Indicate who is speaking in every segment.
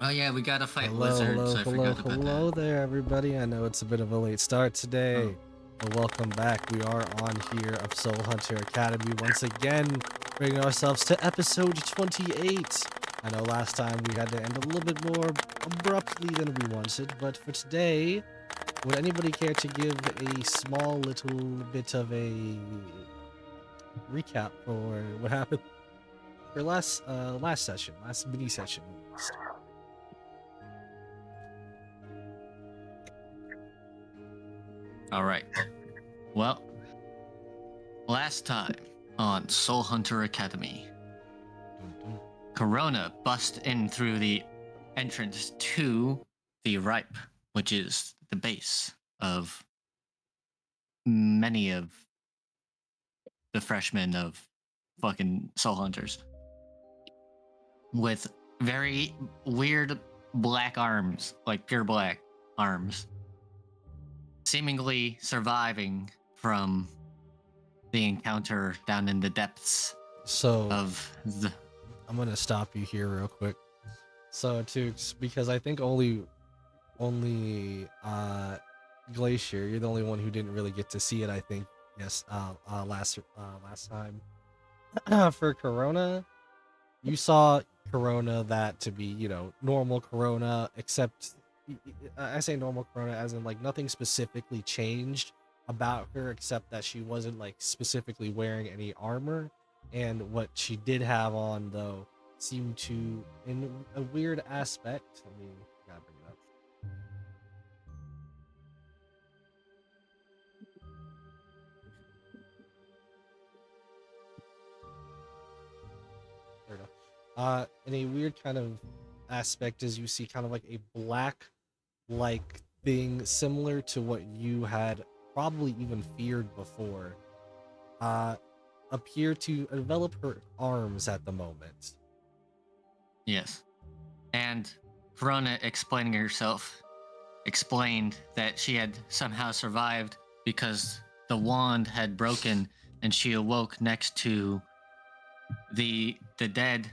Speaker 1: Oh yeah, we gotta fight
Speaker 2: Hello,
Speaker 1: wizards.
Speaker 2: hello,
Speaker 1: I
Speaker 2: hello,
Speaker 1: forgot about
Speaker 2: hello
Speaker 1: that.
Speaker 2: there, everybody. I know it's a bit of a late start
Speaker 1: Oh,
Speaker 2: today, but welcome back. We are on here of Soul Hunter Academy once again, bringing ourselves to episode 28. I know last time we had to end a little bit more abruptly than we wanted, but for today, would anybody care to give a small little bit of a recap for what happened for last session, last mini session at least?
Speaker 1: all right. Well, last time on Soul Hunter Academy,
Speaker 2: Dun, dun.
Speaker 1: Corona bust in through the entrance to the Ripe, which is the base of many of the freshmen of fucking Soul Hunters, with very weird black arms, like pure black arms, seemingly surviving from the encounter down in the depths
Speaker 2: So
Speaker 1: of the.
Speaker 2: I'm gonna stop you here real quick. So because I think only Glacier, you're the only one who didn't really get to see it. I think yes. Last time for Corona, you saw Corona that to be normal Corona, except I say normal Corona as in like nothing specifically changed about her except that she wasn't like specifically wearing any armor, and what she did have on though seemed to, in a weird aspect. Let me gotta bring it up. There we go. In a weird kind of aspect, as you see kind of like a black like thing similar to what you had probably even feared before uh appear to envelop her arms at the moment.
Speaker 1: Yes. And Corona, explaining herself, explained that she had somehow survived because the wand had broken and she awoke next to the dead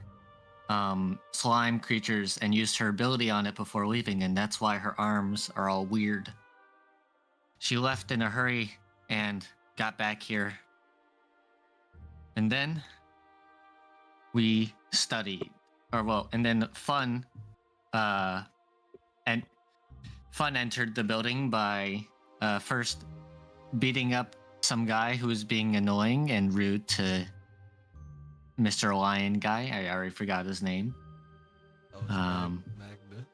Speaker 1: slime creatures and used her ability on it before leaving, and that's why her arms are all weird. She left in a hurry and got back here. And then we studied. Or well, and then uh and Fun entered the building by first beating up some guy who was being annoying and rude to Mr. Lion guy. I already forgot his name.
Speaker 2: Oh, it's
Speaker 1: Um,
Speaker 2: Magna.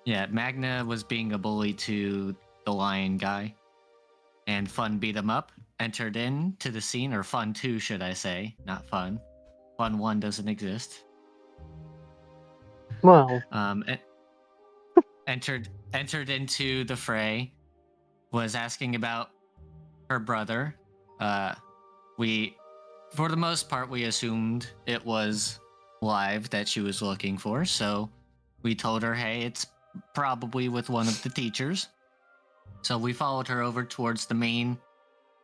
Speaker 1: yeah, Magna was being a bully to the lion guy, and Fun beat him up. Entered into the scene, or Fun 2, should I say, not Fun. Fun 1 doesn't exist.
Speaker 3: Well,
Speaker 1: Um, e- entered into the fray. Was asking about her brother. Uh, we, for the most part, we assumed it was live that she was looking for. So we told her, hey, it's probably with one of the teachers. So we followed her over towards the main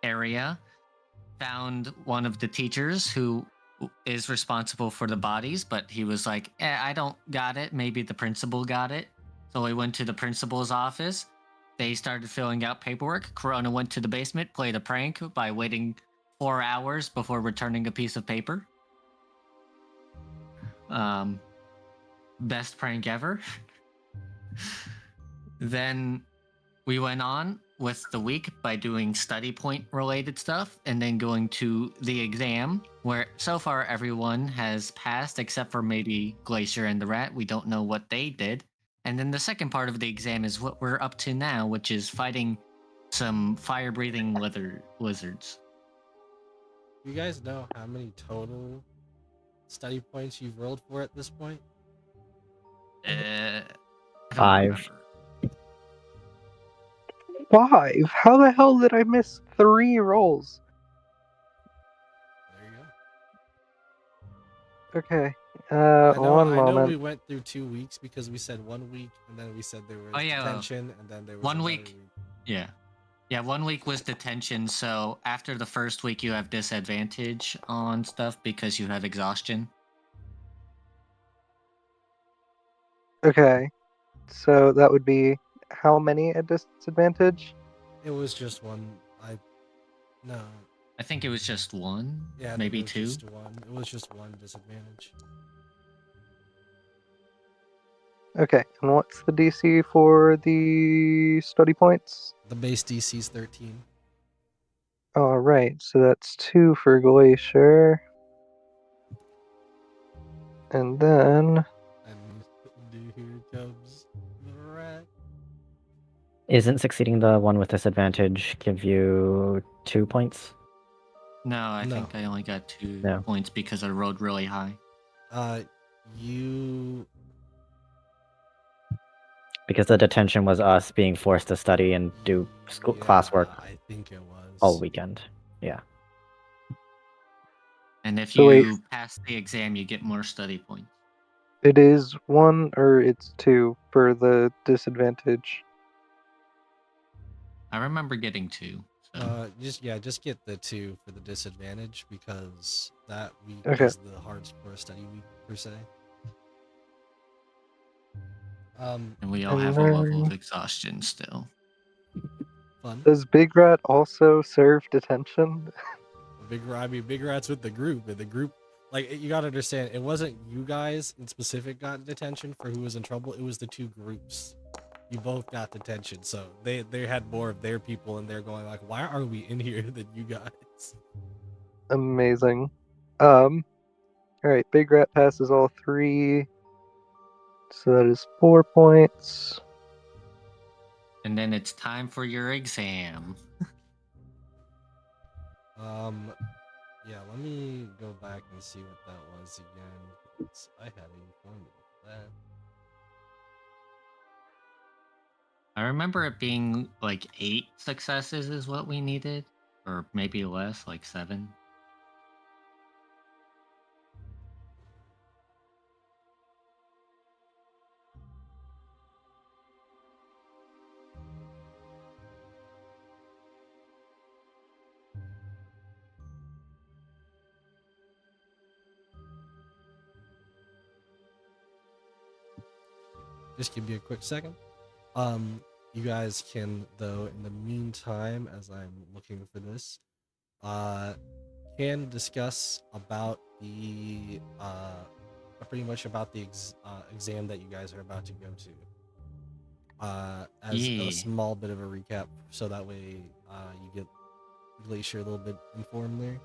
Speaker 1: area, found one of the teachers who is responsible for the bodies, but he was like, I don't got it. Maybe the principal got it. So we went to the principal's office. They started filling out paperwork. Corona went to the basement, played a prank by waiting 4 hours before returning a piece of paper. Um, Best prank ever. Then we went on with the week by doing study point related stuff and then going to the exam, where so far everyone has passed except for maybe Glacier and the rat. We don't know what they did. And then the second part of the exam is what we're up to now, which is fighting some fire breathing lizards.
Speaker 2: You guys know how many total study points you've rolled for at this point?
Speaker 1: I don't
Speaker 3: 5.
Speaker 1: remember.
Speaker 3: 5? How the hell did I miss 3 rolls?
Speaker 2: There you go.
Speaker 3: Okay.
Speaker 2: I
Speaker 3: One
Speaker 2: know we
Speaker 3: moment.
Speaker 2: went through 2 weeks because we said 1 week and then we said there
Speaker 1: Oh,
Speaker 2: was
Speaker 1: yeah.
Speaker 2: detention and then there was
Speaker 1: 1
Speaker 2: another
Speaker 1: week.
Speaker 2: week.
Speaker 1: Yeah. Yeah, 1 week was detention. So after the first week, you have disadvantage on stuff because you have exhaustion.
Speaker 3: Okay, so that would be how many at disadvantage?
Speaker 2: It was just one. No.
Speaker 1: I think it was just one,
Speaker 2: Yeah, I think it
Speaker 1: maybe
Speaker 2: was
Speaker 1: two.
Speaker 2: just one. It was just one disadvantage.
Speaker 3: Okay, and what's the DC for the study points?
Speaker 2: The base DC is 13.
Speaker 3: All right, so that's 2 for Glacier. And then
Speaker 2: And here comes the rat.
Speaker 4: Isn't succeeding the one with disadvantage give you 2 points?
Speaker 1: No, I
Speaker 2: No.
Speaker 1: think I only got 2
Speaker 4: No.
Speaker 1: points because I rolled really high.
Speaker 2: You
Speaker 4: Because the detention was us being forced to study and do classwork
Speaker 2: I think it was
Speaker 4: all weekend. Yeah.
Speaker 1: And if
Speaker 3: So wait.
Speaker 1: you pass the exam, you get more study points.
Speaker 3: it is 1 or it's 2 for the disadvantage.
Speaker 1: I remember getting 2. So
Speaker 2: just get the 2 for the disadvantage because that week
Speaker 3: Okay.
Speaker 2: is the hardcore study week per se.
Speaker 1: and we all
Speaker 3: and
Speaker 1: have a level of
Speaker 3: then-
Speaker 1: exhaustion still.
Speaker 2: Fun.
Speaker 3: Does Big Rat also serve detention?
Speaker 2: Big Rat's with the group, and the group, like, you gotta understand, it wasn't you guys in specific got detention for who was in trouble. It was the 2 groups. You both got detention, so they had more of their people, and they're going like, "Why are we in here than you guys?"
Speaker 3: Amazing. All right, Big Rat passes all 3. So that is 4 points.
Speaker 1: And then it's time for your exam.
Speaker 2: Yeah, let me go back and see what that was again. 'Cause I had a formula for that.
Speaker 1: I remember it being like 8 successes is what we needed, or maybe less, like 7.
Speaker 2: Just give me a quick second. You guys can, though, in the meantime, as I'm looking for this, can discuss about the pretty much about the exam that you guys are about to go to. As a
Speaker 1: Yeah.
Speaker 2: small bit of a recap, so that way you get Glacier a little bit informed there.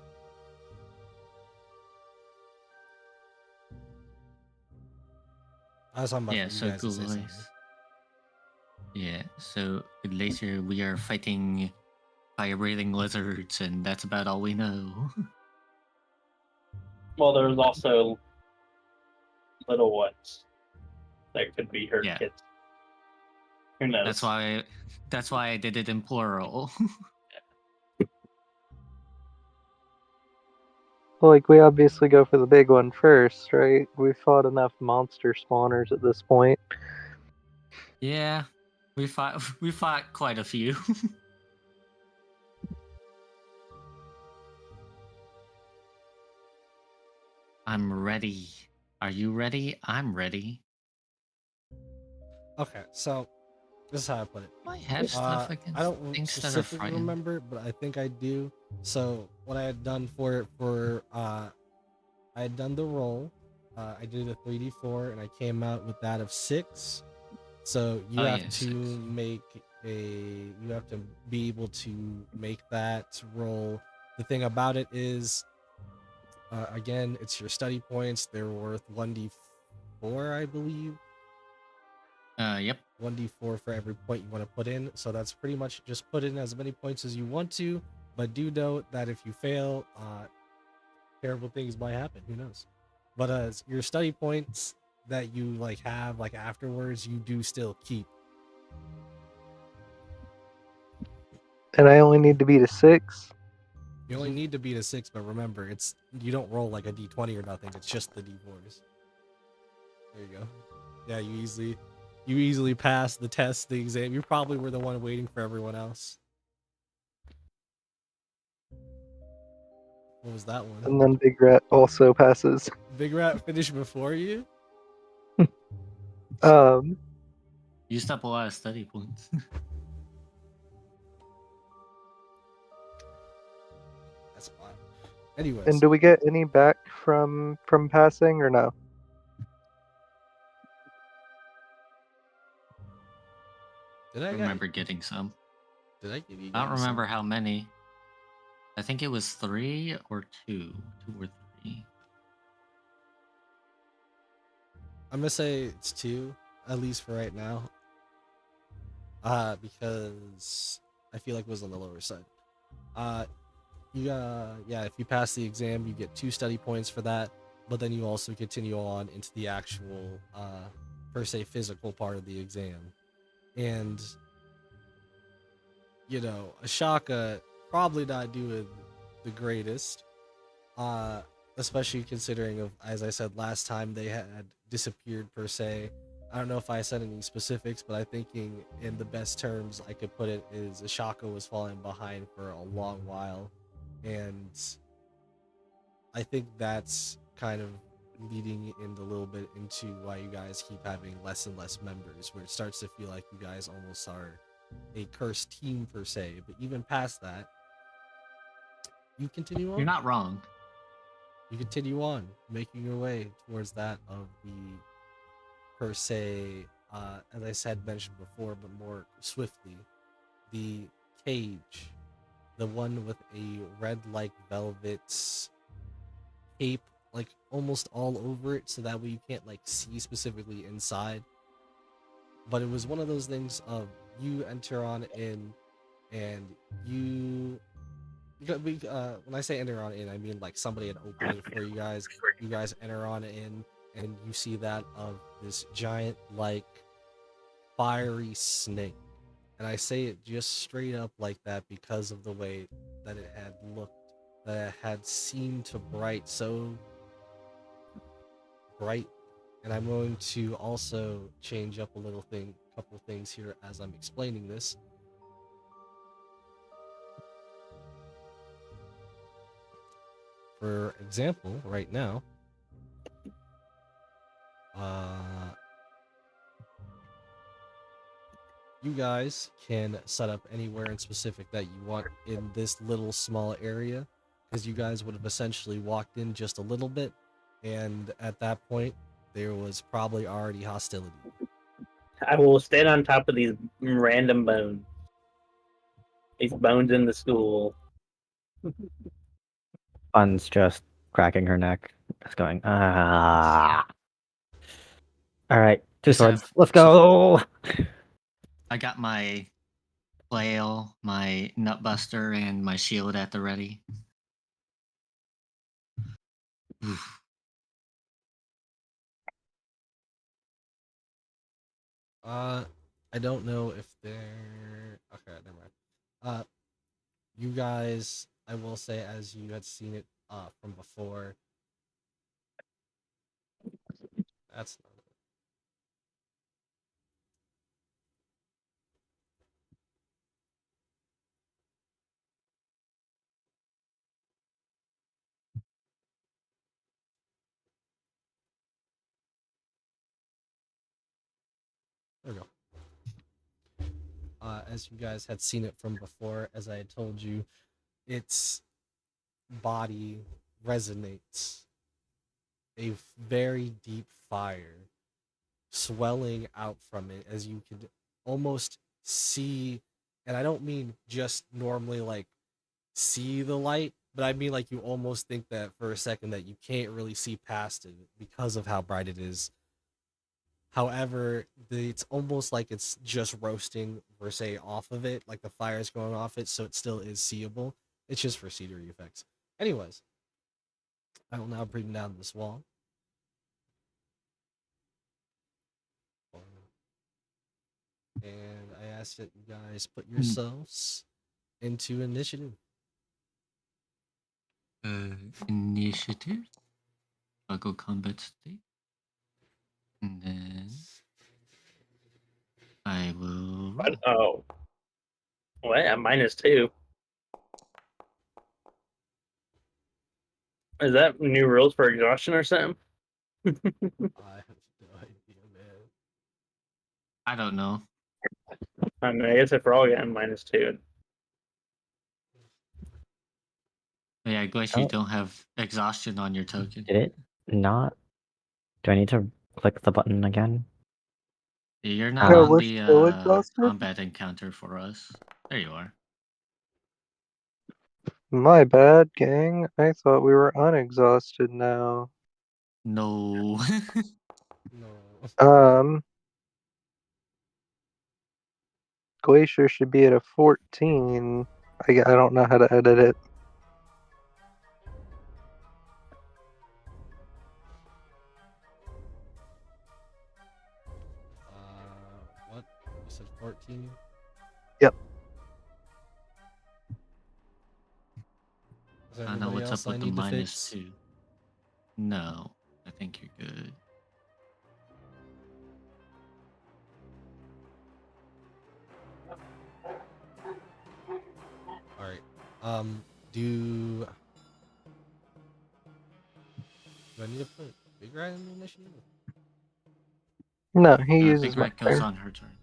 Speaker 2: I was talking about
Speaker 1: Yeah,
Speaker 2: for you
Speaker 1: so
Speaker 2: guys to say something.
Speaker 1: Glacier. Yeah, so later we are fighting fire-breathing lizards, and that's about all we know.
Speaker 5: Well, there's also little ones that could be hurt
Speaker 1: Yeah.
Speaker 5: kids. Who knows?
Speaker 1: That's why I did it in plural.
Speaker 3: Well, like, we obviously go for the big one first, right? We've fought enough monster spawners at this point.
Speaker 1: Yeah, we fought quite a few. I'm ready. Are you ready? I'm ready.
Speaker 2: Okay, so this is how I put it.
Speaker 1: Do I have stuff against
Speaker 2: I don't
Speaker 1: things that are
Speaker 2: specifically
Speaker 1: frightened?
Speaker 2: remember, but I think I do. So what I had done I had done the roll. I did a 3d4 and I came out with that of 6. So you
Speaker 1: Oh,
Speaker 2: have
Speaker 1: yeah,
Speaker 2: to
Speaker 1: 6.
Speaker 2: you have to be able to make that roll. The thing about it is, again, it's your study points. They're worth 1d4, I believe.
Speaker 1: Yep.
Speaker 2: 1d4 for every point you want to put in. So that's pretty much just put in as many points as you want to. But do note that if you fail, terrible things might happen. Who knows? But your study points that you have afterwards, you do still keep.
Speaker 3: And I only need to beat a 6.
Speaker 2: You only need to beat a 6, but remember, you don't roll like a d20 or nothing. It's just the d4s. There you go. Yeah, you easily pass the test, the exam. You probably were the one waiting for everyone else. What was that one?
Speaker 3: And then Big Rat also passes.
Speaker 2: Big Rat finished before you?
Speaker 1: Used up a lot of study points.
Speaker 2: That's fine. Anyways,
Speaker 3: And do we get any back from passing or no?
Speaker 2: did
Speaker 1: I
Speaker 2: I
Speaker 1: remember getting some.
Speaker 2: Did I give you?
Speaker 1: I don't
Speaker 2: guys
Speaker 1: remember
Speaker 2: some?
Speaker 1: how many. I think it was 3 or 2. 2 or 3.
Speaker 2: I'm gonna say it's 2, at least for right now. Because I feel like it was on the lower side. Yeah, if you pass the exam, you get 2 study points for that, but then you also continue on into the actual, per se, physical part of the exam. And, Ashaka probably not doing the greatest, especially considering of, as I said last time, they had disappeared per se. I don't know if I said any specifics, but I'm thinking in the best terms I could put it is Ashaka was falling behind for a long while, and I think that's kind of leading in a little bit into why you guys keep having less and less members, where it starts to feel like you guys almost are a cursed team per se. But even past that, you continue on.
Speaker 1: You're not wrong.
Speaker 2: You continue on, making your way towards that of the per se, as I said, mentioned before, but more swiftly, the cage, the one with a red like velvet cape, like almost all over it, so that way you can't like see specifically inside. But it was one of those things of you enter on in, and you when I say enter on in, I mean like somebody had opened it for you guys. You guys enter on in, and you see that of this giant like fiery snake. And I say it just straight up like that because of the way that it had looked, that it had seemed to so bright. And I'm going to also change up couple things here as I'm explaining this. For example, right now, you guys can set up anywhere in specific that you want in this little small area, because you guys would have essentially walked in just a little bit, and at that point, there was probably already hostility.
Speaker 5: I will stand on top of these random bones. These bones in the school.
Speaker 4: Fun's just cracking her neck. Just going, ah. All right, 2
Speaker 1: Just
Speaker 4: swords.
Speaker 1: have-
Speaker 4: Let's go.
Speaker 1: I got my flail, my nutbuster, and my shield at the ready. Oof.
Speaker 2: I don't know if they're okay. Never mind. You guys, I will say, as you had seen it from before, that's not it. There we go. As you guys had seen it from before, as I had told you, its body resonates a very deep fire swelling out from it, as you could almost see. And I don't mean just normally like see the light, but I mean like you almost think that for a second that you can't really see past it because of how bright it is. However, it's almost like it's just roasting per se off of it, like the fire's going off it, so it still is seeable. It's just for scenery effects. Anyways, I will now bring down this wall. And I ask that you guys put yourselves into initiative.
Speaker 1: Initiative. I'll go combat state. And then I will roll.
Speaker 5: Oh. What? At -2. Is that new rules for exhaustion or something?
Speaker 2: I have no idea, man.
Speaker 1: I don't know.
Speaker 5: I mean, I guess if we're all getting -2.
Speaker 1: Yeah, Glacier, you
Speaker 4: Oh.
Speaker 1: don't have exhaustion on your token.
Speaker 4: Did it not? Do I need to click the button again?
Speaker 1: You're not
Speaker 3: Yeah,
Speaker 1: on
Speaker 3: we're
Speaker 1: the
Speaker 3: still exhausted.
Speaker 1: combat encounter for us. There you are.
Speaker 3: My bad, gang. I thought we were unexhausted now.
Speaker 1: No.
Speaker 2: No.
Speaker 3: Glacier should be at a 14. I don't know how to edit it.
Speaker 2: What? You said 14?
Speaker 3: Yep.
Speaker 2: Is there
Speaker 1: I don't know
Speaker 2: anybody
Speaker 1: what's
Speaker 2: else
Speaker 1: up
Speaker 2: I
Speaker 1: with the
Speaker 2: need to fix?
Speaker 1: -2. No, I think you're good.
Speaker 2: All right. Do I need to put Big Rat in the initiative?
Speaker 3: No, he uses
Speaker 1: Big
Speaker 3: my
Speaker 1: Rat goes
Speaker 3: turn.
Speaker 1: on her turn.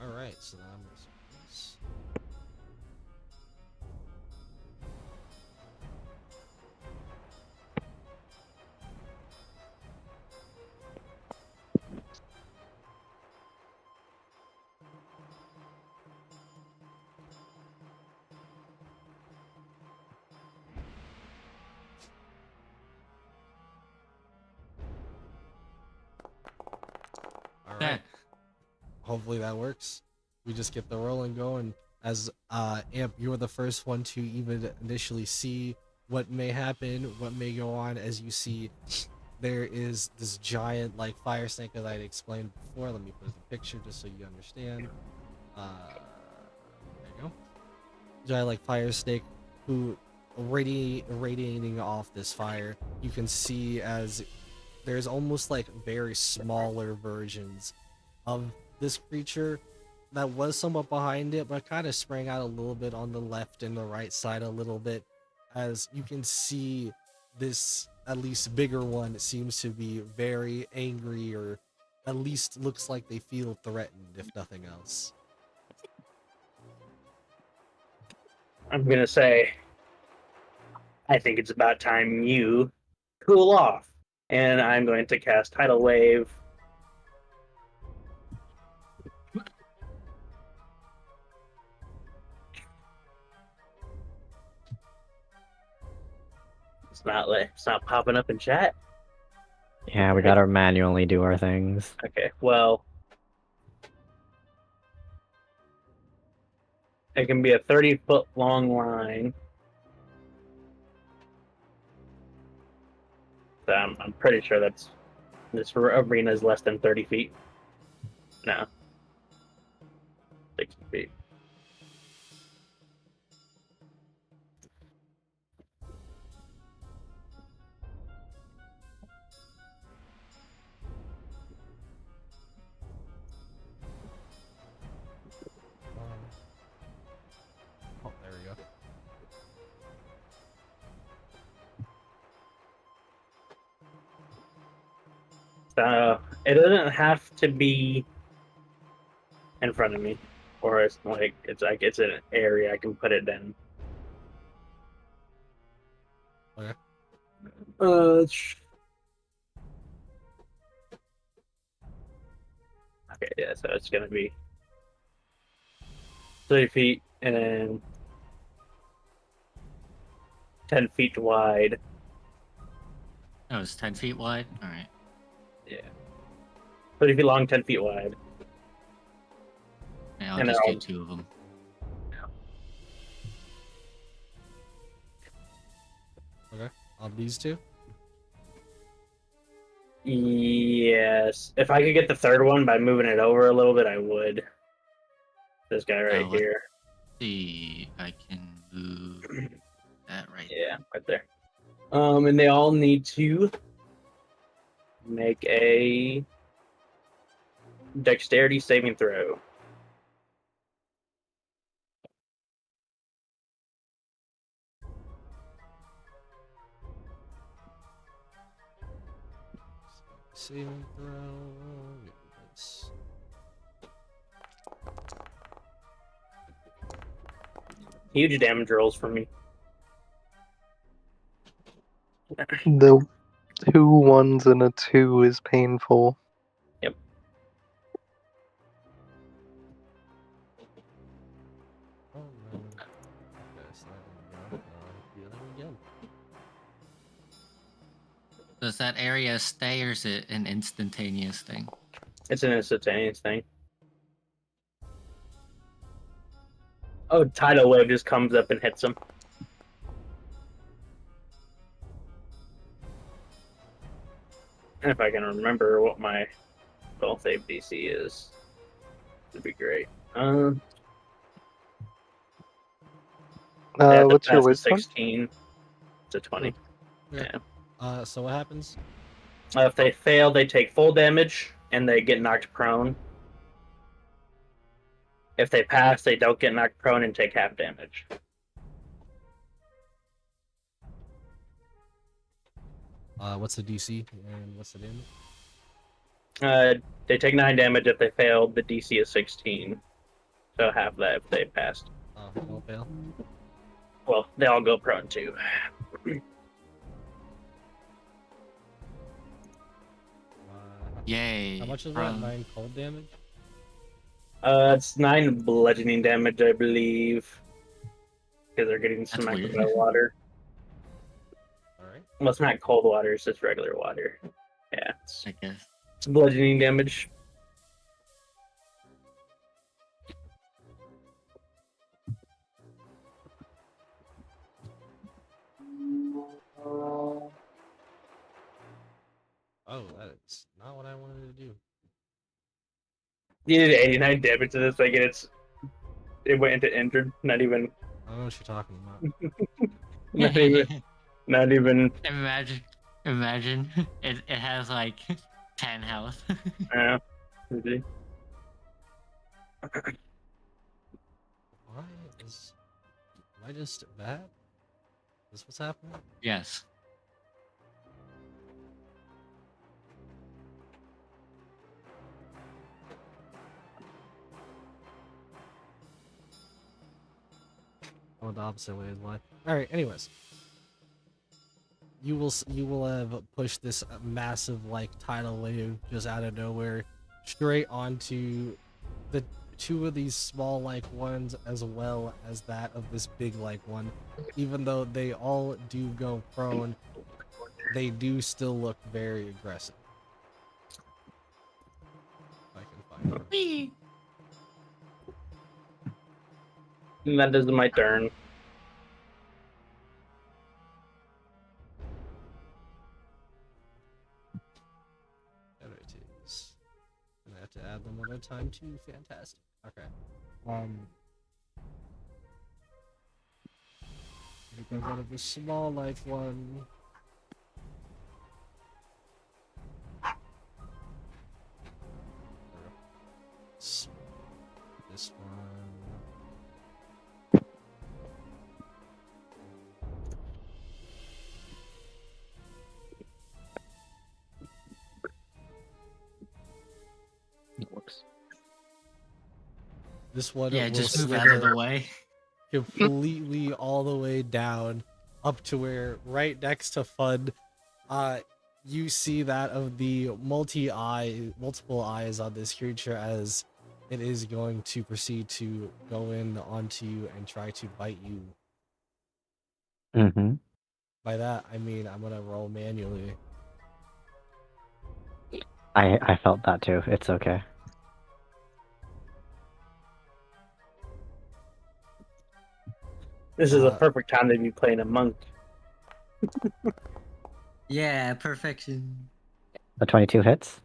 Speaker 2: All right. So then I'm gonna skip this. All right.
Speaker 1: Yeah.
Speaker 2: Hopefully that works. We just get the rolling going. As Amp, you're the first one to even initially see what may happen, what may go on. As you see, there is this giant like fire snake that I explained before. Let me put the picture just so you understand. There you go. Giant like fire snake who radiating off this fire. You can see as there's almost like very smaller versions of this creature that was somewhat behind it, but kind of sprang out a little bit on the left and the right side a little bit. As you can see, this at least bigger one seems to be very angry, or at least looks like they feel threatened, if nothing else.
Speaker 5: I'm gonna say, I think it's about time you cool off, and I'm going to cast Tidal Wave. It's not popping up in chat.
Speaker 4: Yeah, we gotta manually do our things.
Speaker 5: Okay, well, it can be a 30-foot long line. So I'm pretty sure this arena is less than 30 feet. No, 60 feet.
Speaker 2: Oh, there we go.
Speaker 5: So it doesn't have to be in front of me, or it's it's an area I can put it in.
Speaker 2: Okay.
Speaker 5: Okay, yeah, so it's gonna be 30 feet and then 10 feet wide.
Speaker 1: Oh, it's 10 feet wide? Alright.
Speaker 5: Yeah. 30 feet long, 10 feet wide.
Speaker 1: Yeah, I'll
Speaker 5: And
Speaker 1: just
Speaker 5: they're
Speaker 1: do 2 of them.
Speaker 2: Okay. On these two?
Speaker 5: Yes. If I could get the third one by moving it over a little bit, I would. This guy right
Speaker 1: let's
Speaker 5: here.
Speaker 1: see. I can move that right
Speaker 5: Yeah, right there. And they all need to make a dexterity saving throw.
Speaker 2: Saving throw. Get this.
Speaker 5: huge damage rolls for me.
Speaker 3: The 2 1s and a 2 is painful.
Speaker 2: Oh no. Okay, so that didn't go. Do that again.
Speaker 1: Does that area stay or is it an instantaneous thing?
Speaker 5: It's an instantaneous thing. Oh, tidal wave just comes up and hits him. And if I can remember what my spell save DC is, it'd be great. I have to
Speaker 3: What's your
Speaker 5: pass a
Speaker 3: wisdom?
Speaker 5: 16 to 20.
Speaker 2: Okay. So what happens?
Speaker 5: If they fail, they take full damage and they get knocked prone. If they pass, they don't get knocked prone and take half damage.
Speaker 2: What's the DC and what's the damage?
Speaker 5: They take 9 damage if they fail. The DC is 16, so half that if they passed.
Speaker 2: Oh, don't fail.
Speaker 5: Well, they all go prone too.
Speaker 1: Yay.
Speaker 2: How much is that?
Speaker 1: prone.
Speaker 2: 9 cold damage?
Speaker 5: It's 9 bludgeoning damage, I believe, because they're getting
Speaker 1: That's
Speaker 5: smacked
Speaker 1: weird.
Speaker 5: by water.
Speaker 2: Alright.
Speaker 5: Well, it's not cold water; it's just regular water. Yeah,
Speaker 1: I guess.
Speaker 5: it's bludgeoning damage.
Speaker 2: Oh, that is not what I wanted to do.
Speaker 5: You did 89 damage to this thing, and it went into injured. Not even.
Speaker 2: I don't know what you're talking about.
Speaker 5: Not even.
Speaker 1: Imagine it has like 10 health.
Speaker 5: Maybe.
Speaker 2: Why is... Am I just bad? Is this what's happening?
Speaker 1: Yes.
Speaker 2: I went the opposite way is why. Alright, anyways. You will have pushed this massive like tidal wave just out of nowhere straight onto the 2 of these small like ones as well as that of this big like one. Even though they all do go prone, they do still look very aggressive. If I can find it.
Speaker 5: And that is my turn.
Speaker 2: There it is. And I have to add them one at a time too. Fantastic. Okay. Because out of the small like one. This one.
Speaker 4: Whoops.
Speaker 2: This one
Speaker 1: Yeah,
Speaker 2: will
Speaker 1: just move out of the way.
Speaker 2: completely all the way down up to where right next to Fun, you see that of the multiple eyes on this creature as it is going to proceed to go in onto you and try to bite you.
Speaker 4: Mm-hmm.
Speaker 2: By that I mean I'm gonna roll manually.
Speaker 4: I felt that too. It's okay.
Speaker 5: This is a perfect time to be playing a monk.
Speaker 1: Yeah, perfection.
Speaker 4: The 22 hits.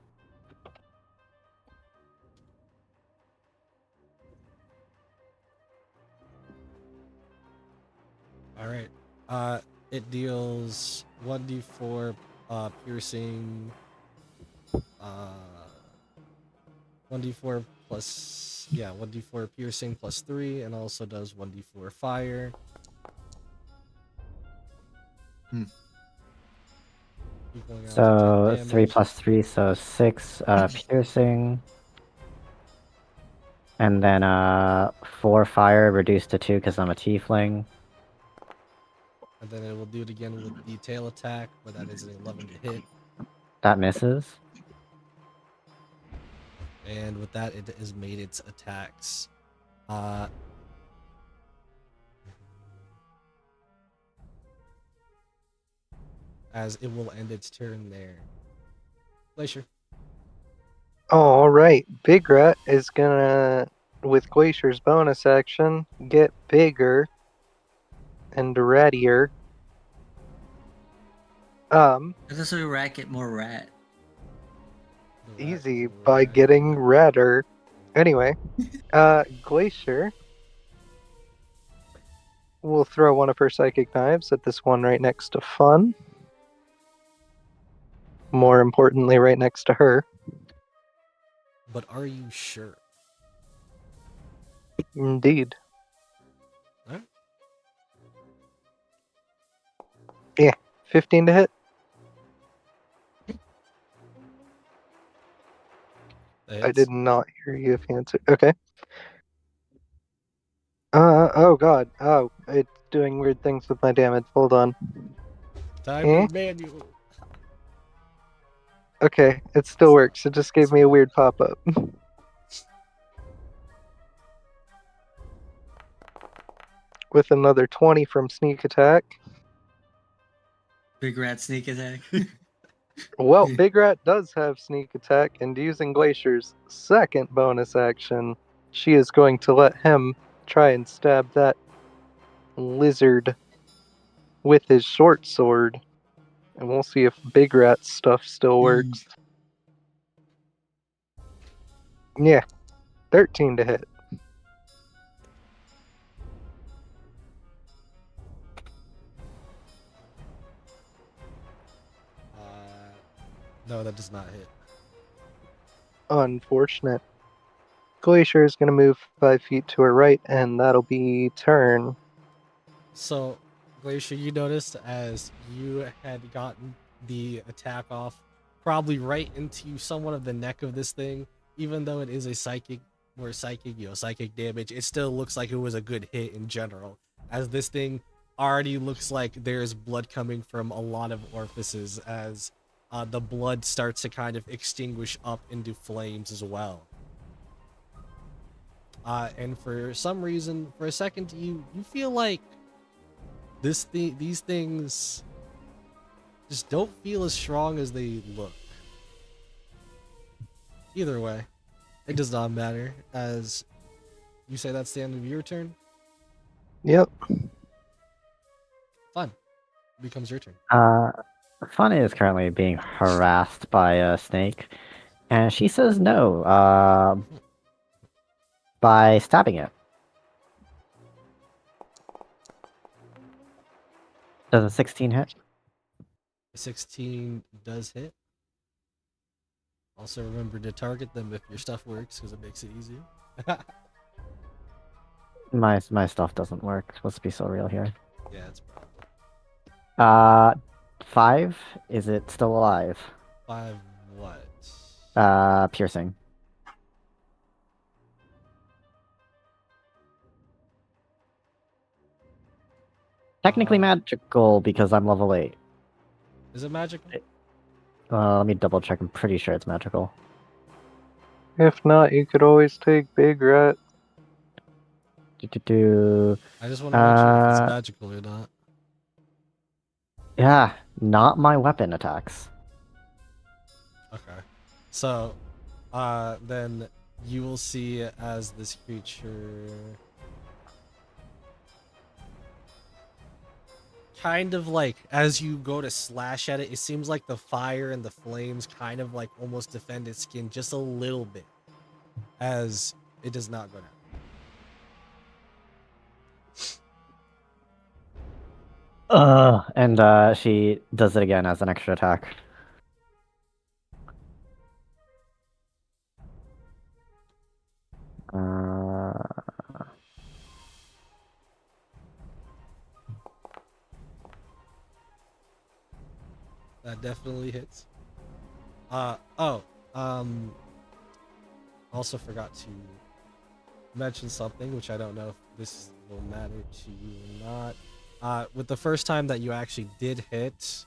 Speaker 2: All right. It deals 1d4 piercing, 1d4 plus 1d4 piercing plus 3, and also does 1d4 fire. Equaling out to 10
Speaker 4: So 3
Speaker 2: damage.
Speaker 4: plus 3, so 6 piercing. And then 4 fire reduced to 2 because I'm a tiefling.
Speaker 2: And then it will do it again with the tail attack, but that is an 11 to hit.
Speaker 4: That misses.
Speaker 2: And with that, it has made its attacks. As it will end its turn there. Glacier.
Speaker 3: All right, Big Rat is gonna, with Glacier's bonus action, get bigger and rattier.
Speaker 1: How does a rat get more rat?
Speaker 2: The rat
Speaker 3: Easy
Speaker 2: is
Speaker 3: by
Speaker 2: rat.
Speaker 3: getting redder. Anyway, Glacier will throw one of her psychic knives at this one right next to Fun. More importantly, right next to her.
Speaker 2: But are you sure?
Speaker 3: Indeed.
Speaker 2: Alright.
Speaker 3: Yeah, 15 to hit.
Speaker 2: That
Speaker 3: I
Speaker 2: hits.
Speaker 3: did not hear you answer. Okay. Oh god. Oh, it's doing weird things with my damage. Hold on.
Speaker 2: Time
Speaker 3: Eh?
Speaker 2: in manual.
Speaker 3: Okay, it still works. It just gave me a weird pop-up. With another 20 from sneak attack.
Speaker 1: Big rat sneak attack.
Speaker 3: Well, Big Rat does have sneak attack, and using Glacier's second bonus action, she is going to let him try and stab that lizard with his short sword. And we'll see if Big Rat's stuff still works. Yeah, 13 to hit.
Speaker 2: No, that does not hit.
Speaker 3: Unfortunate. Glacier is going to move 5 feet to her right, and that'll be turn.
Speaker 2: So, Glacier, you noticed as you had gotten the attack off, probably right into somewhat of the neck of this thing, even though it is a psychic psychic damage, it still looks like it was a good hit in general, as this thing already looks like there's blood coming from a lot of orifices as the blood starts to kind of extinguish up into flames as well. And for some reason, for a second, you feel like these things just don't feel as strong as they look. Either way, it does not matter, as you say that's the end of your turn.
Speaker 3: Yep.
Speaker 2: Fun. Becomes your turn.
Speaker 4: Funny is currently being harassed by a snake, and she says no by stabbing it. Does a 16 hit?
Speaker 2: 16 does hit. Also remember to target them if your stuff works, because it makes it easier.
Speaker 4: My stuff doesn't work. Let's be so real here.
Speaker 2: Yeah, it's probably
Speaker 4: 5. Is it still alive?
Speaker 2: 5 what?
Speaker 4: Piercing. Technically magical because I'm level 8.
Speaker 2: Is it magical?
Speaker 4: Let me double check. I'm pretty sure it's magical.
Speaker 3: If not, you could always take Big Rat.
Speaker 2: I just want to make sure if it's magical or not.
Speaker 4: Yeah, not my weapon attacks.
Speaker 2: Okay. So, then you will see as this creature kind of like, as you go to slash at it, it seems like the fire and the flames kind of like almost defend its skin just a little bit, as it does not go down.
Speaker 4: And she does it again as an extra attack.
Speaker 2: That definitely hits. Also forgot to mention something which I don't know if this will matter to you or not. With the first time that you actually did hit,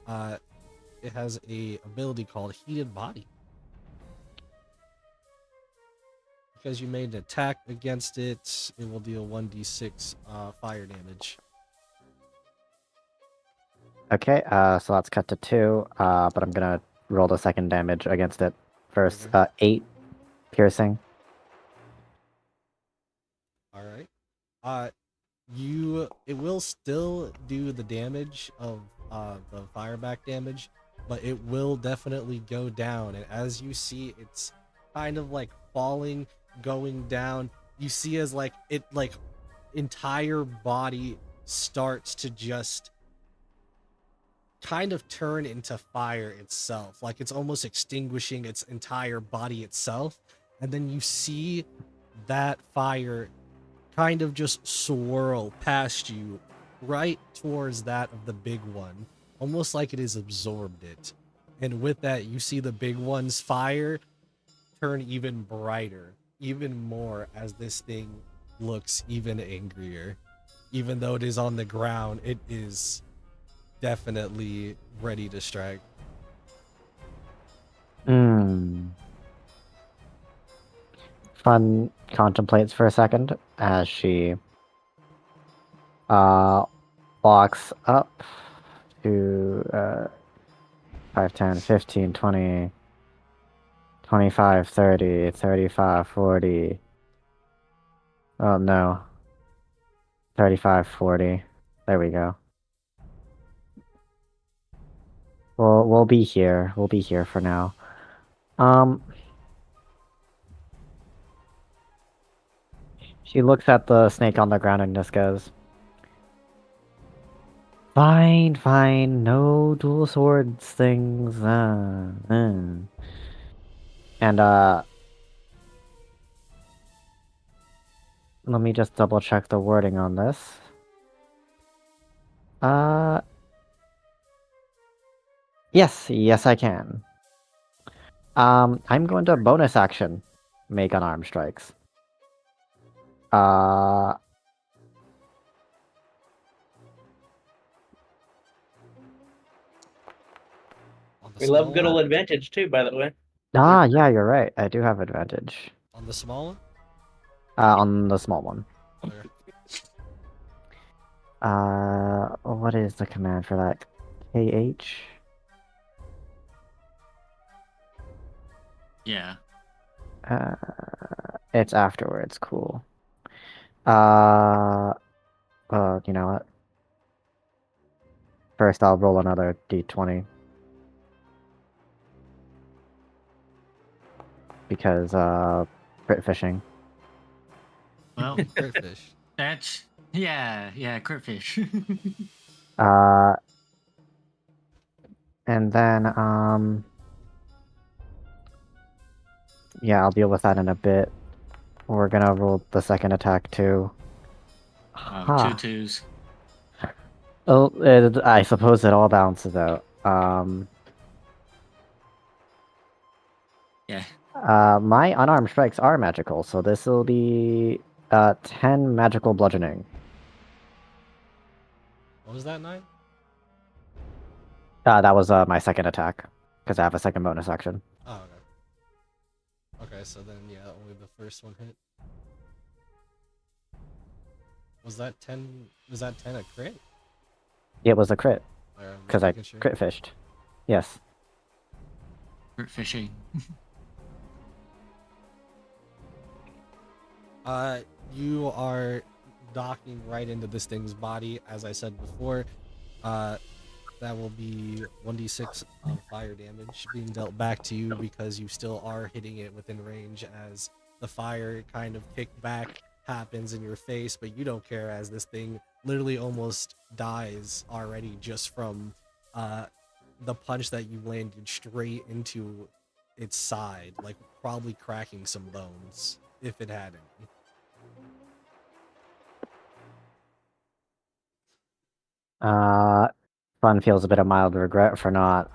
Speaker 2: it has a ability called Heated Body. Because you made an attack against it, it will deal 1d6 fire damage.
Speaker 4: Okay, so let's cut to 2, but I'm gonna roll the second damage against it first.
Speaker 2: Okay.
Speaker 4: 8 piercing.
Speaker 2: All right. It will still do the damage of the fireback damage, but it will definitely go down. And as you see, it's kind of like falling, going down. You see as like it like entire body starts to just kind of turn into fire itself. Like it's almost extinguishing its entire body itself. And then you see that fire kind of just swirl past you right towards that of the big one, almost like it has absorbed it. And with that, you see the big one's fire turn even brighter, even more, as this thing looks even angrier. Even though it is on the ground, it is definitely ready to strike.
Speaker 4: Fun contemplates for a second as she walks up to 5, 10, 15, 20, 25, 30, 35, 40. Oh no. 35, 40. There we go. We'll be here. We'll be here for now. She looks at the snake on the ground and just goes, Fine, fine, no dual swords things. And let me just double check the wording on this. Yes, I can. I'm going to bonus action make unarmed strikes.
Speaker 5: We love good old advantage too, by the way.
Speaker 4: Yeah, you're right. I do have advantage.
Speaker 2: On the small one?
Speaker 4: On the small one.
Speaker 2: Okay.
Speaker 4: What is the command for that? KH?
Speaker 1: Yeah.
Speaker 4: It's afterwards. Cool. You know what? First, I'll roll another d20. Because, crit fishing.
Speaker 1: Well,
Speaker 2: Crit fish.
Speaker 1: that's yeah, crit fish.
Speaker 4: And then, yeah, I'll deal with that in a bit. We're gonna roll the second attack too.
Speaker 1: Two twos.
Speaker 4: Oh, I suppose it all balances out.
Speaker 1: Yeah.
Speaker 4: My unarmed strikes are magical, so this will be 10 magical bludgeoning.
Speaker 2: What was that, 9?
Speaker 4: That was my second attack, because I have a second bonus action.
Speaker 2: Oh, okay. Okay, so then, yeah, only the first one hit. Was that 10? Was that 10 a crit?
Speaker 4: It was a crit,
Speaker 2: Alright, I'm
Speaker 4: because I
Speaker 2: making sure.
Speaker 4: crit fished. Yes.
Speaker 1: Crit fishing.
Speaker 2: You are docking right into this thing's body, as I said before. That will be 1d6 of fire damage being dealt back to you because you still are hitting it within range as the fire kind of kickback happens in your face, but you don't care as this thing literally almost dies already just from the punch that you landed straight into its side, like probably cracking some bones if it had any.
Speaker 4: Fun feels a bit of mild regret for not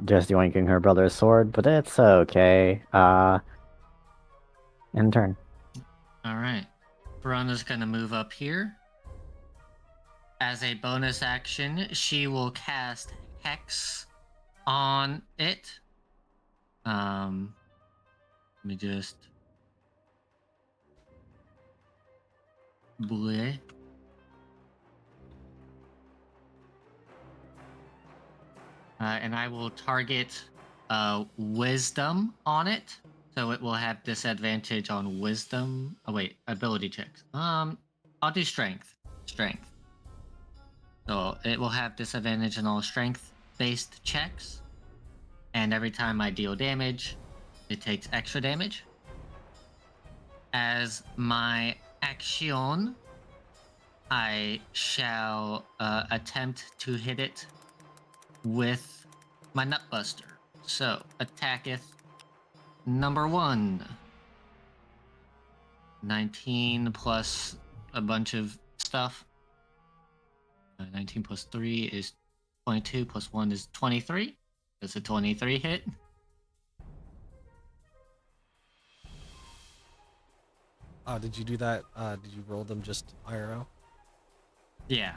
Speaker 4: just yoinking her brother's sword, but it's okay. In turn.
Speaker 1: All right. Verona's gonna move up here. As a bonus action, she will cast Hex on it. Let me just. Bleh. And I will target Wisdom on it. So it will have disadvantage on Wisdom. Oh wait, ability checks. I'll do Strength. Strength. So it will have disadvantage on all strength-based checks. And every time I deal damage, it takes extra damage. As my action, I shall attempt to hit it with my Nutbuster. So, attacketh number 1. 19 plus a bunch of stuff. 19 plus 3 is 22, plus 1 is 23. Does a 23 hit?
Speaker 2: Did you do that? Did you roll them just IRL?
Speaker 1: Yeah.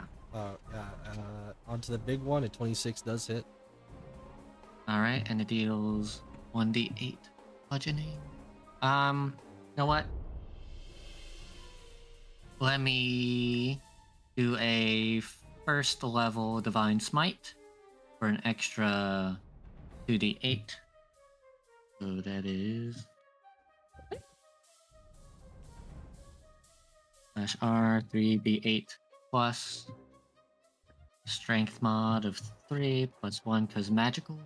Speaker 2: Onto the big one, a 26 does hit.
Speaker 1: Alright, and it deals 1d8 bludgeoning. You know what? Let me do a first level Divine Smite for an extra 2d8. So that is /R 3d8 plus strength mod of 3 plus 1 because magical.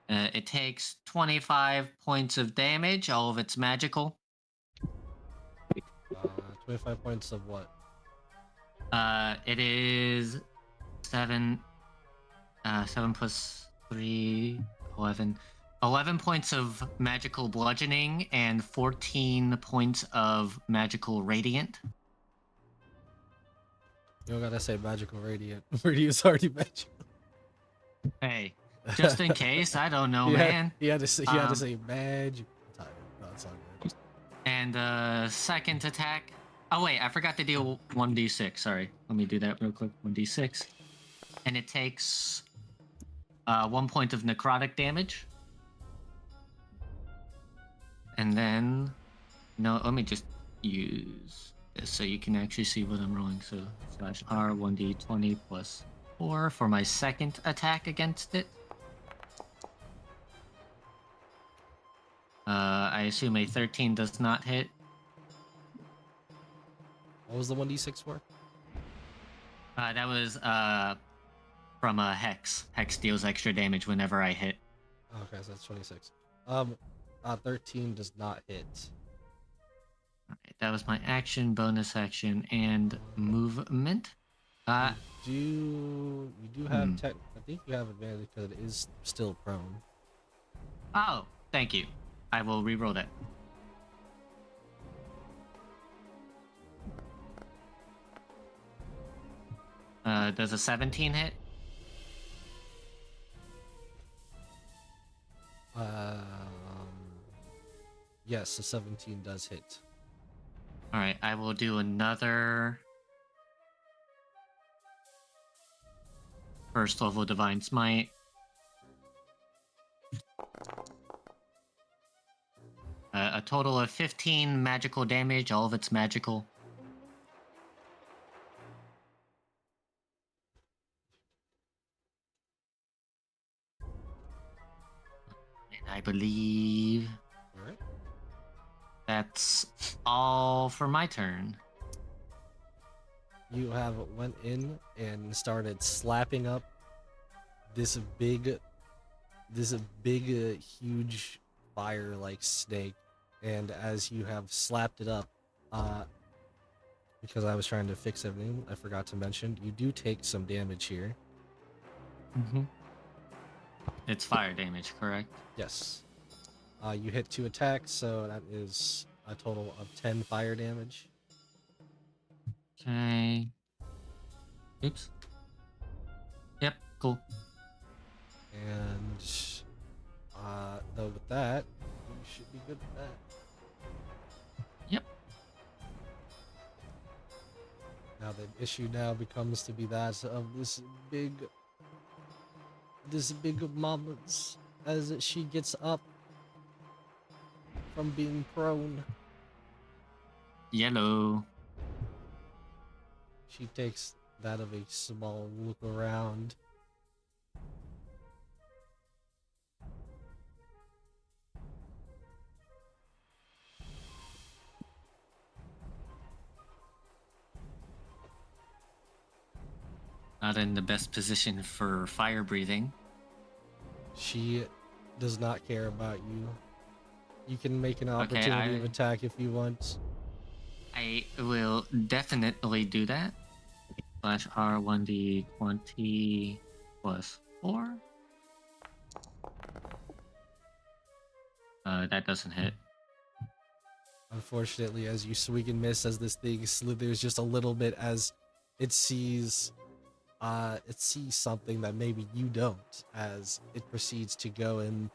Speaker 1: It takes 25 points of damage. All of it's magical.
Speaker 2: 25 points of what?
Speaker 1: It is 7 plus 3 11 11 points of magical bludgeoning and 14 points of magical radiant.
Speaker 2: You don't gotta say magical radiant. Radiant's already magical.
Speaker 1: Hey, just in case, I don't know,
Speaker 2: You
Speaker 1: man.
Speaker 2: had to say magic. No, it's all good.
Speaker 1: And second attack. Oh wait, I forgot to deal 1d6. Sorry, let me do that real quick. 1d6, and it takes 1 point of necrotic damage. And then, no, let me just use this so you can actually see what I'm rolling. So /R 1d20 plus 4 for my second attack against it. I assume a 13 does not hit.
Speaker 2: What was the 1d6 for?
Speaker 1: That was from a Hex. Hex deals extra damage whenever I hit.
Speaker 2: Okay, so that's 26. 13 does not hit.
Speaker 1: Alright, that was my action, bonus action, and movement.
Speaker 2: You do have I think you have advantage because it is still prone.
Speaker 1: Oh, thank you. I will reroll that. Does a 17 hit?
Speaker 2: Yes, a 17 does hit.
Speaker 1: Alright, I will do another first level Divine Smite. A total of 15 magical damage, all of it's magical. And I believe
Speaker 2: All right.
Speaker 1: that's all for my turn.
Speaker 2: You have went in and started slapping up this big, huge fire-like snake, and as you have slapped it up, because I was trying to fix everything, I forgot to mention you do take some damage here.
Speaker 1: It's fire damage, correct?
Speaker 2: Yes. You hit 2 attacks, so that is a total of 10 fire damage.
Speaker 1: Okay. Oops. Yep, cool.
Speaker 2: And though with that, you should be good with that.
Speaker 1: Yep.
Speaker 2: Now the issue now becomes to be that of this big mama's as she gets up from being prone.
Speaker 1: Yellow.
Speaker 2: She takes that of a small look around.
Speaker 1: Not in the best position for fire breathing.
Speaker 2: She does not care about you. You can make an
Speaker 1: Okay,
Speaker 2: opportunity of attack if you want.
Speaker 1: I will definitely do that. Slash R1D20 plus 4. That doesn't hit.
Speaker 2: Unfortunately, as you swing and miss, as this thing slithers just a little bit, as it sees something that maybe you don't, as it proceeds to go and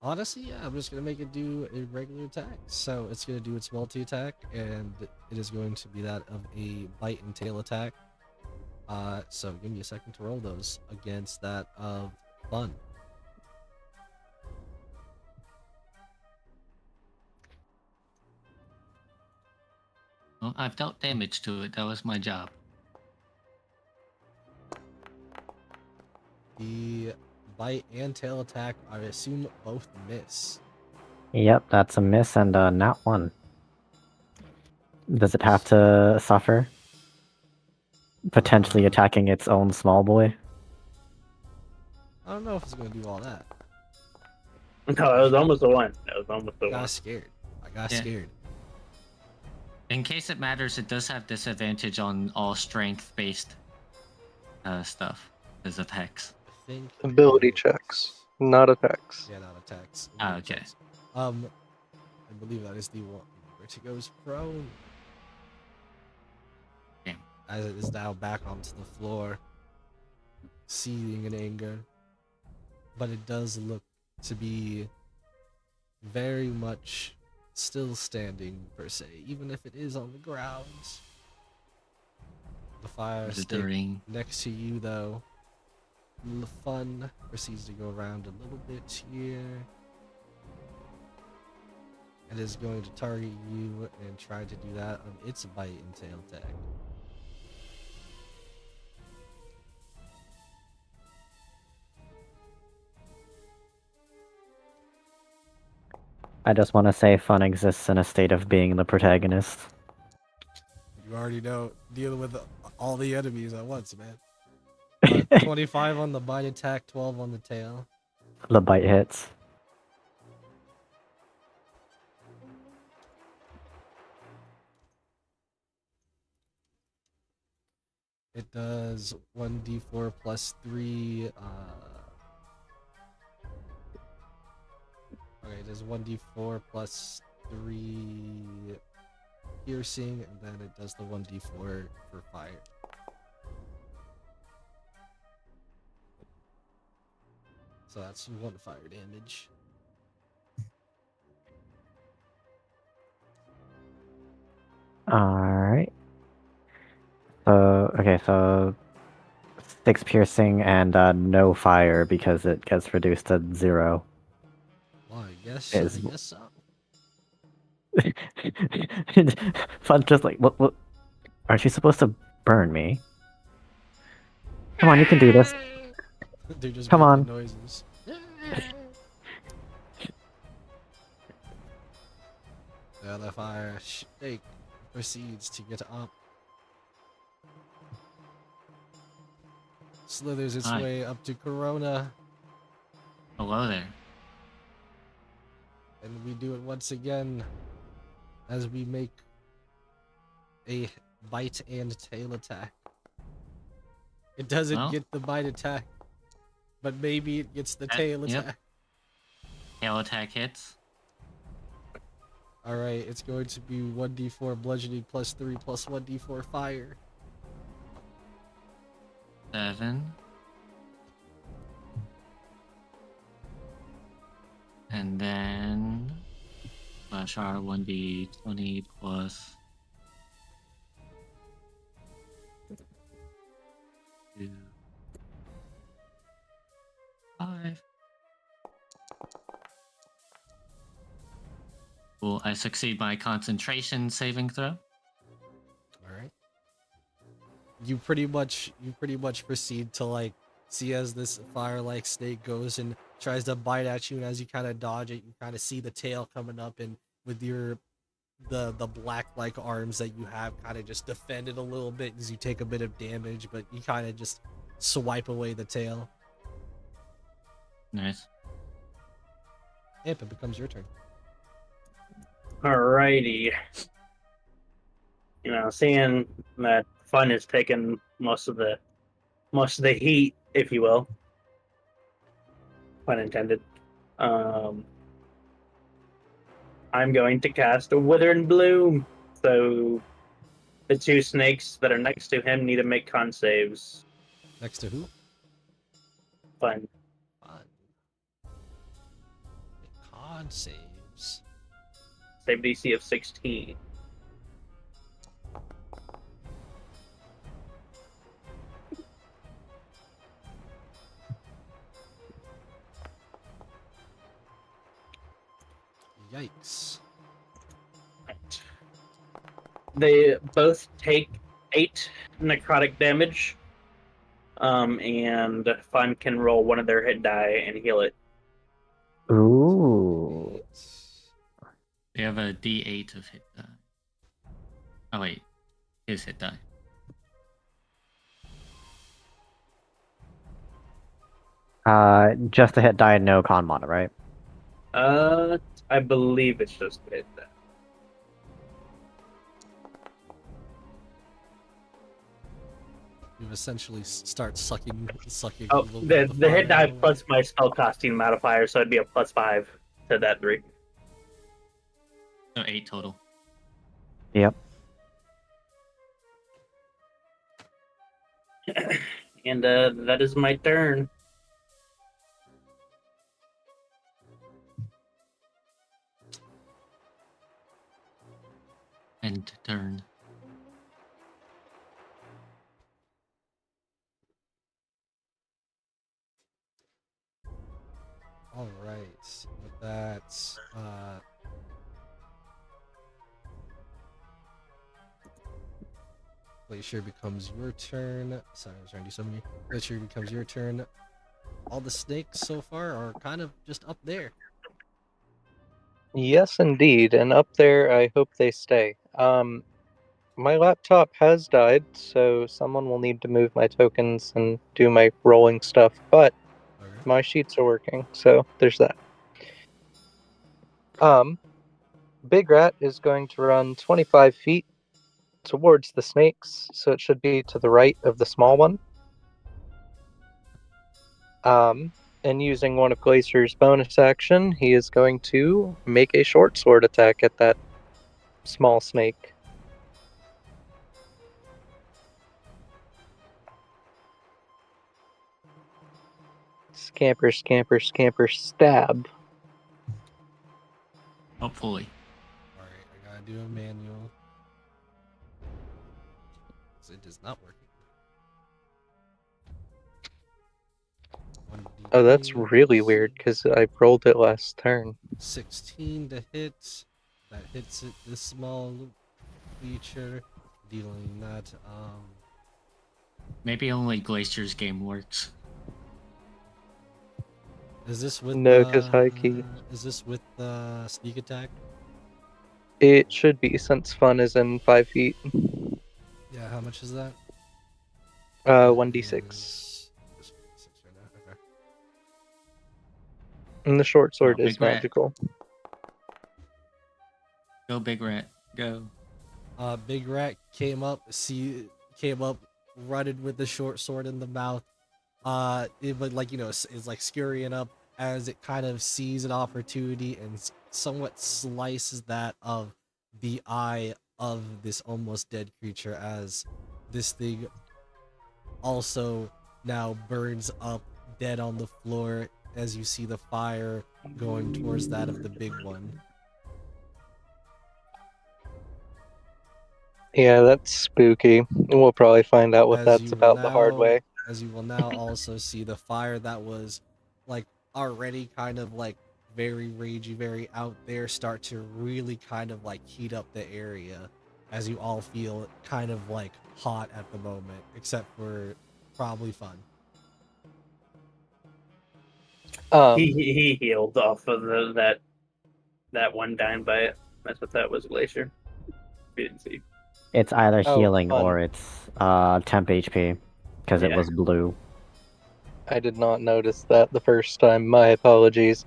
Speaker 2: honestly, yeah, I'm just gonna make it do a regular attack. So it's gonna do its multi-attack, and it is going to be that of a bite and tail attack. So give me a second to roll those against that of fun.
Speaker 1: Well, I've dealt damage to it. That was my job.
Speaker 2: The bite and tail attack, I assume, both miss.
Speaker 4: Yep, that's a miss and a nat 1. Does it have to suffer? Potentially attacking its own small boy?
Speaker 2: I don't know if it's gonna do all that.
Speaker 5: No, it was almost the one. That was almost the
Speaker 2: I got
Speaker 5: one.
Speaker 2: scared. I got
Speaker 1: Yeah.
Speaker 2: scared.
Speaker 1: In case it matters, it does have disadvantage on all strength-based stuff as attacks.
Speaker 2: I think
Speaker 3: Ability checks, not attacks.
Speaker 2: Yeah, not attacks.
Speaker 1: Ah,
Speaker 2: Ability
Speaker 1: okay.
Speaker 2: checks. I believe that is the one where it goes prone.
Speaker 1: Damn.
Speaker 2: As it is now back onto the floor, seething in anger. But it does look to be very much still standing, per se, even if it is on the ground. The fire stick
Speaker 1: Glittering.
Speaker 2: next to you, though. The fun proceeds to go around a little bit here. It is going to target you and try to do that on its bite and tail attack.
Speaker 4: I just want to say fun exists in a state of being the protagonist.
Speaker 2: You already know, dealing with all the enemies at once, man. 25 on the bite attack, 12 on the tail.
Speaker 4: The bite hits.
Speaker 2: It does 1d4 plus 3. Okay, it does 1d4 plus 3 piercing, and then it does the 1d4 for fire. So that's 1 fire damage.
Speaker 4: Alright. So 6 piercing and no fire because it gets reduced to 0.
Speaker 2: Well, I guess so.
Speaker 4: Fun, just like, what? Aren't you supposed to burn me? Come on, you can do this.
Speaker 2: They're just
Speaker 4: Come
Speaker 2: making
Speaker 4: on.
Speaker 2: noises. The fire shake proceeds to get up. Slithers its
Speaker 1: Hi.
Speaker 2: way up to Corona,
Speaker 1: Hello there.
Speaker 2: and we do it once again as we make a bite and tail attack. It doesn't
Speaker 1: Well.
Speaker 2: get the bite attack, but maybe it gets the tail
Speaker 1: Yep.
Speaker 2: attack.
Speaker 1: Tail attack hits.
Speaker 2: Alright, it's going to be 1d4 bludgeoning plus 3 plus 1d4 fire.
Speaker 1: 7. And then slash R 1d20 plus 2, 5. Cool. I succeed my concentration saving throw.
Speaker 2: All right. You pretty much proceed to like see as this fire-like snake goes and tries to bite at you, and as you kind of dodge it, you kind of see the tail coming up, and with your the black-like arms that you have, kind of just defend it a little bit as you take a bit of damage, but you kind of just swipe away the tail.
Speaker 1: Nice.
Speaker 2: Imp, it becomes your turn.
Speaker 5: Alrighty. You know, seeing that fun has taken most of the heat, if you will, pun intended. I'm going to cast a Wither and Bloom. So the two snakes that are next to him need to make con saves.
Speaker 2: Next to who?
Speaker 5: Fun.
Speaker 2: Fun. Con saves.
Speaker 5: Save DC of 16.
Speaker 2: Yikes.
Speaker 5: Right. They both take 8 necrotic damage. And Fun can roll one of their hit die and heal it.
Speaker 4: Ooh.
Speaker 1: They have a D8 of hit die. Oh wait, his hit die.
Speaker 4: Just a hit die, no con mod, right?
Speaker 5: I believe it's just hit die.
Speaker 2: You essentially start sucking.
Speaker 5: Oh,
Speaker 2: a little bit of
Speaker 5: the hit die
Speaker 2: fire out.
Speaker 5: plus my spell casting modifier, so it'd be a +5 to that 3.
Speaker 1: So 8 total.
Speaker 4: Yep.
Speaker 5: And that is my turn.
Speaker 1: End turn.
Speaker 2: All right. With that, Glacier becomes your turn. Sorry, I was trying to do something. Glacier becomes your turn. All the snakes so far are kind of just up there.
Speaker 3: Yes, indeed. And up there, I hope they stay. My laptop has died, so someone will need to move my tokens and do my rolling stuff, but
Speaker 2: Okay.
Speaker 3: my sheets are working, so there's that. Big Rat is going to run 25 feet towards the snakes, so it should be to the right of the small one. And using one of Glacier's bonus action, he is going to make a short sword attack at that small snake. Scamper, scamper, scamper, stab.
Speaker 1: Hopefully.
Speaker 2: All right, I gotta do a manual. 'Cause it is not working.
Speaker 3: Oh, that's
Speaker 2: 1d20,
Speaker 3: really weird, because I rolled it last turn.
Speaker 2: 16 to hit. That hits it. This small feature, dealing that.
Speaker 1: Maybe only Glacier's game works.
Speaker 2: Is this with
Speaker 3: No, 'cause high key.
Speaker 2: Is this with the sneak attack?
Speaker 3: It should be, since fun is in 5 feet.
Speaker 2: Yeah. How much is that?
Speaker 3: 1d6.
Speaker 2: Is- just 1d6 right now, okay.
Speaker 3: And the short sword
Speaker 1: Big
Speaker 3: is
Speaker 1: Rat.
Speaker 3: magical.
Speaker 1: Go Big Rat. Go.
Speaker 2: Big Rat came up, running with the short sword in the mouth. But like is like scurrying up as it kind of sees an opportunity and somewhat slices that of the eye of this almost dead creature, as this thing also now burns up dead on the floor as you see the fire going towards that of the big one.
Speaker 3: Yeah, that's spooky. We'll probably find out what
Speaker 2: As
Speaker 3: that's
Speaker 2: you will
Speaker 3: about the hard
Speaker 2: now,
Speaker 3: way.
Speaker 2: as you will now also see the fire that was like already kind of like very ragey, very out there, start to really kind of like heat up the area, as you all feel kind of like hot at the moment, except for probably Fun.
Speaker 5: He healed off of that one dime bite. That's what that was, Glacier. We didn't see.
Speaker 4: It's either
Speaker 3: Oh,
Speaker 4: healing
Speaker 3: fun.
Speaker 4: or it's temp HP because it
Speaker 5: Yeah.
Speaker 4: was blue.
Speaker 3: I did not notice that the first time. My apologies.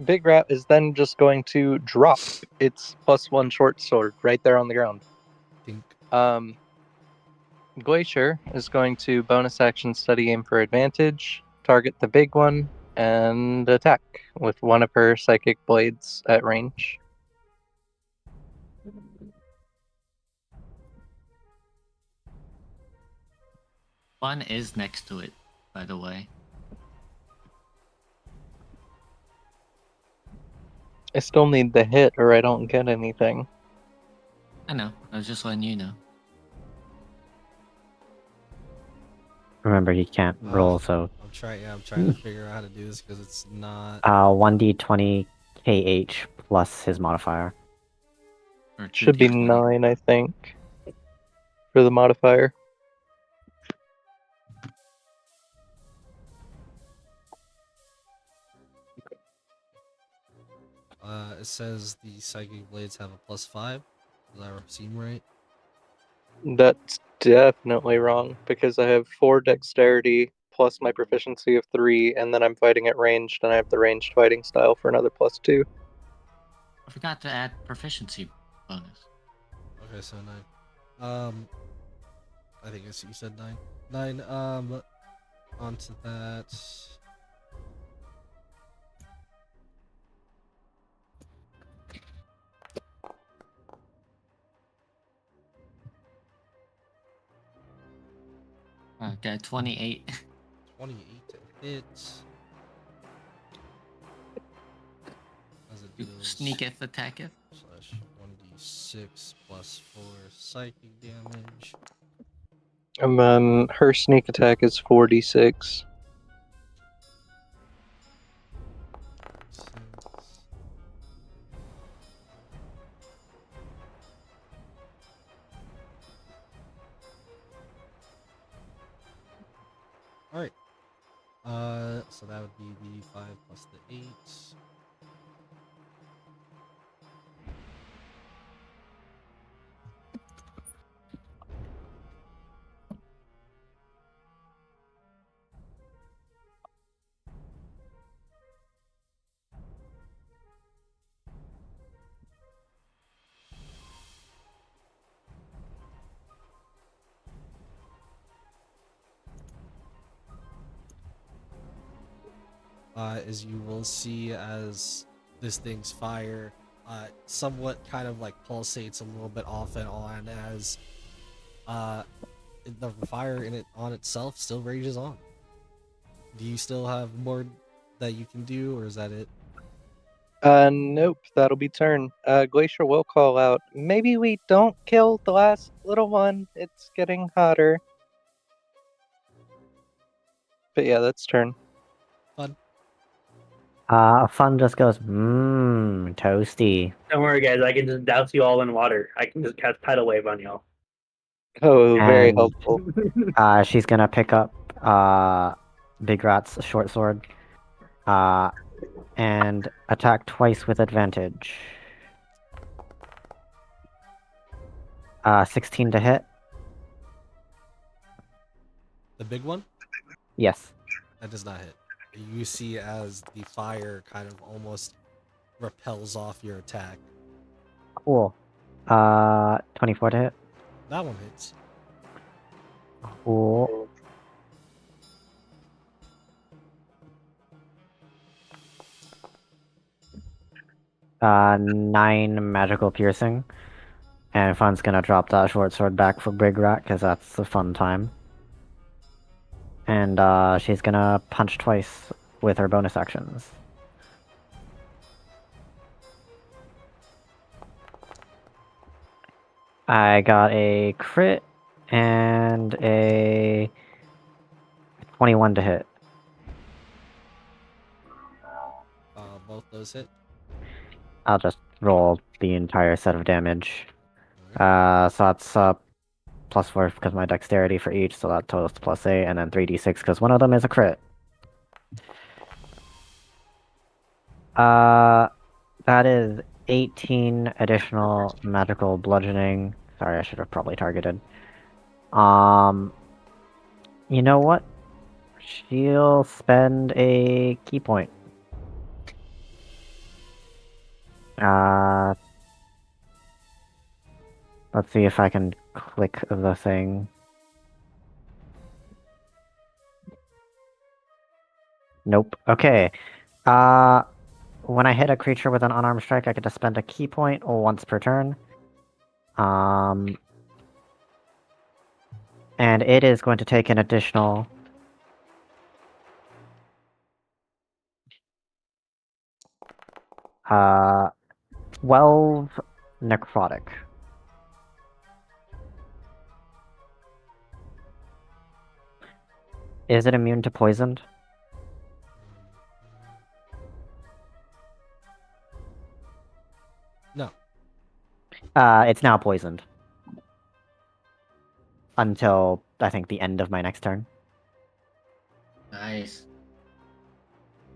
Speaker 3: Big Rat is then just going to drop its +1 short sword right there on the ground.
Speaker 2: Think.
Speaker 3: Glacier is going to bonus action study aim for advantage, target the big one, and attack with one of her psychic blades at range.
Speaker 1: Fun is next to it, by the way.
Speaker 3: I still need the hit or I don't get anything.
Speaker 1: I know. I was just letting you know.
Speaker 4: Remember, he can't roll, so
Speaker 2: I'm trying to figure out how to do this because it's not.
Speaker 4: 1d20 KH plus his modifier.
Speaker 1: Or
Speaker 3: Should be
Speaker 1: 2d20.
Speaker 3: 9, I think, for the modifier.
Speaker 2: It says the psychic blades have a +5. Does that seem right?
Speaker 3: That's definitely wrong because I have 4 dexterity plus my proficiency of 3, and then I'm fighting at ranged, and I have the ranged fighting style for another +2.
Speaker 1: I forgot to add proficiency bonus.
Speaker 2: Okay, so 9. I think you said 9. 9. Onto that.
Speaker 1: Okay, 28.
Speaker 2: 28 to hit. As it
Speaker 1: You
Speaker 2: deals
Speaker 1: sneaketh, attacketh.
Speaker 2: /1d6 plus 4 psychic damage.
Speaker 3: And then her sneak attack is 4d6.
Speaker 2: 6. Alright. So that would be the 5 plus the 8. As you will see as this thing's fire somewhat kind of like pulsates a little bit off and on as the fire in it on itself still rages on. Do you still have more that you can do, or is that it?
Speaker 3: Nope, that'll be turn. Glacier will call out, maybe we don't kill the last little one, it's getting hotter. But yeah, that's turn.
Speaker 2: Fun.
Speaker 4: Fun just goes, toasty.
Speaker 5: Don't worry, guys. I can just douse you all in water. I can just cast tidal wave on y'all.
Speaker 3: Oh, very
Speaker 4: And
Speaker 3: helpful.
Speaker 4: she's gonna pick up Big Rat's short sword and attack twice with advantage. 16 to hit.
Speaker 2: The big one?
Speaker 4: Yes.
Speaker 2: That does not hit. You see as the fire kind of almost repels off your attack.
Speaker 4: Cool. 24 to hit.
Speaker 2: That one hits.
Speaker 4: Cool. Uh, 9 magical piercing. And Fun's gonna drop that short sword back for Big Rat, because that's the fun time. And she's gonna punch twice with her bonus actions. I got a crit and a 21 to hit.
Speaker 2: Both those hit.
Speaker 4: I'll just roll the entire set of damage.
Speaker 2: Alright.
Speaker 4: So that's +4 because my dexterity for each, so that totals to +8, and then 3d6 because one of them is a crit. That is 18 additional magical bludgeoning. Sorry, I should have probably targeted. You know what? She'll spend a key point. Let's see if I can click the thing. Nope. Okay. When I hit a creature with an unarmed strike, I get to spend a key point once per turn. And it is going to take an additional 12 necrotic. Is it immune to poisoned?
Speaker 2: No.
Speaker 4: It's now poisoned. Until, I think, the end of my next turn.
Speaker 1: Nice.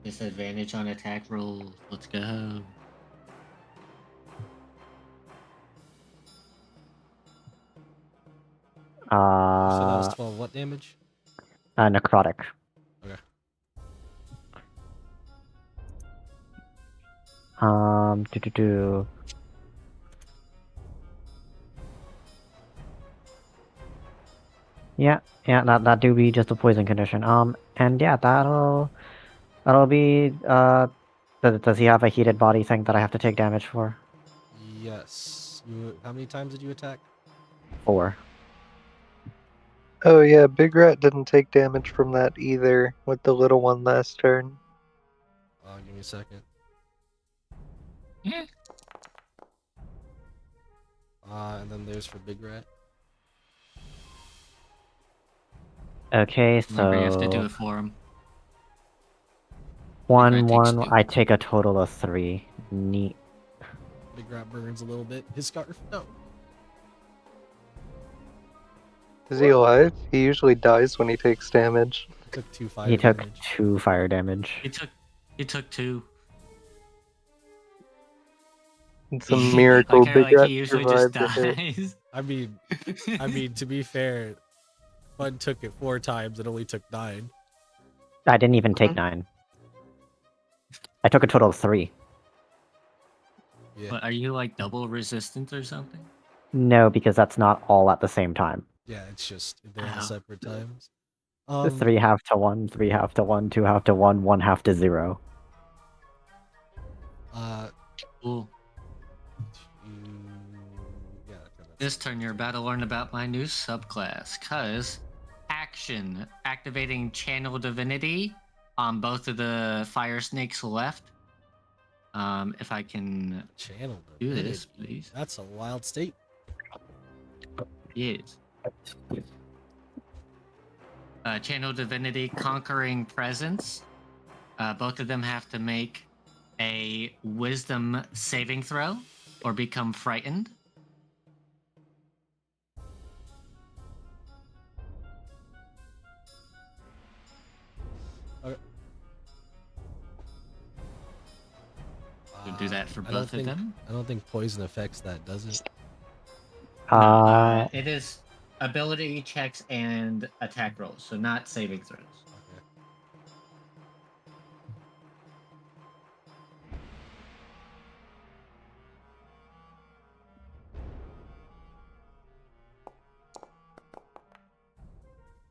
Speaker 1: Disadvantage on attack rolls. Let's go.
Speaker 2: So that was 12 what damage?
Speaker 4: Necrotic.
Speaker 2: Okay.
Speaker 4: Do. Yeah, that do be just a poison condition. And yeah, that'll be, does he have a heated body thing that I have to take damage for?
Speaker 2: Yes. How many times did you attack?
Speaker 4: 4.
Speaker 3: Oh yeah, Big Rat didn't take damage from that either with the little one last turn.
Speaker 2: Give me a second.
Speaker 1: Yeah.
Speaker 2: And then there's for Big Rat.
Speaker 4: Okay,
Speaker 1: Remember, you have to do
Speaker 4: so
Speaker 1: it for him.
Speaker 4: 1,
Speaker 1: takes
Speaker 4: 1,
Speaker 1: 2.
Speaker 4: I take a total of 3. Neat.
Speaker 2: Big Rat burns a little bit. His scarf? No.
Speaker 3: Is he alive? He usually dies when he takes damage.
Speaker 2: He took 2 fire
Speaker 4: He took
Speaker 2: damage.
Speaker 4: 2 fire damage.
Speaker 1: He took 2.
Speaker 3: It's a miracle
Speaker 1: Like,
Speaker 3: Big Rat
Speaker 1: he usually just
Speaker 3: survived the hit.
Speaker 1: dies.
Speaker 2: I mean, to be fair, Fun took it 4 times and only took 9.
Speaker 4: I didn't even take 9. I took a total of 3.
Speaker 2: Yeah.
Speaker 1: But are you like double resistant or something?
Speaker 4: No, because that's not all at the same time.
Speaker 2: Yeah, it's just they're on
Speaker 1: Ow.
Speaker 2: separate times.
Speaker 4: 3 half to 1, 3 half to 1, 2 half to 1, 1 half to 0.
Speaker 1: Cool.
Speaker 2: Yeah.
Speaker 1: This turn, you're about to learn about my new subclass. Cause action, activating Channel Divinity on both of the fire snakes left. If I can
Speaker 2: Channel
Speaker 1: do
Speaker 2: Divinity.
Speaker 1: this, please.
Speaker 2: That's a wild state.
Speaker 1: Yes. Channel Divinity, Conquering Presence. Both of them have to make a Wisdom saving throw or become frightened.
Speaker 2: Okay.
Speaker 1: So do that for both of them.
Speaker 2: I don't think poison affects that, does it?
Speaker 1: No, it is ability checks and attack rolls, so not saving throws.
Speaker 2: Okay.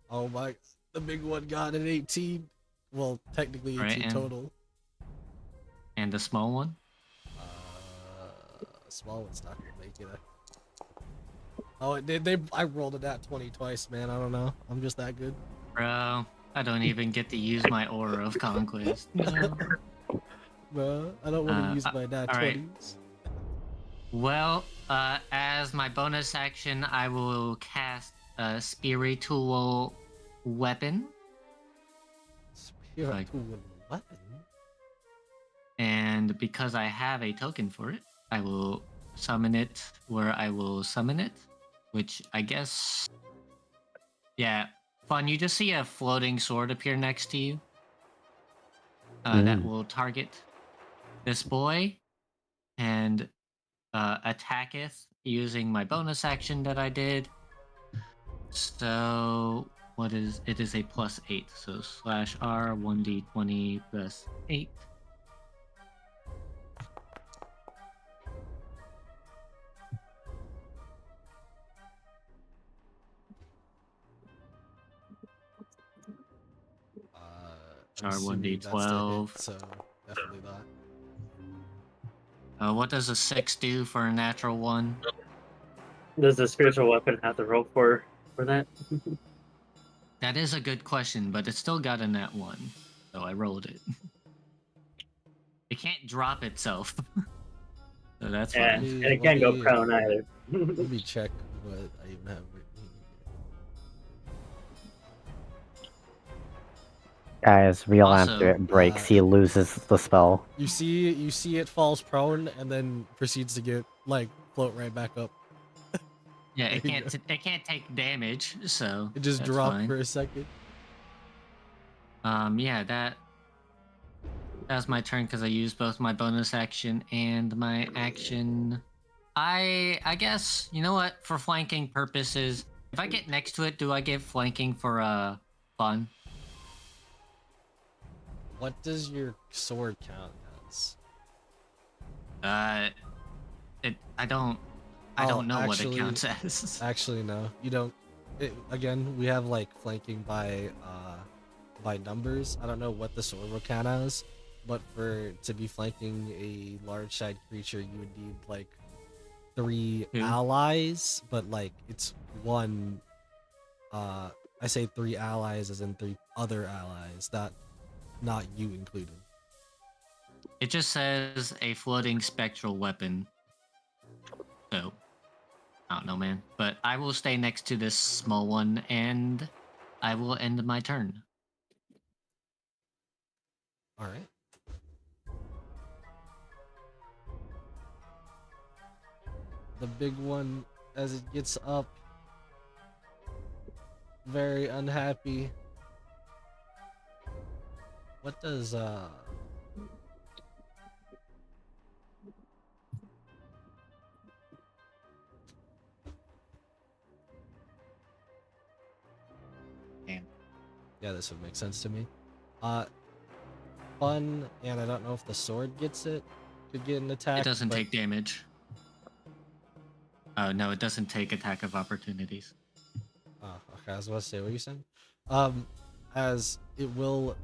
Speaker 2: Oh my! The big one got an 18. Well, technically 18
Speaker 1: Right, and-
Speaker 2: total.
Speaker 1: And the small one?
Speaker 2: Small one's not gonna make it. Oh, I rolled a nat 20 twice, man. I don't know. I'm just that good.
Speaker 1: Bro, I don't even get to use my aura of conquest. No.
Speaker 2: Bro, I don't want to use my nat
Speaker 1: all right.
Speaker 2: 20s.
Speaker 1: Well, as my bonus action, I will cast a spiritual weapon.
Speaker 2: Spiritual weapon?
Speaker 1: And because I have a token for it, I will summon it where I will summon it, which I guess. Yeah. Fun, you just see a floating sword appear next to you. That will target this boy and attacketh using my bonus action that I did. So what is it? Is a +8. So /R 1d20 +8.
Speaker 2: I'm
Speaker 1: R
Speaker 2: assuming that's the hit,
Speaker 1: 1d12.
Speaker 2: so definitely not.
Speaker 1: What does a 6 do for a natural 1?
Speaker 5: Does the spiritual weapon have to roll for that?
Speaker 1: That is a good question, but it still got a nat 1. So I rolled it. It can't drop itself. So that's
Speaker 5: And,
Speaker 1: fine.
Speaker 5: and it can't go prone either.
Speaker 2: Let me check what I even have written here.
Speaker 4: Guys, real
Speaker 1: Also,
Speaker 4: answer, it breaks. He loses the spell.
Speaker 2: You see it falls prone and then proceeds to get float right back up.
Speaker 1: yeah,
Speaker 2: There
Speaker 1: it
Speaker 2: you
Speaker 1: can't
Speaker 2: go.
Speaker 1: it can't take damage, so
Speaker 2: It just
Speaker 1: that's
Speaker 2: dropped
Speaker 1: fine.
Speaker 2: for a second.
Speaker 1: Yeah, that's my turn because I used both my bonus action and my action. I guess, you know what, for flanking purposes, if I get next to it, do I get flanking for fun?
Speaker 2: What does your sword count as?
Speaker 1: I don't know what it counts as.
Speaker 2: Actually, no. You don't. Again, we have flanking by numbers. I don't know what the sword will count as, but to be flanking a large side creature, you would need 3
Speaker 1: Two.
Speaker 2: allies, but it's one. I say 3 allies as in 3 other allies, not you included.
Speaker 1: It just says a floating spectral weapon. So, I don't know, man. But I will stay next to this small one, and I will end my turn.
Speaker 2: All right. The big one, as it gets up, very unhappy. What does
Speaker 1: Damn.
Speaker 2: Yeah, this would make sense to me. Fun, and I don't know if the sword gets it. Could get an attack.
Speaker 1: It doesn't
Speaker 2: but
Speaker 1: take damage. Oh, no, it doesn't take attack of opportunities.
Speaker 2: Oh, okay. I was about to say, what are you saying? As it will.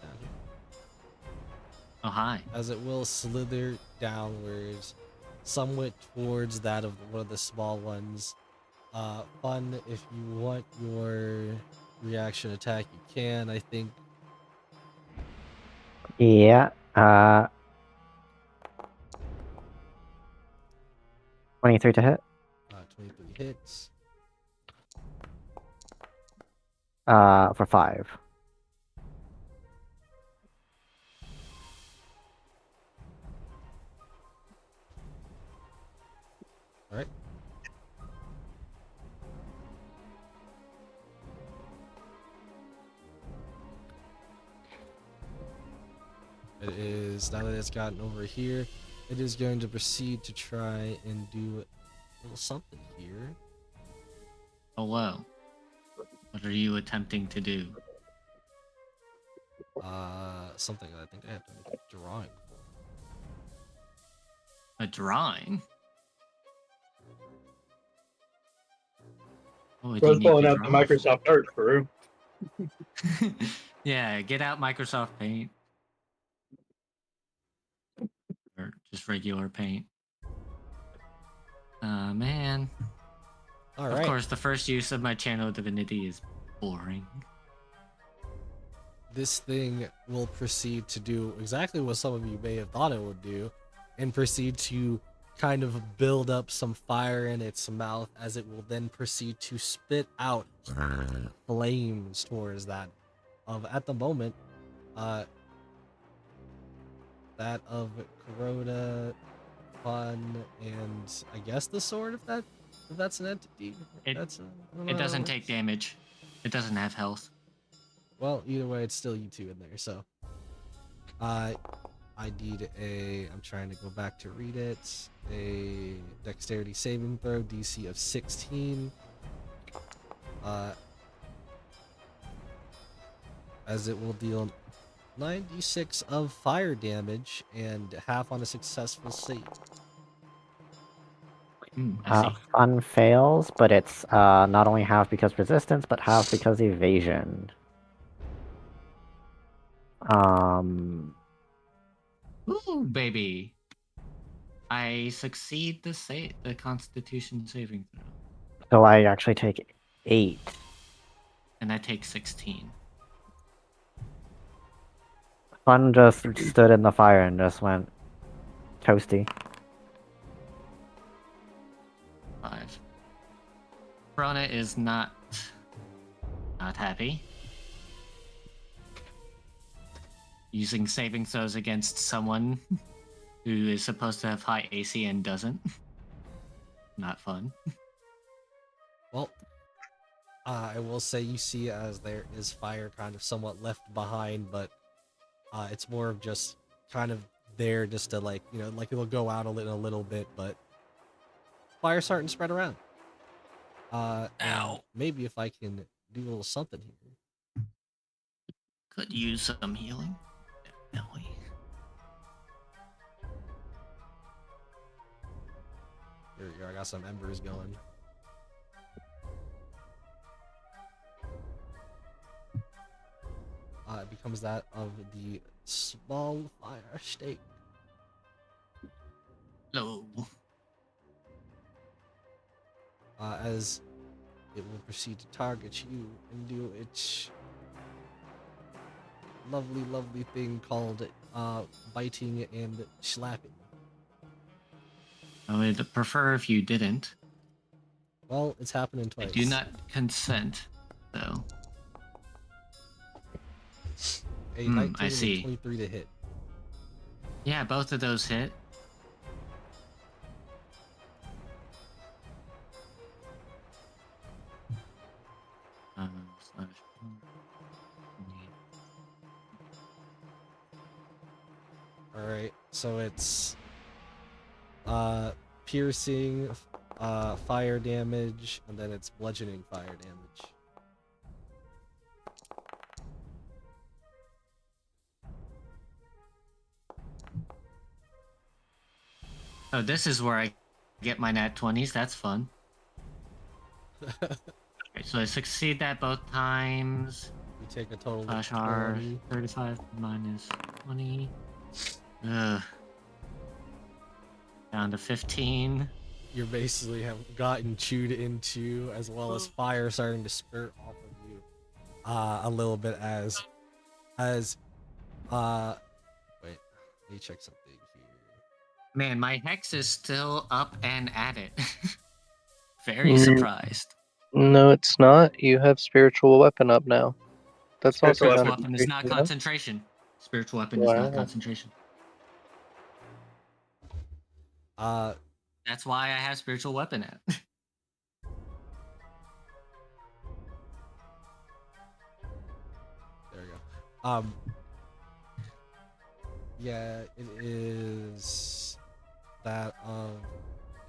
Speaker 2: Down here.
Speaker 1: Oh, hi.
Speaker 2: As it will slither downwards, somewhat towards that of one of the small ones. Fun, if you want your reaction attack, you can. I think.
Speaker 4: Yeah. 23 to hit.
Speaker 2: 23 hits.
Speaker 4: For 5.
Speaker 2: All right. It is, now that it's gotten over here, it is going to proceed to try and do a little something here.
Speaker 1: Hello. What are you attempting to do?
Speaker 2: Something that I think I have to make a drawing for.
Speaker 1: A drawing? What would you
Speaker 5: Bro's
Speaker 1: need to
Speaker 5: pulling out the
Speaker 1: draw for?
Speaker 5: Microsoft Art for
Speaker 1: Yeah, get out Microsoft Paint. Just regular paint. Man.
Speaker 2: All
Speaker 1: Of
Speaker 2: right.
Speaker 1: course, the first use of my channel divinity is boring.
Speaker 2: This thing will proceed to do exactly what some of you may have thought it would do, and proceed to kind of build up some fire in its mouth, as it will then proceed to spit out flames towards that of, at the moment, that of Corona, Fun, and I guess the sword, if that's an entity.
Speaker 1: It-
Speaker 2: I don't know
Speaker 1: It
Speaker 2: how
Speaker 1: doesn't
Speaker 2: works.
Speaker 1: take damage. It doesn't have health.
Speaker 2: Well, either way, it's still you two in there. So, I need I'm trying to go back to read it. A dexterity saving throw, DC of 16. As it will deal 96 of fire damage and half on a successful save.
Speaker 1: I see.
Speaker 4: Fun fails, but it's not only half because resistance, but half because evasion.
Speaker 1: Ooh, baby. I succeed the Constitution saving throw,
Speaker 4: So I actually take 8.
Speaker 1: and I take 16.
Speaker 4: Fun just stood in the fire and just went toasty.
Speaker 1: 5. Brona is not happy. Using saving throws against someone who is supposed to have high AC and doesn't. Not fun.
Speaker 2: Well, I will say you see as there is fire kind of somewhat left behind, but it's more of just kind of there just to, like, you know, like it'll go out in a little bit, but fire's starting to spread around. And
Speaker 1: Ow.
Speaker 2: maybe if I can do a little something here.
Speaker 1: Could use some healing. Definitely.
Speaker 2: Here we go, I got some embers going. It becomes that of the small fire stake.
Speaker 1: Low.
Speaker 2: As it will proceed to target you and do its lovely thing called biting and slapping.
Speaker 1: I would prefer if you didn't.
Speaker 2: Well, it's happening
Speaker 1: I
Speaker 2: twice.
Speaker 1: do not consent, though.
Speaker 2: A 19
Speaker 1: I
Speaker 2: and
Speaker 1: see.
Speaker 2: a 23 to hit.
Speaker 1: Yeah, both of those hit. Slash.
Speaker 2: Alright, so it's piercing fire damage, and then it's bludgeoning fire damage.
Speaker 1: Oh, this is where I get my nat 20s. That's fun. Okay, so I succeed that both times.
Speaker 2: You take a total of
Speaker 1: Slash R
Speaker 2: 20.
Speaker 1: 35 minus 20. Ugh. Down to 15.
Speaker 2: You basically have gotten chewed into, as well as fire starting to spurt off of you a little bit as wait, let me check something here.
Speaker 1: Man, my hex is still up and at it. Very
Speaker 3: Mm.
Speaker 1: surprised.
Speaker 3: No, it's not. You have spiritual weapon up now. That's
Speaker 5: Spiritual
Speaker 3: also
Speaker 1: Spiritual
Speaker 3: done.
Speaker 1: weapon is not concentration. Spiritual weapon is not
Speaker 3: Wow.
Speaker 1: concentration.
Speaker 2: Uh,
Speaker 1: That's why I have spiritual weapon at.
Speaker 2: there we go. Yeah, it is that of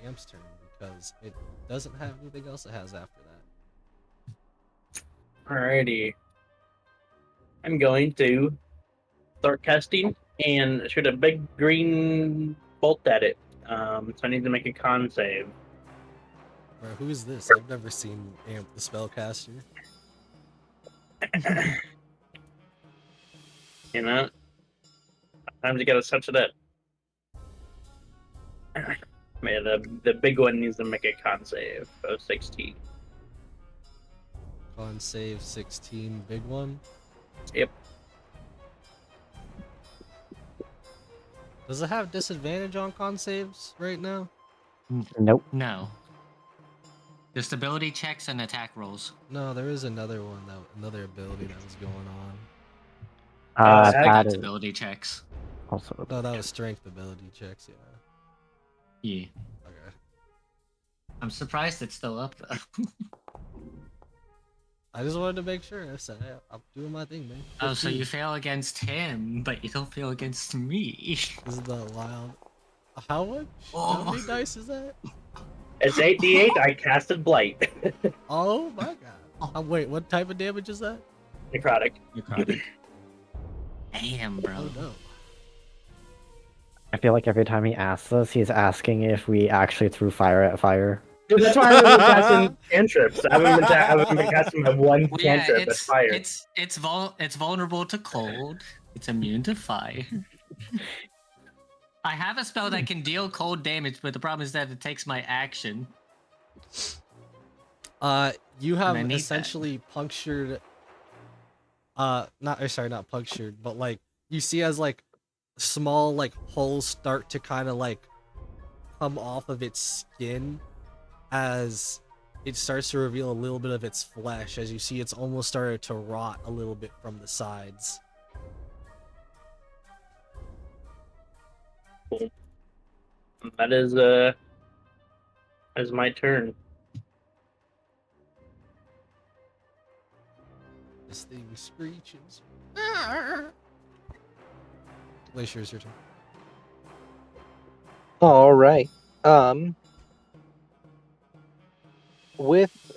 Speaker 2: Amp's turn, because it doesn't have anything else it has after that.
Speaker 5: Alrighty. I'm going to start casting and shoot a big green bolt at it. So I need to make a con save.
Speaker 2: Bro, who is this? I've never seen Amp the spellcaster.
Speaker 5: You know? Sometimes you gotta touch it up. Yeah, the big one needs to make a con save of 16.
Speaker 2: Con save 16, big one.
Speaker 5: Yep.
Speaker 2: Does it have disadvantage on con saves right now?
Speaker 4: Nope.
Speaker 1: No. Just ability checks and attack rolls.
Speaker 2: No, there is another one another ability that was going on.
Speaker 4: That
Speaker 1: That's
Speaker 4: is
Speaker 1: ability checks.
Speaker 4: also.
Speaker 2: No, that was strength ability checks. Yeah.
Speaker 1: Yeah.
Speaker 2: Okay.
Speaker 1: I'm surprised it's still up though.
Speaker 2: I just wanted to make sure. I said, hey, I'm doing my thing, man.
Speaker 1: Oh, so
Speaker 2: 15.
Speaker 1: you fail against him, but you don't fail against me.
Speaker 2: This is the wild. How much?
Speaker 1: Oh.
Speaker 2: How many dice is that?
Speaker 5: It's 8d8. I casted Blight.
Speaker 2: Oh my god. Wait, what type of damage is that?
Speaker 5: Necrotic.
Speaker 1: Necrotic. Damn, bro.
Speaker 2: Oh no.
Speaker 4: I feel like every time he asks us, he's asking if we actually threw fire at fire.
Speaker 5: Dude, that's why I haven't been casting cantrips. I haven't been casting my one
Speaker 1: Well, yeah,
Speaker 5: cantrip at fire.
Speaker 1: it's vulnerable to cold. It's immune to fire. I have a spell that can deal cold damage, but the problem is that it takes my action.
Speaker 2: You
Speaker 1: And
Speaker 2: have
Speaker 1: I need that.
Speaker 2: essentially punctured. Not punctured, but like you see as like small like holes start to kind of like come off of its skin as it starts to reveal a little bit of its flesh. As you see, it's almost started to rot a little bit from the sides.
Speaker 5: That is my turn.
Speaker 2: This thing screeches. Glacier's your turn.
Speaker 3: All right. With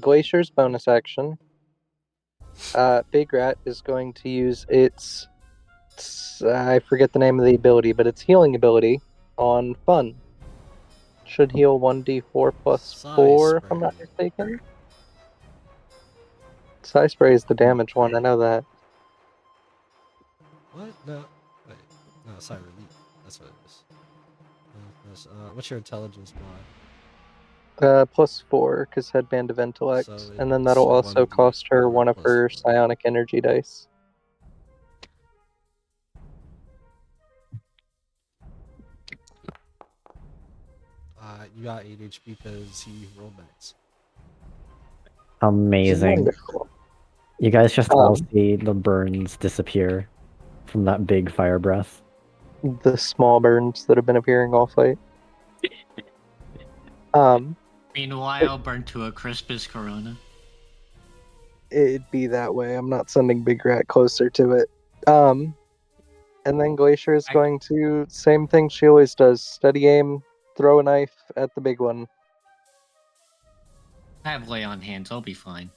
Speaker 3: Glacier's bonus action, Big Rat is going to use its I forget the name of the ability, but its healing ability on Fun. Should heal 1d4 plus
Speaker 2: Psy
Speaker 3: 4, if I'm not
Speaker 2: spray.
Speaker 3: mistaken. Psy Spray is the damage one, I know that.
Speaker 2: What? No. Wait. No, Psy relief. That's what it is. What's your intelligence mod?
Speaker 3: Plus 4, because Headband of Intellect.
Speaker 2: So
Speaker 3: And then
Speaker 2: it's
Speaker 3: that'll also cost her
Speaker 2: 1d4
Speaker 3: one of
Speaker 2: plus
Speaker 3: her
Speaker 2: 4.
Speaker 3: psionic energy dice.
Speaker 2: You got 8 HP because he rolled dice.
Speaker 4: Amazing.
Speaker 3: Wonderful.
Speaker 4: You guys just all see the burns disappear from that big fire breath.
Speaker 3: The small burns that have been appearing all fight.
Speaker 1: Meanwhile, burnt to a crisp is Corona.
Speaker 3: It'd be that way. I'm not sending Big Rat closer to it. And then Glacier is going to same thing she always does. Steady aim, throw a knife at the big one.
Speaker 1: I have lay on hands. I'll be fine.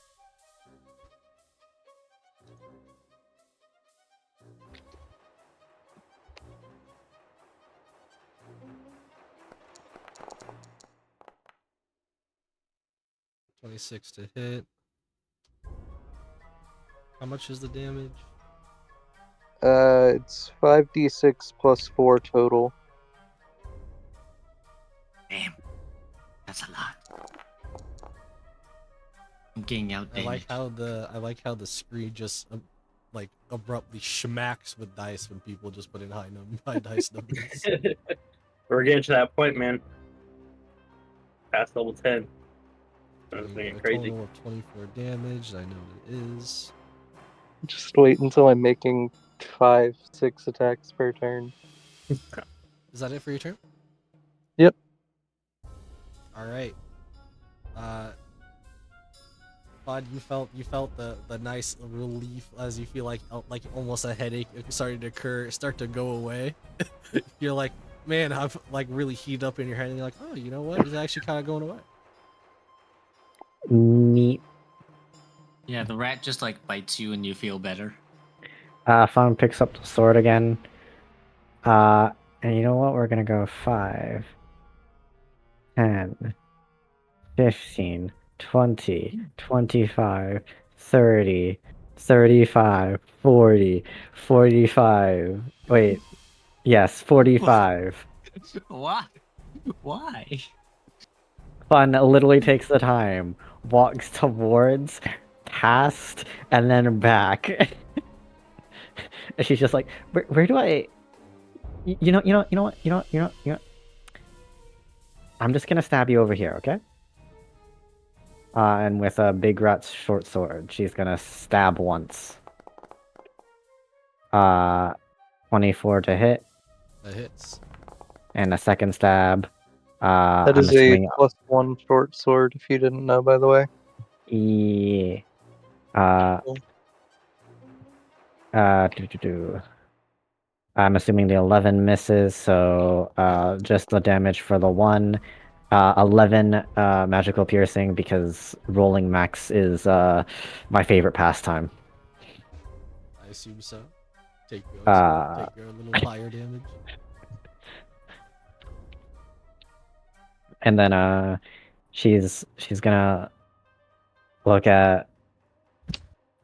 Speaker 2: .26 to hit. How much is the damage?
Speaker 3: It's 5d6 plus 4 total.
Speaker 1: Damn. That's a lot. I'm getting out
Speaker 2: I
Speaker 1: damage.
Speaker 2: like how the screen just like abruptly smacks with dice when people just put in high dice numbers.
Speaker 5: We're getting to that point, man. Past level 10. That's
Speaker 2: A
Speaker 5: getting crazy.
Speaker 2: total of 24 damage. I know it is.
Speaker 3: Just wait until I'm making 5-6 attacks per turn.
Speaker 2: Is that it for your turn?
Speaker 3: Yep.
Speaker 2: All right. Bud, you felt the nice relief as you feel like almost a headache starting to start to go away. You're like, man, I've like really heated up in your head, and you're like, oh, you know what? It's actually kind of going away.
Speaker 4: Neat.
Speaker 1: Yeah, the rat just like bites you and you feel better.
Speaker 4: Fawn picks up the sword again. And you know what? We're gonna go 5, 10, 15, 20, 25, 30, 35, 40, 45. Wait. Yes, 45.
Speaker 1: What? Why?
Speaker 4: Fun literally takes the time, walks towards, past, and then back. And she's just like, where do I? You know what? I'm just gonna stab you over here, okay? And with a big rat's short sword, she's gonna stab once. 24 to hit,
Speaker 2: That hits.
Speaker 4: and a second stab.
Speaker 3: That
Speaker 4: I'm
Speaker 3: is a
Speaker 4: assuming.
Speaker 3: +1 short sword, if you didn't know, by the way.
Speaker 4: Yeah. Do. I'm assuming the 11 misses, so just the damage for the one. 11 magical piercing because rolling max is my favorite pastime.
Speaker 2: I assume so. Take your little fire damage.
Speaker 4: And then she's gonna look at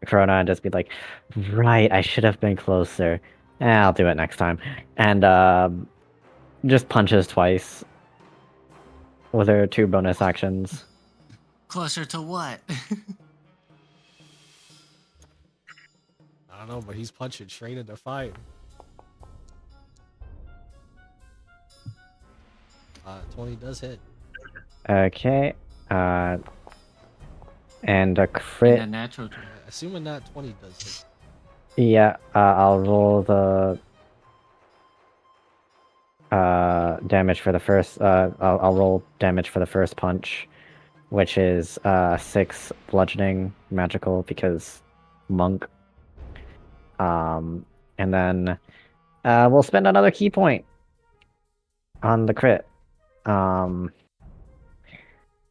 Speaker 4: Corona and just be like, right, I should have been closer. I'll do it next time. And just punches twice with her 2 bonus actions.
Speaker 1: Closer to what?
Speaker 2: I don't know, but he's punching straight into fire. 20 does hit.
Speaker 4: Okay. And a
Speaker 1: In
Speaker 4: crit.
Speaker 1: a natural.
Speaker 2: Assuming that 20 does hit.
Speaker 4: Yeah, I'll roll the damage for the first. I'll roll damage for the first punch, which is 6 bludgeoning magical because monk. And then we'll spend another key point on the crit. So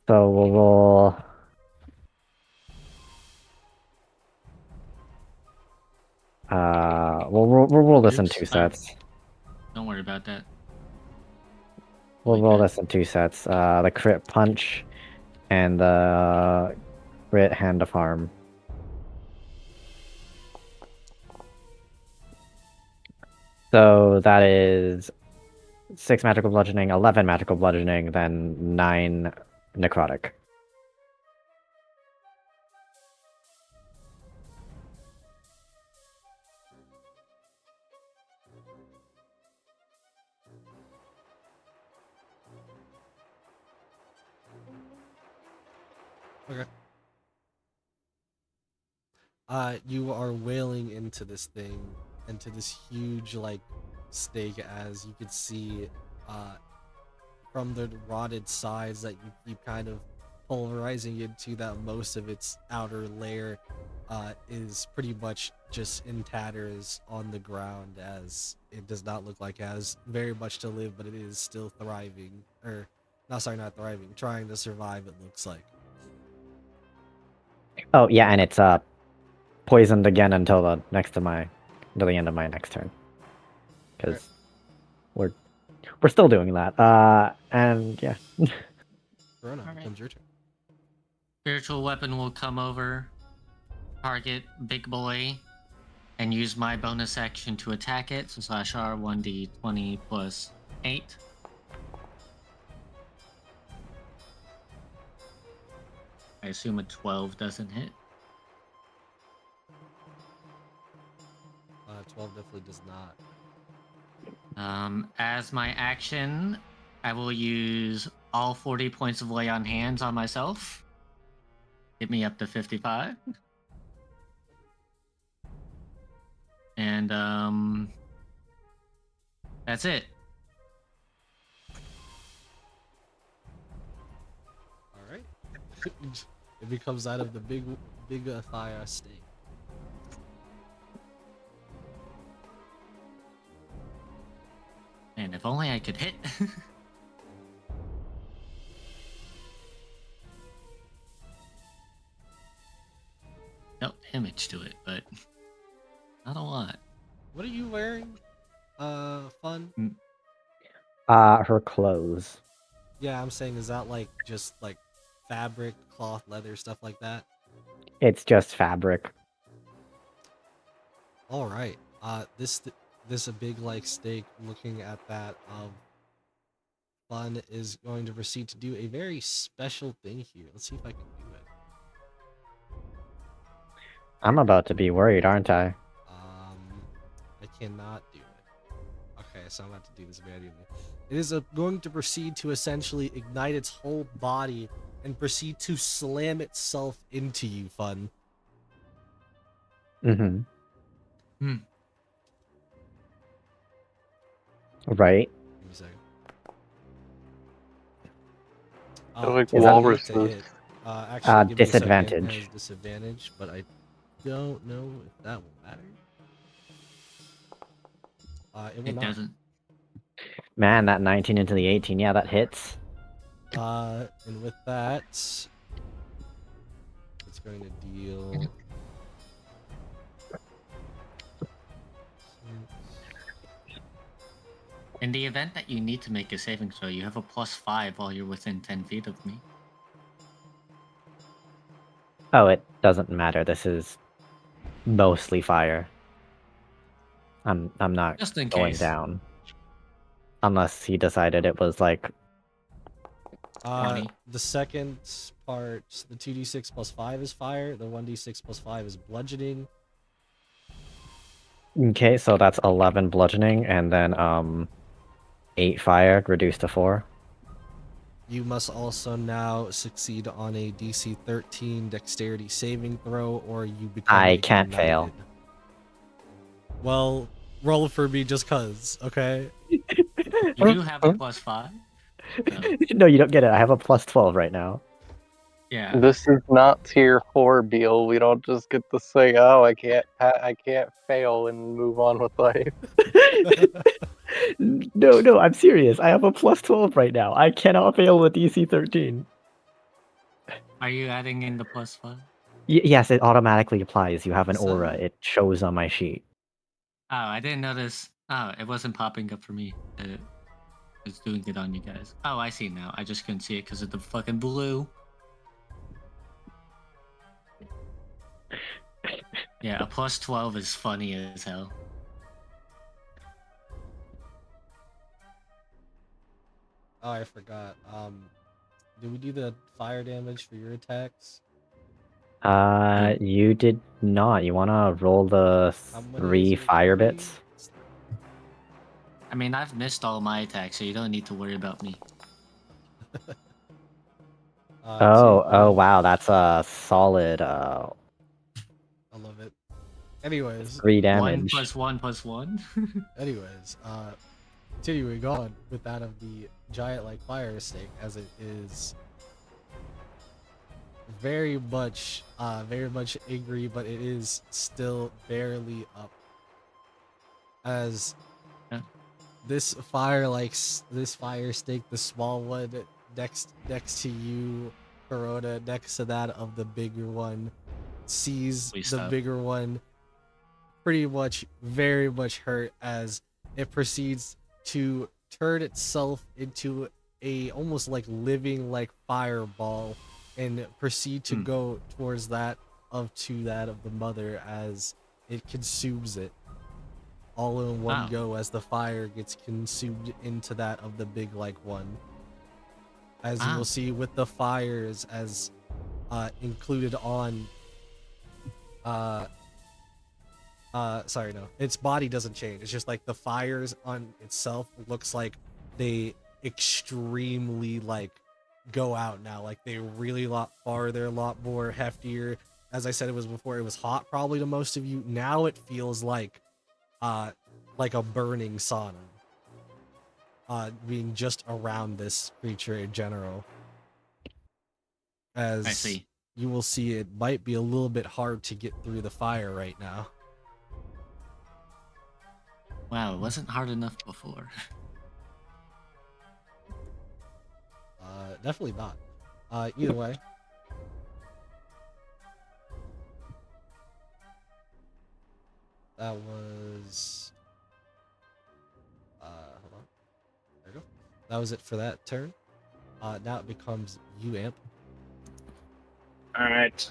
Speaker 4: we'll roll. We'll roll this in
Speaker 1: Oops,
Speaker 4: 2 sets.
Speaker 1: Don't worry about that.
Speaker 4: We'll
Speaker 1: Like
Speaker 4: roll
Speaker 1: that.
Speaker 4: this in 2 sets. The crit punch and the crit hand of harm. So that is 6 magical bludgeoning, 11 magical bludgeoning, then 9 necrotic.
Speaker 2: Okay. You are wailing into this thing, into this huge, like, stake, as you could see, from the rotted sides that you keep kind of polarizing into, that most of its outer layer, is pretty much just in tatters on the ground, as it does not look like it has very much to live, but it is still thriving, or, not thriving, trying to survive, it looks like.
Speaker 4: Oh yeah, and it's poisoned again until the end of my next turn. Because we're still doing that. And yeah.
Speaker 2: Corona,
Speaker 1: Alright.
Speaker 2: comes your turn.
Speaker 1: Spiritual weapon will come over, target big boy, and use my bonus action to attack it. So slash R 1d20 plus 8. I assume a 12 doesn't hit.
Speaker 2: 12 definitely does not.
Speaker 1: As my action, I will use all 40 points of lay on hands on myself. Get me up to 55. And that's it.
Speaker 2: All right. It becomes out of the big fire stake.
Speaker 1: And if only I could hit. No damage to it, but not a lot.
Speaker 2: What are you wearing? Fun?
Speaker 4: Her clothes.
Speaker 2: Yeah, I'm saying, is that like just like fabric, cloth, leather, stuff like that?
Speaker 4: It's just fabric.
Speaker 2: All right. This a big like stake, looking at that of Fun is going to proceed to do a very special thing here. Let's see if I can do it.
Speaker 4: I'm about to be worried, aren't I?
Speaker 2: I cannot do it. Okay, so I'm about to do this manually. It is going to proceed to essentially ignite its whole body and proceed to slam itself into you, Fun.
Speaker 4: Mm-hmm.
Speaker 1: Hmm.
Speaker 4: Right.
Speaker 2: Give me a second.
Speaker 3: They're like
Speaker 2: It's a hit to
Speaker 3: walruses.
Speaker 2: hit. Actually, give me a second. It
Speaker 4: Disadvantage.
Speaker 2: has disadvantage, but I don't know if that will matter. It will
Speaker 1: It
Speaker 2: not.
Speaker 1: doesn't.
Speaker 4: Man, that 19 into the 18. Yeah, that hits.
Speaker 2: And with that, it's going to deal.
Speaker 1: In the event that you need to make a saving throw, you have a +5 while you're within 10 feet of me.
Speaker 4: Oh, it doesn't matter. This is mostly fire. I'm not
Speaker 1: Just in
Speaker 4: going
Speaker 1: case.
Speaker 4: down. Unless he decided it was like
Speaker 1: 20.
Speaker 2: The second part, the 2d6 plus 5 is fire. The 1d6 plus 5 is bludgeoning.
Speaker 4: okay, so that's 11 bludgeoning and then 8 fire reduced to 4.
Speaker 2: You must also now succeed on a DC 13 dexterity saving throw, or you become
Speaker 4: I
Speaker 2: ignited.
Speaker 4: can't fail.
Speaker 2: Well, roll for me just cuz, okay?
Speaker 1: You do have a +5. So,
Speaker 4: No, you don't get it. I have a +12 right now.
Speaker 1: yeah.
Speaker 3: This is not tier 4, Beal. We don't just get to say, "Oh, I can't fail," and move on with life.
Speaker 4: No, I'm serious. I have a +12 right now. I cannot fail with DC 13.
Speaker 1: Are you adding in the +5?
Speaker 4: Yes, it automatically applies. You have an
Speaker 2: So-
Speaker 4: aura. It shows on my sheet.
Speaker 1: Oh, I didn't notice. Oh, it wasn't popping up for me. It's doing it on you guys. Oh, I see now. I just couldn't see it because of the fucking blue. Yeah, a +12 is funny as hell.
Speaker 2: Oh, I forgot. Did we do the fire damage for your attacks?
Speaker 4: You did not. You wanna roll the
Speaker 2: How many
Speaker 4: 3
Speaker 2: is it?
Speaker 4: fire
Speaker 2: Three?
Speaker 4: bits?
Speaker 1: I mean, I've missed all my attacks, so you don't need to worry about me.
Speaker 4: Oh, wow. That's a solid
Speaker 2: I love it. Anyways,
Speaker 4: 3
Speaker 1: 1
Speaker 4: damage.
Speaker 1: + 1 + 1.
Speaker 2: Continuing on with that of the giant like fire snake, as it is very much angry, but it is still barely up. As
Speaker 1: Yeah.
Speaker 2: this fire snake, the small one next to you, Corona, next to that of the bigger one, sees
Speaker 1: Please
Speaker 2: the
Speaker 1: stop.
Speaker 2: bigger one pretty much very much hurt as it proceeds to turn itself into a almost like living like fireball and proceed to go towards that of the mother as it consumes it all in one
Speaker 1: Wow.
Speaker 2: go as the fire gets consumed into that of the big like one. As you
Speaker 1: Wow.
Speaker 2: will see with the fires as included on sorry, no, its body doesn't change. It's just like the fires on itself looks like they extremely like go out now. Like they really a lot farther, a lot more heftier. As I said, it was before, it was hot probably to most of you. Now it feels like a burning sauna. Being just around this creature in general. As
Speaker 1: I see.
Speaker 2: you will see, it might be a little bit hard to get through the fire right now.
Speaker 1: Wow, it wasn't hard enough before.
Speaker 2: Definitely not. Either way. That was hold on. There you go. That was it for that turn. Now it becomes you, Amp.
Speaker 5: All right.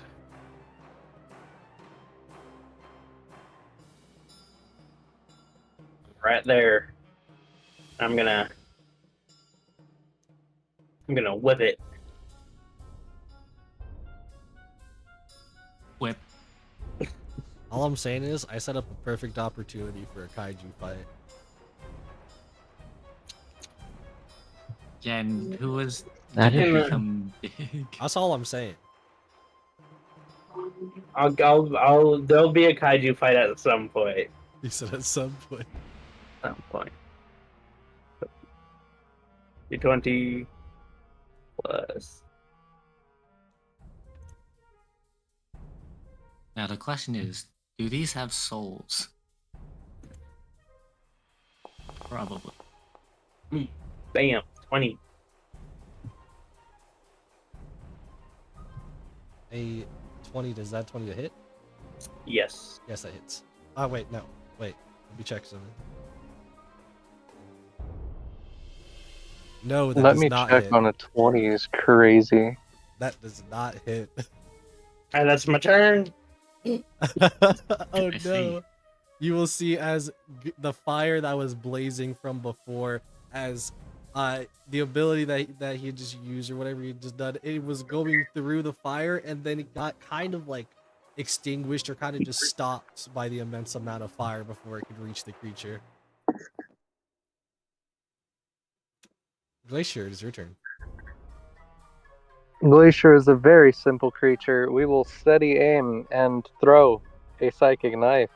Speaker 5: Right there. I'm gonna I'm gonna whip it.
Speaker 1: Whip.
Speaker 2: All I'm saying is, I set up a perfect opportunity for a kaiju fight.
Speaker 1: Yeah, and who was
Speaker 4: That
Speaker 1: gonna
Speaker 5: is-
Speaker 1: become big?
Speaker 2: That's all I'm saying.
Speaker 5: There'll be a kaiju fight at some point.
Speaker 2: He said at some point.
Speaker 5: Some point. 220 plus.
Speaker 1: Now the question is, do these have souls? Probably.
Speaker 5: Bam. 20.
Speaker 2: A 20, does that 20 to hit?
Speaker 5: Yes.
Speaker 2: Yes, that hits. Oh, wait, no. Wait, let me check something. No, that
Speaker 3: Let
Speaker 2: does
Speaker 3: me
Speaker 2: not
Speaker 3: check
Speaker 2: hit.
Speaker 3: on a 20 is crazy.
Speaker 2: That does not hit.
Speaker 5: And that's my turn.
Speaker 2: Oh
Speaker 1: I see.
Speaker 2: no. You will see as the fire that was blazing from before, as the ability that he just used or whatever he just done, it was going through the fire and then it got kind of like extinguished or kind of just stopped by the immense amount of fire before it could reach the creature. Glacier, it is your turn.
Speaker 3: Glacier is a very simple creature. We will steady aim and throw a psychic knife.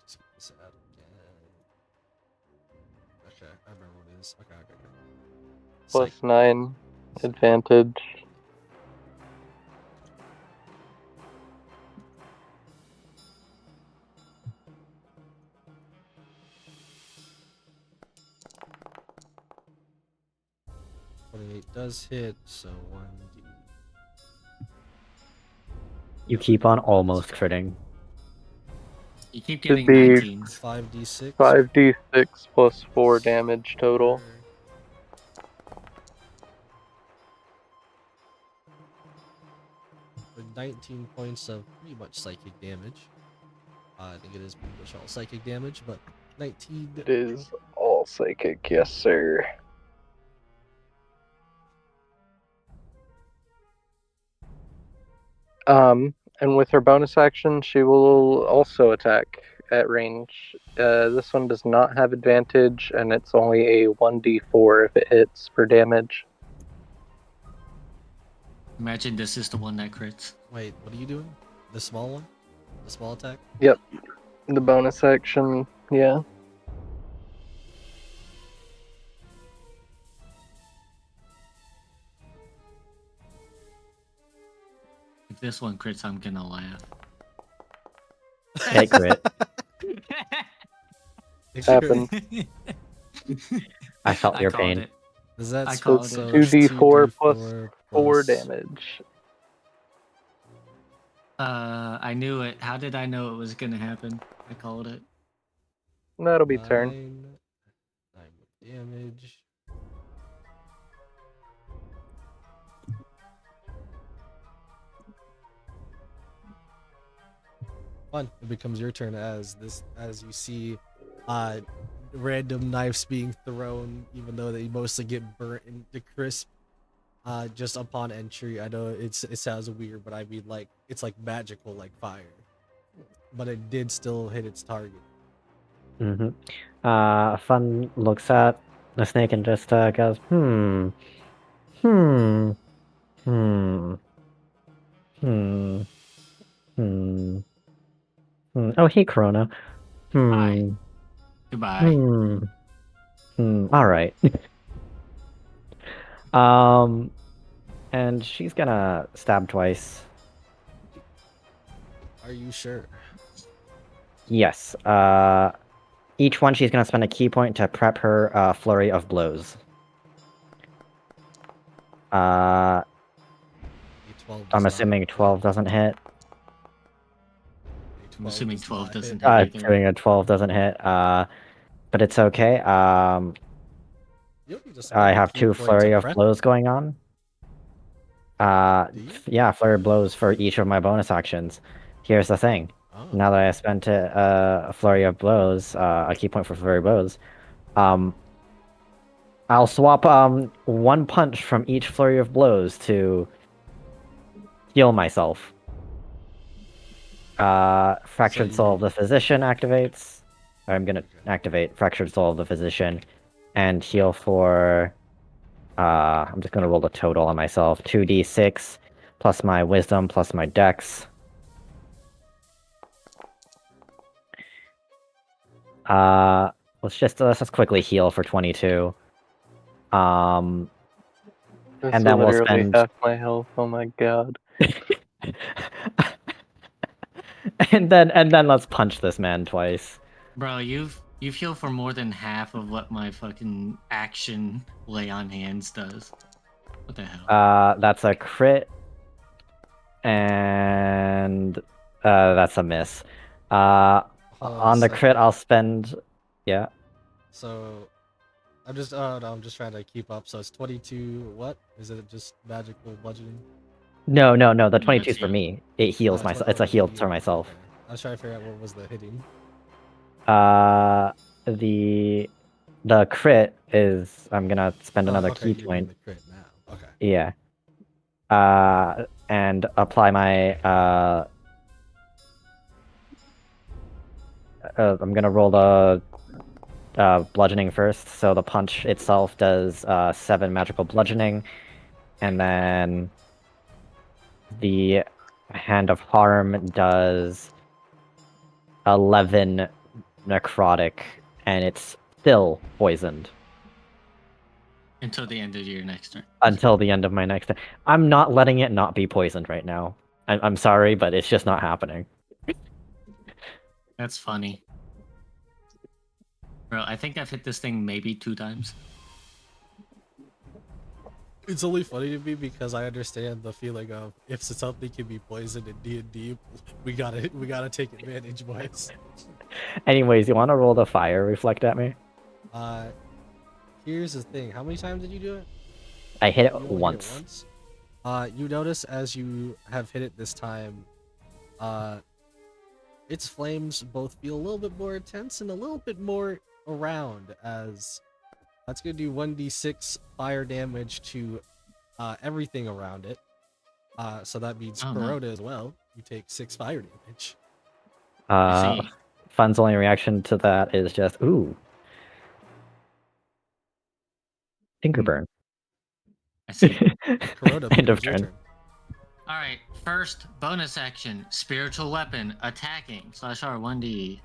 Speaker 2: Just get this out again. Okay, I remember what it is. Okay.
Speaker 3: Plus
Speaker 2: Psych.
Speaker 3: 9 advantage.
Speaker 2: It does hit, so 1d.
Speaker 4: You keep on almost critting.
Speaker 1: You keep
Speaker 3: Should
Speaker 1: getting
Speaker 3: be
Speaker 1: 19s.
Speaker 2: 5d6.
Speaker 3: 5d6 plus 4 damage total.
Speaker 2: For 19 points of pretty much psychic damage. I think it is pretty much all psychic damage, but 19.
Speaker 3: It is all psychic, yes, sir. And with her bonus action, she will also attack at range. This one does not have advantage, and it's only a 1d4 if it hits for damage.
Speaker 1: Imagine this is the one that crits.
Speaker 2: Wait, what are you doing? The small one? The small attack?
Speaker 3: Yep, the bonus action, yeah.
Speaker 1: If this one crits, I'm gonna laugh.
Speaker 4: Hit crit.
Speaker 3: Happened.
Speaker 4: I felt your
Speaker 1: called
Speaker 4: pain.
Speaker 1: it.
Speaker 2: Does that
Speaker 1: I
Speaker 2: spell
Speaker 1: called it.
Speaker 2: so
Speaker 3: 2d4 plus
Speaker 2: 2d4
Speaker 3: 4
Speaker 2: plus-
Speaker 3: damage.
Speaker 1: I knew it. How did I know it was gonna happen? I called it.
Speaker 3: That'll be turn.
Speaker 2: 9 damage. Fun. It becomes your turn as you see random knives being thrown, even though they mostly get burnt into crisp just upon entry. I know it sounds weird, but I mean, like, it's like magical, like fire, but it did still hit its target.
Speaker 4: Fun looks at the snake and just goes, hmm. Oh, hey, Corona.
Speaker 1: Hi. Goodbye.
Speaker 4: All right. And she's gonna stab twice.
Speaker 2: Are you sure?
Speaker 4: Yes. Each one she's gonna spend a key point to prep her flurry of blows.
Speaker 2: A 12 does
Speaker 4: I'm
Speaker 2: not
Speaker 4: assuming
Speaker 2: hit.
Speaker 4: 12 doesn't hit.
Speaker 2: A
Speaker 1: I'm assuming
Speaker 2: does
Speaker 1: 12
Speaker 2: not
Speaker 1: doesn't
Speaker 2: hit.
Speaker 1: hit either.
Speaker 4: Assuming a 12 doesn't hit. But it's okay.
Speaker 2: You don't need to spend
Speaker 4: I
Speaker 2: a
Speaker 4: have
Speaker 2: key
Speaker 4: 2
Speaker 2: point to
Speaker 4: flurry of
Speaker 2: prep
Speaker 4: blows
Speaker 2: it.
Speaker 4: going on.
Speaker 2: Do you?
Speaker 4: Yeah, flurry of blows for each of my bonus actions. Here's the thing.
Speaker 2: Oh.
Speaker 4: Now that I spent a flurry of blows, a key point for flurry of blows, um, I'll swap one punch from each flurry of blows to heal myself. Fractured
Speaker 2: So
Speaker 4: Soul
Speaker 2: you-
Speaker 4: of the Physician activates. I'm gonna
Speaker 2: Okay.
Speaker 4: activate Fractured Soul of the Physician and heal for. I'm just gonna roll the total on myself. 2d6 plus my Wisdom plus my Dex. Let's just quickly heal for 22. Um,
Speaker 3: That's
Speaker 4: and then we'll
Speaker 3: literally
Speaker 4: spend.
Speaker 3: half my health. Oh my god.
Speaker 4: and then let's punch this man twice.
Speaker 1: Bro, you've healed for more than half of what my fucking action lay on hands does. What the hell?
Speaker 4: That's a crit, and that's a miss.
Speaker 2: Hold on a
Speaker 4: On the crit,
Speaker 2: second.
Speaker 4: I'll spend. Yeah.
Speaker 2: So I'm just no, I'm just trying to keep up. So it's 22. What is it? Just magical bludgeoning?
Speaker 4: No. The
Speaker 1: No,
Speaker 4: 22 is
Speaker 1: it's
Speaker 4: for
Speaker 1: you.
Speaker 4: me. It heals myself. It's a heal for myself.
Speaker 2: Okay. I was trying to figure out what was the hitting.
Speaker 4: Uh, the crit is. I'm gonna spend another
Speaker 2: Okay,
Speaker 4: key
Speaker 2: you're doing
Speaker 4: point.
Speaker 2: the crit now. Okay.
Speaker 4: Yeah. And apply my. I'm gonna roll the bludgeoning first. So the punch itself does 7 magical bludgeoning, and then the Hand of Harm does 11 necrotic, and it's still poisoned
Speaker 1: Until the end of your next turn.
Speaker 4: until the end of my next turn. I'm not letting it not be poisoned right now. I'm sorry, but it's just not happening.
Speaker 1: That's funny. Bro, I think I've hit this thing maybe 2 times.
Speaker 2: It's only funny to me because I understand the feeling of if something can be poisoned in D&D, we gotta take advantage, boys.
Speaker 4: Anyways, you want to roll the fire reflect at me?
Speaker 2: Here's the thing. How many times did you do it?
Speaker 4: I hit it
Speaker 2: You only hit it
Speaker 4: once.
Speaker 2: once? You notice as you have hit it this time, its flames both feel a little bit more intense and a little bit more around, as that's gonna do 1d6 fire damage to everything around it. So that means
Speaker 1: Oh, no.
Speaker 2: Corona as well. You take 6 fire damage.
Speaker 1: I see.
Speaker 4: Fun's only reaction to that is just ooh. Finger burn.
Speaker 1: I see.
Speaker 2: Corona,
Speaker 4: End of
Speaker 2: it's your
Speaker 4: turn.
Speaker 2: turn.
Speaker 1: Alright, first bonus action. Spiritual weapon. Attacking. /R 1d.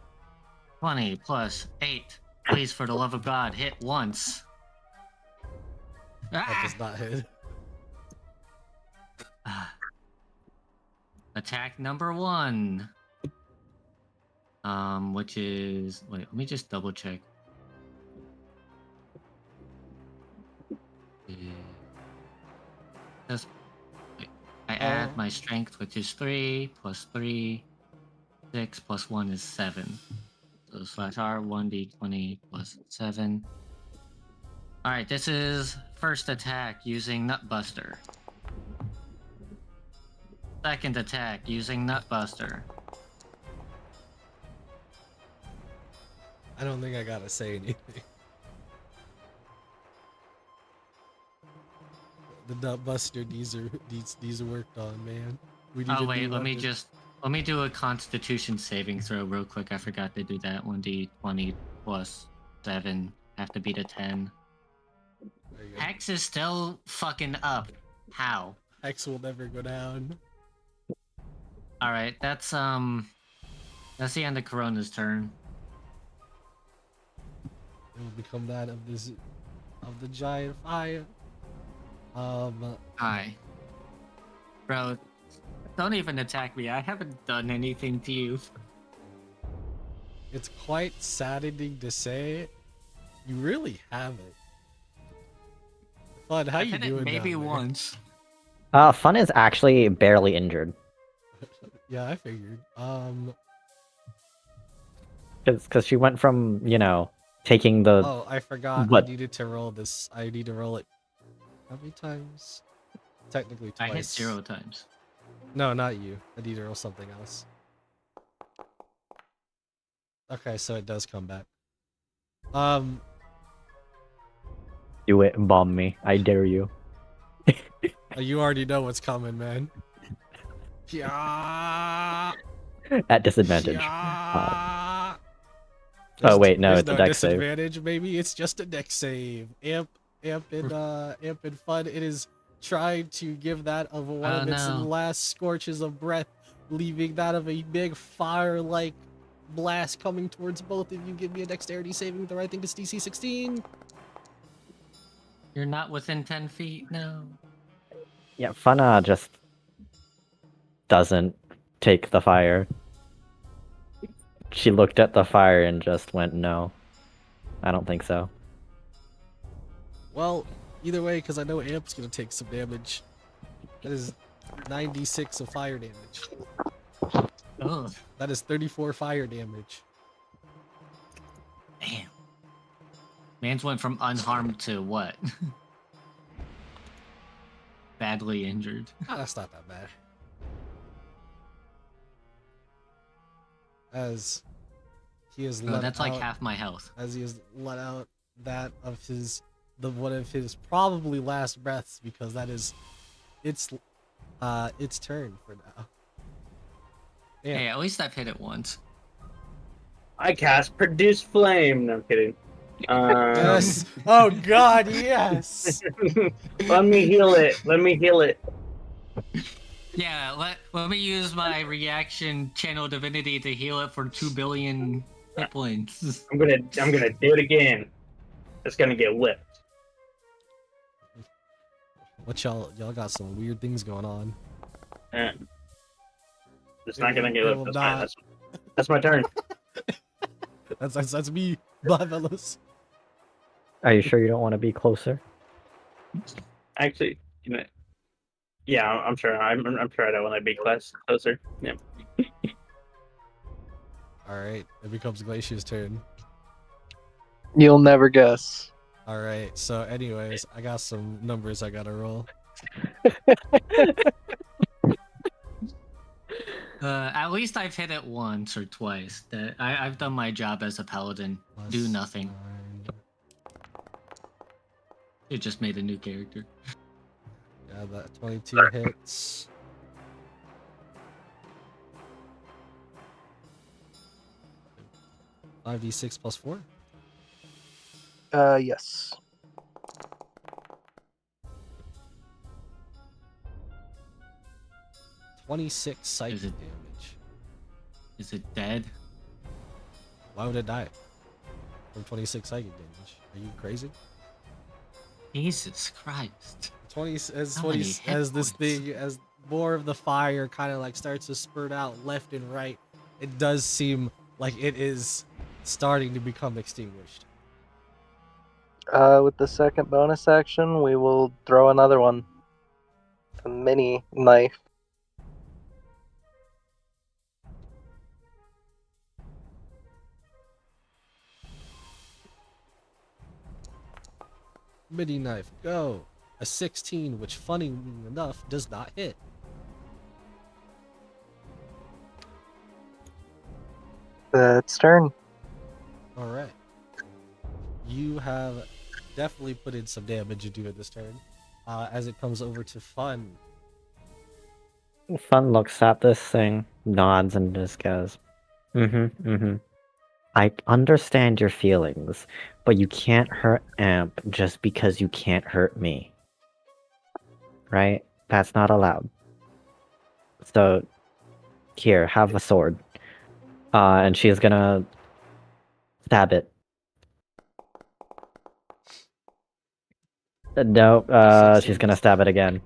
Speaker 1: 20 plus 8. Please, for the love of God, hit once.
Speaker 2: That
Speaker 1: Ah!
Speaker 2: does not hit.
Speaker 1: Attack number 1. Which is... Wait, let me just double check. Just, wait, I add my strength, which is 3 plus 3. 6 plus 1 is 7. So /R 1d20 plus 7. Alright, this is first attack using Nutbuster. Second attack using Nutbuster.
Speaker 2: I don't think I gotta say anything. The Nutbuster these are worked on, man. We need
Speaker 1: Oh
Speaker 2: a
Speaker 1: wait,
Speaker 2: new weapon.
Speaker 1: let me do a Constitution saving throw real quick. I forgot to do that. 1d20 plus 7. Have to beat a 10.
Speaker 2: There you go.
Speaker 1: Hex is still fucking up. How?
Speaker 2: Hex will never go down.
Speaker 1: Alright, that's the end of Corona's turn.
Speaker 2: It will become that of the giant fire.
Speaker 1: Hi. Bro, don't even attack me. I haven't done anything to you.
Speaker 2: It's quite saddening to say. You really haven't. Fun, how
Speaker 1: I've
Speaker 2: you
Speaker 1: hit it
Speaker 2: doing?
Speaker 1: maybe
Speaker 2: down there?
Speaker 1: once.
Speaker 4: Fun is actually barely injured.
Speaker 2: Yeah, I figured.
Speaker 4: Because she went from, taking the...
Speaker 2: Oh, I forgot.
Speaker 4: What?
Speaker 2: I needed to roll this. I need to roll it. How many times? technically twice.
Speaker 1: I hit 0 times.
Speaker 2: No, not you. I need to roll something else. Okay, so it does come back.
Speaker 4: Do it and bomb me. I dare you.
Speaker 2: You already know what's coming, man. Yeah.
Speaker 4: At disadvantage.
Speaker 2: Yeah.
Speaker 4: Oh wait, no, it's a dex save.
Speaker 2: disadvantage, maybe it's just a dex save. Amp and fun. It is trying to give that of one of its last scorches of breath, leaving that of a big fire-like blast coming towards both of you. Give me a dexterity saving throw. I think it's DC 16.
Speaker 1: You're not within 10 feet, no.
Speaker 4: Yeah, Fana just doesn't take the fire. She looked at the fire and just went, no. I don't think so.
Speaker 2: Well, either way, because I know Amp's going to take some damage. That is 96 of fire damage.
Speaker 1: Oh,
Speaker 2: That is 34 fire damage.
Speaker 1: damn. Man's went from unharmed to what? Badly injured.
Speaker 2: Ah, that's not that bad. As he has
Speaker 1: Oh,
Speaker 2: let
Speaker 1: that's
Speaker 2: out,
Speaker 1: like half my health.
Speaker 2: as he has let out that of one of his probably last breaths, because that is its turn for now. Yeah.
Speaker 1: Hey, at least I've hit it once.
Speaker 5: I cast Produce Flame. No, I'm kidding.
Speaker 2: Yes. Oh God, yes.
Speaker 5: Let me heal it. Let me heal it.
Speaker 1: Yeah, let me use my reaction channel divinity to heal it for 2 billion hit points.
Speaker 5: I'm gonna do it again. It's gonna get whipped.
Speaker 2: What y'all got some weird things going on.
Speaker 5: It's not gonna get
Speaker 2: It
Speaker 5: whipped.
Speaker 2: will
Speaker 5: That's fine. That's my turn.
Speaker 2: That's me. Bye, fellas.
Speaker 4: Are you sure you don't want to be closer?
Speaker 5: Actually, you know, yeah, I'm sure. I'm sure I don't want to be closer. Yeah.
Speaker 2: All right, it becomes Glacier's turn.
Speaker 3: You'll never guess.
Speaker 2: All right, so anyways, I got some numbers I gotta roll.
Speaker 1: At least I've hit it once or twice. I've done my job as a paladin. Do nothing.
Speaker 2: 9.
Speaker 1: It just made a new character.
Speaker 2: Yeah, that 22 hits. $5d6 plus 4.
Speaker 3: Yes.
Speaker 2: 26 psychic
Speaker 1: Is it-
Speaker 2: damage.
Speaker 1: Is it dead?
Speaker 2: Why would it die? From 26 psychic damage. Are you crazy?
Speaker 1: Jesus Christ.
Speaker 2: 20 as
Speaker 1: How
Speaker 2: 20
Speaker 1: many hit
Speaker 2: as this
Speaker 1: points?
Speaker 2: thing as more of the fire kind of like starts to spurt out left and right, it does seem like it is starting to become extinguished.
Speaker 3: With the second bonus action, we will throw another one. A mini knife.
Speaker 2: Midi knife, go. A 16, which funny enough does not hit.
Speaker 3: That's turn.
Speaker 2: All right. You have definitely put in some damage into it this turn. As it comes over to Fun.
Speaker 4: Fun looks at this thing, nods, and just goes, mm-hmm. I understand your feelings, but you can't hurt Amp just because you can't hurt me. Right? That's not allowed. So, here, have a sword. And she is gonna stab it. No, she's gonna stab it again.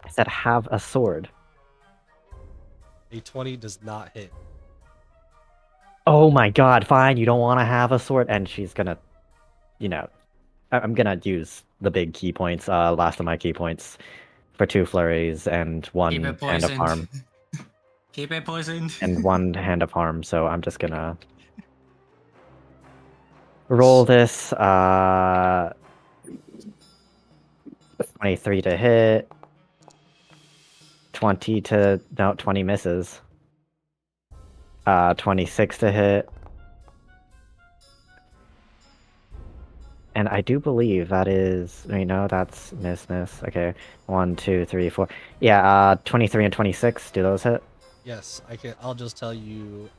Speaker 4: I said have a sword.
Speaker 2: A 20 does not hit.
Speaker 4: Oh my god, fine, you don't want to have a sword. And she's gonna, I'm gonna use the big key points, last of my key points, for 2 flurries and 1
Speaker 1: Keep it
Speaker 4: hand of
Speaker 1: poisoned.
Speaker 4: harm.
Speaker 1: Keep it poisoned.
Speaker 4: And 1 hand of harm, so I'm just gonna roll this. 23 to hit. 20 misses. 26 to hit. And I do believe that is, that's miss. Okay, 1, 2, 3, 4. Yeah, 23 and 26. Do those hit?
Speaker 2: Yes, I can. I'll just tell you.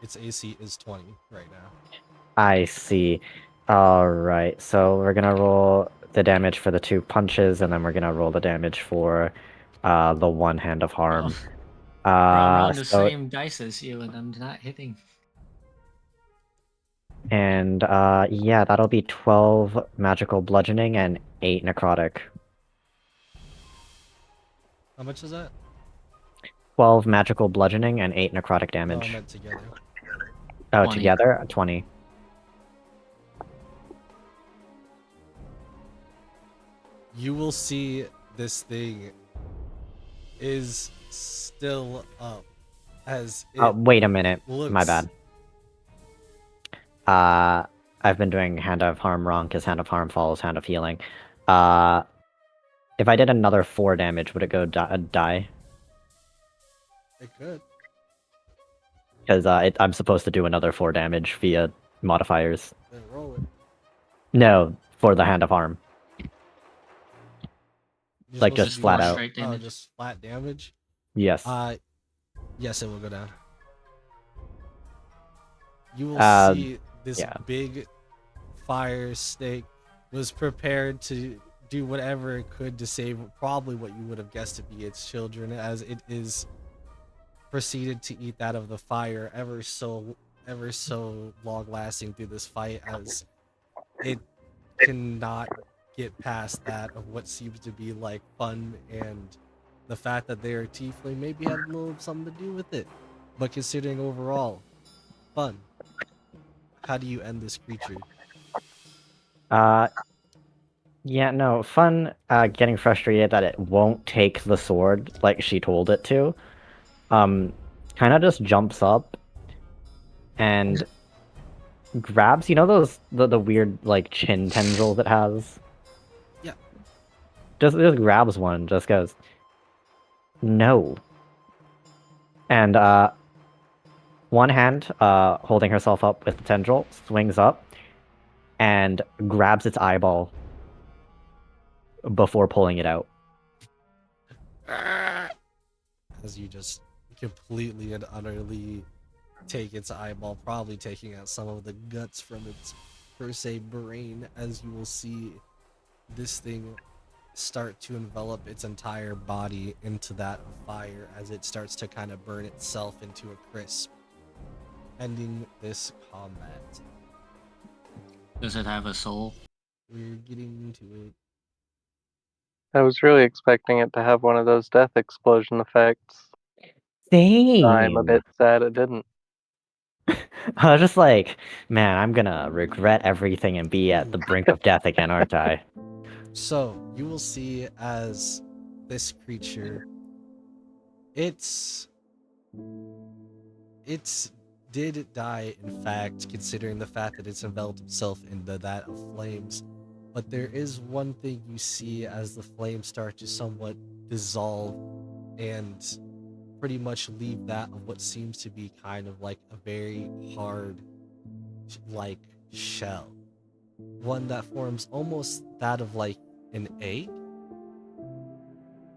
Speaker 2: Its AC is 20 right now.
Speaker 4: I see. All right, so we're gonna roll the damage for the 2 punches, and then we're gonna roll the damage for the 1 hand of harm.
Speaker 1: Bro, I'm rolling the
Speaker 4: So
Speaker 1: same dice as you, and I'm not hitting.
Speaker 4: and yeah, that'll be 12 magical bludgeoning and 8 necrotic.
Speaker 2: How much is that?
Speaker 4: 12 magical bludgeoning and 8 necrotic
Speaker 2: No, I
Speaker 4: damage.
Speaker 2: meant together.
Speaker 4: Oh,
Speaker 1: 20.
Speaker 4: together 20.
Speaker 2: You will see this thing is still up as it
Speaker 4: Oh, wait a minute.
Speaker 2: looks.
Speaker 4: My bad. I've been doing Hand of Harm wrong because Hand of Harm follows Hand of Healing. If I did another 4 damage, would it go die?
Speaker 2: It could.
Speaker 4: Because I'm supposed to do another 4 damage via modifiers.
Speaker 2: Then roll it.
Speaker 4: No, for the Hand of Harm.
Speaker 2: You're
Speaker 4: Like,
Speaker 2: supposed
Speaker 4: just
Speaker 2: to
Speaker 4: flat
Speaker 2: do-
Speaker 4: out.
Speaker 1: Straight
Speaker 2: Oh,
Speaker 1: damage.
Speaker 2: just flat damage.
Speaker 4: Yes.
Speaker 2: Yes, it will go down. You will
Speaker 4: Uh,
Speaker 2: see this
Speaker 4: yeah.
Speaker 2: big fire snake was prepared to do whatever it could to save probably what you would have guessed to be its children, as it is proceeded to eat that of the fire ever so long lasting through this fight, as it cannot get past that of what seems to be like fun, and the fact that they are tiefling maybe had a little something to do with it. But considering overall fun, how do you end this creature?
Speaker 4: Yeah, no, fun getting frustrated that it won't take the sword like she told it to. Kind of just jumps up and grabs, those the weird like chin tendrils it has?
Speaker 2: Yeah.
Speaker 4: Just grabs one, just goes, no. And one hand, holding herself up with the tendril, swings up and grabs its eyeball before pulling it out.
Speaker 2: As you just completely and utterly take its eyeball, probably taking out some of the guts from its per se brain, as you will see this thing start to envelop its entire body into that of fire as it starts to kind of burn itself into a crisp, ending this combat.
Speaker 1: Does it have a soul?
Speaker 2: We're getting to it.
Speaker 3: I was really expecting it to have one of those death explosion effects.
Speaker 4: Same.
Speaker 3: I'm a bit sad it didn't.
Speaker 4: I was just like, man, I'm gonna regret everything and be at the brink of death again, aren't I?
Speaker 2: So you will see as this creature, it's did die, in fact, considering the fact that it's enveloped itself into that of flames. But there is one thing you see as the flames start to somewhat dissolve and pretty much leave that of what seems to be kind of like a very hard like shell, one that forms almost that of like an egg.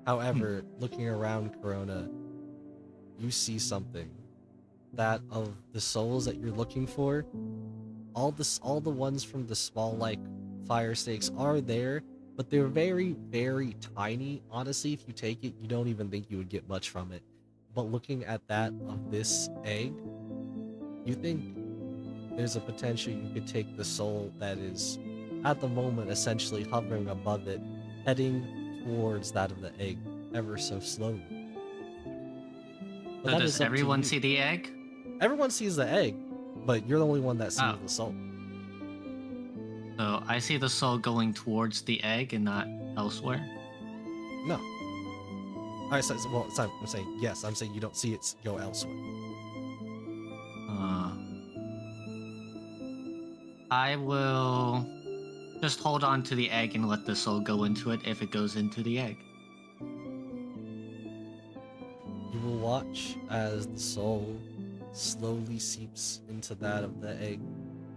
Speaker 2: However, looking around Corona, you see something that of the souls that you're looking for, all the ones from the small like fire snakes are there, but they're very, very tiny. Honestly, if you take it, you don't even think you would get much from it. But looking at that of this egg, you think there's a potential you could take the soul that is at the moment essentially hovering above it, heading towards that of the egg ever so slowly. But
Speaker 1: So
Speaker 2: that
Speaker 1: does
Speaker 2: is up to
Speaker 1: everyone
Speaker 2: you.
Speaker 1: see the egg?
Speaker 2: Everyone sees the egg, but you're the only one that sees
Speaker 1: Oh.
Speaker 2: the soul.
Speaker 1: So I see the soul going towards the egg and not elsewhere.
Speaker 2: No. Alright, I'm saying yes. I'm saying you don't see it go elsewhere.
Speaker 1: I will just hold on to the egg and let the soul go into it if it goes into the egg.
Speaker 2: You will watch as the soul slowly seeps into that of the egg.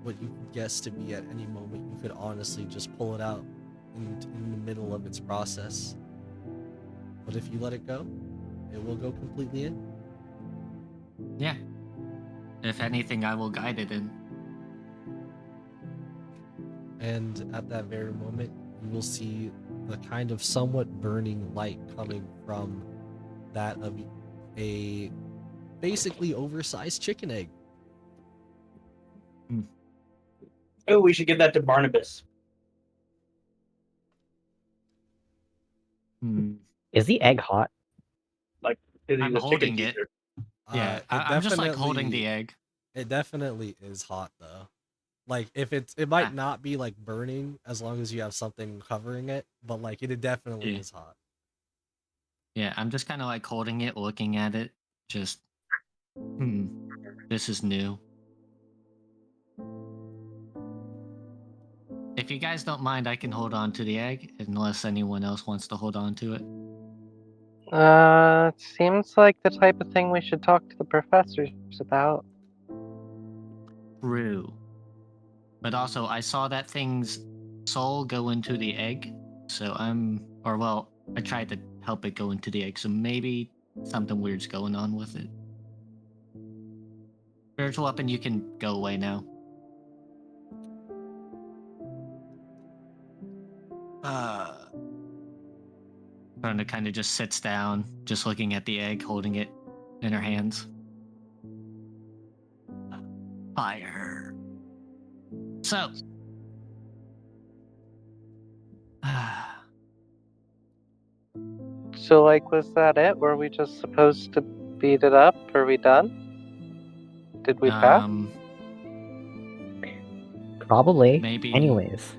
Speaker 2: What you could guess to be at any moment, you could honestly just pull it out in the middle of its process. But if you let it go, it will go completely in.
Speaker 1: Yeah. If anything, I will guide it in.
Speaker 2: And at that very moment, you will see the kind of somewhat burning light coming from that of a basically oversized chicken egg.
Speaker 5: Oh, we should give that to Barnabas.
Speaker 1: Hmm.
Speaker 4: Is the egg hot?
Speaker 5: Like, 'cause
Speaker 1: I'm
Speaker 5: he's a chicken
Speaker 1: holding it.
Speaker 5: teacher.
Speaker 1: Yeah,
Speaker 2: It
Speaker 1: I'm just like holding the egg.
Speaker 2: It definitely is hot though. Like if it might not be like burning as long as you have something covering it, but like it definitely
Speaker 1: Yeah.
Speaker 2: is hot.
Speaker 1: Yeah, I'm just kind of like holding it, looking at it. Just, this is new. If you guys don't mind, I can hold on to the egg, unless anyone else wants to hold on to it.
Speaker 3: Seems like the type of thing we should talk to the professors about.
Speaker 1: True. But also, I saw that thing's soul go into the egg, so I tried to help it go into the egg, so maybe something weird's going on with it. Spiritual weapon, you can go away now. Brenda kind of just sits down, just looking at the egg, holding it in her hands. Fire. So.
Speaker 3: So, like, was that it? Were we just supposed to beat it up? Are we done? Did we pass?
Speaker 4: Probably.
Speaker 1: Maybe.
Speaker 4: Anyways,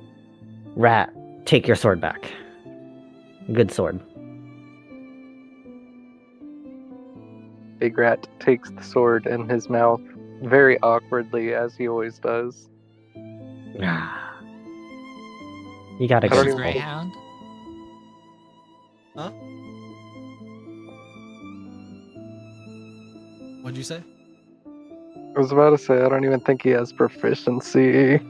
Speaker 4: Rat, take your sword back. Good sword.
Speaker 3: Big Rat takes the sword in his mouth very awkwardly, as he always does.
Speaker 4: You got a
Speaker 3: I don't
Speaker 4: good
Speaker 3: even
Speaker 4: sword.
Speaker 3: think-
Speaker 1: Greyhound?
Speaker 2: Huh? What'd you say?
Speaker 3: I was about to say, I don't even think he has proficiency.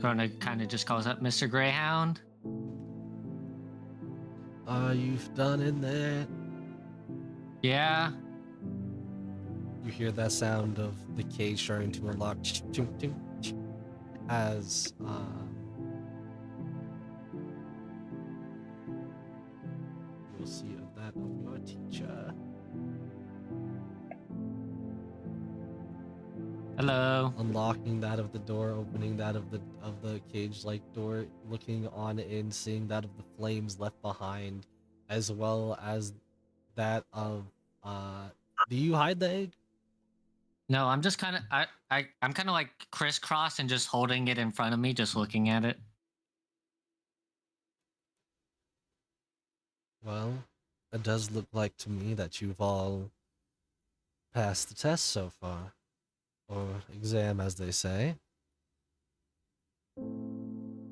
Speaker 1: Brenda kind of just calls up Mr. Greyhound.
Speaker 2: You've done in there.
Speaker 1: Yeah.
Speaker 2: You hear that sound of the cage starting to unlock as you'll see of that of your teacher.
Speaker 1: Hello.
Speaker 2: Unlocking that of the door, opening that of the cage-like door, looking on in, seeing that of the flames left behind, as well as that of do you hide the egg?
Speaker 1: No, I'm just kind of I'm kind of like crisscross and just holding it in front of me, just looking at it.
Speaker 2: Well, it does look like to me that you've all passed the test so far. Or exam, as they say.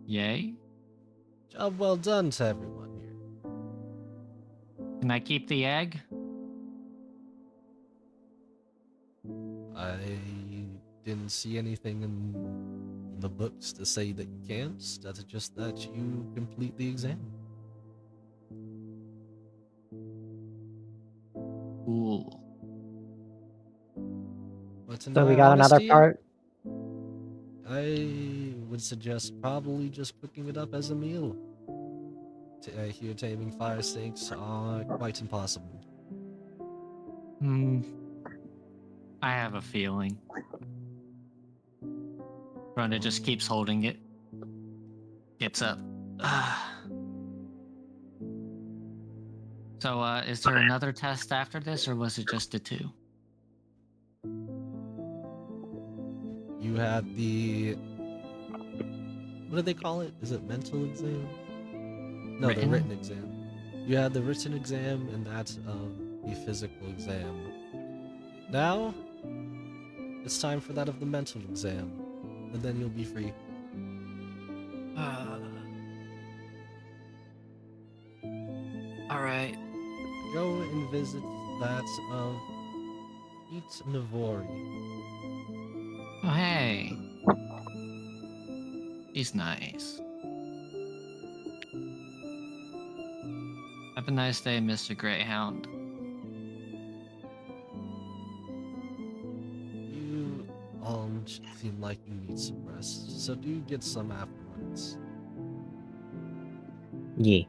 Speaker 1: Yay.
Speaker 2: Job well done to everyone here.
Speaker 1: Can I keep the egg?
Speaker 2: I didn't see anything in the books to say that you can't. That's just that you complete the exam.
Speaker 1: Cool.
Speaker 2: But in
Speaker 4: So we
Speaker 2: all
Speaker 4: got another
Speaker 2: honesty,
Speaker 4: part.
Speaker 2: I would suggest probably just cooking it up as a meal. Here, taming fire snakes are quite impossible.
Speaker 1: I have a feeling. Brenda just keeps holding it. Gets up. So, is there another test after this, or was it just the 2?
Speaker 2: You had the... What do they call it? Is it mental exam? No, the
Speaker 1: Written?
Speaker 2: written exam. You had the written exam and that of the physical exam. Now, it's time for that of the mental exam, and then you'll be free.
Speaker 1: All right.
Speaker 2: Go and visit that of Eat Navori.
Speaker 1: Oh, hey. He's nice. Have a nice day, Mr. Greyhound.
Speaker 2: You all seem like you need some rest, so do get some afterwards.
Speaker 4: Yee.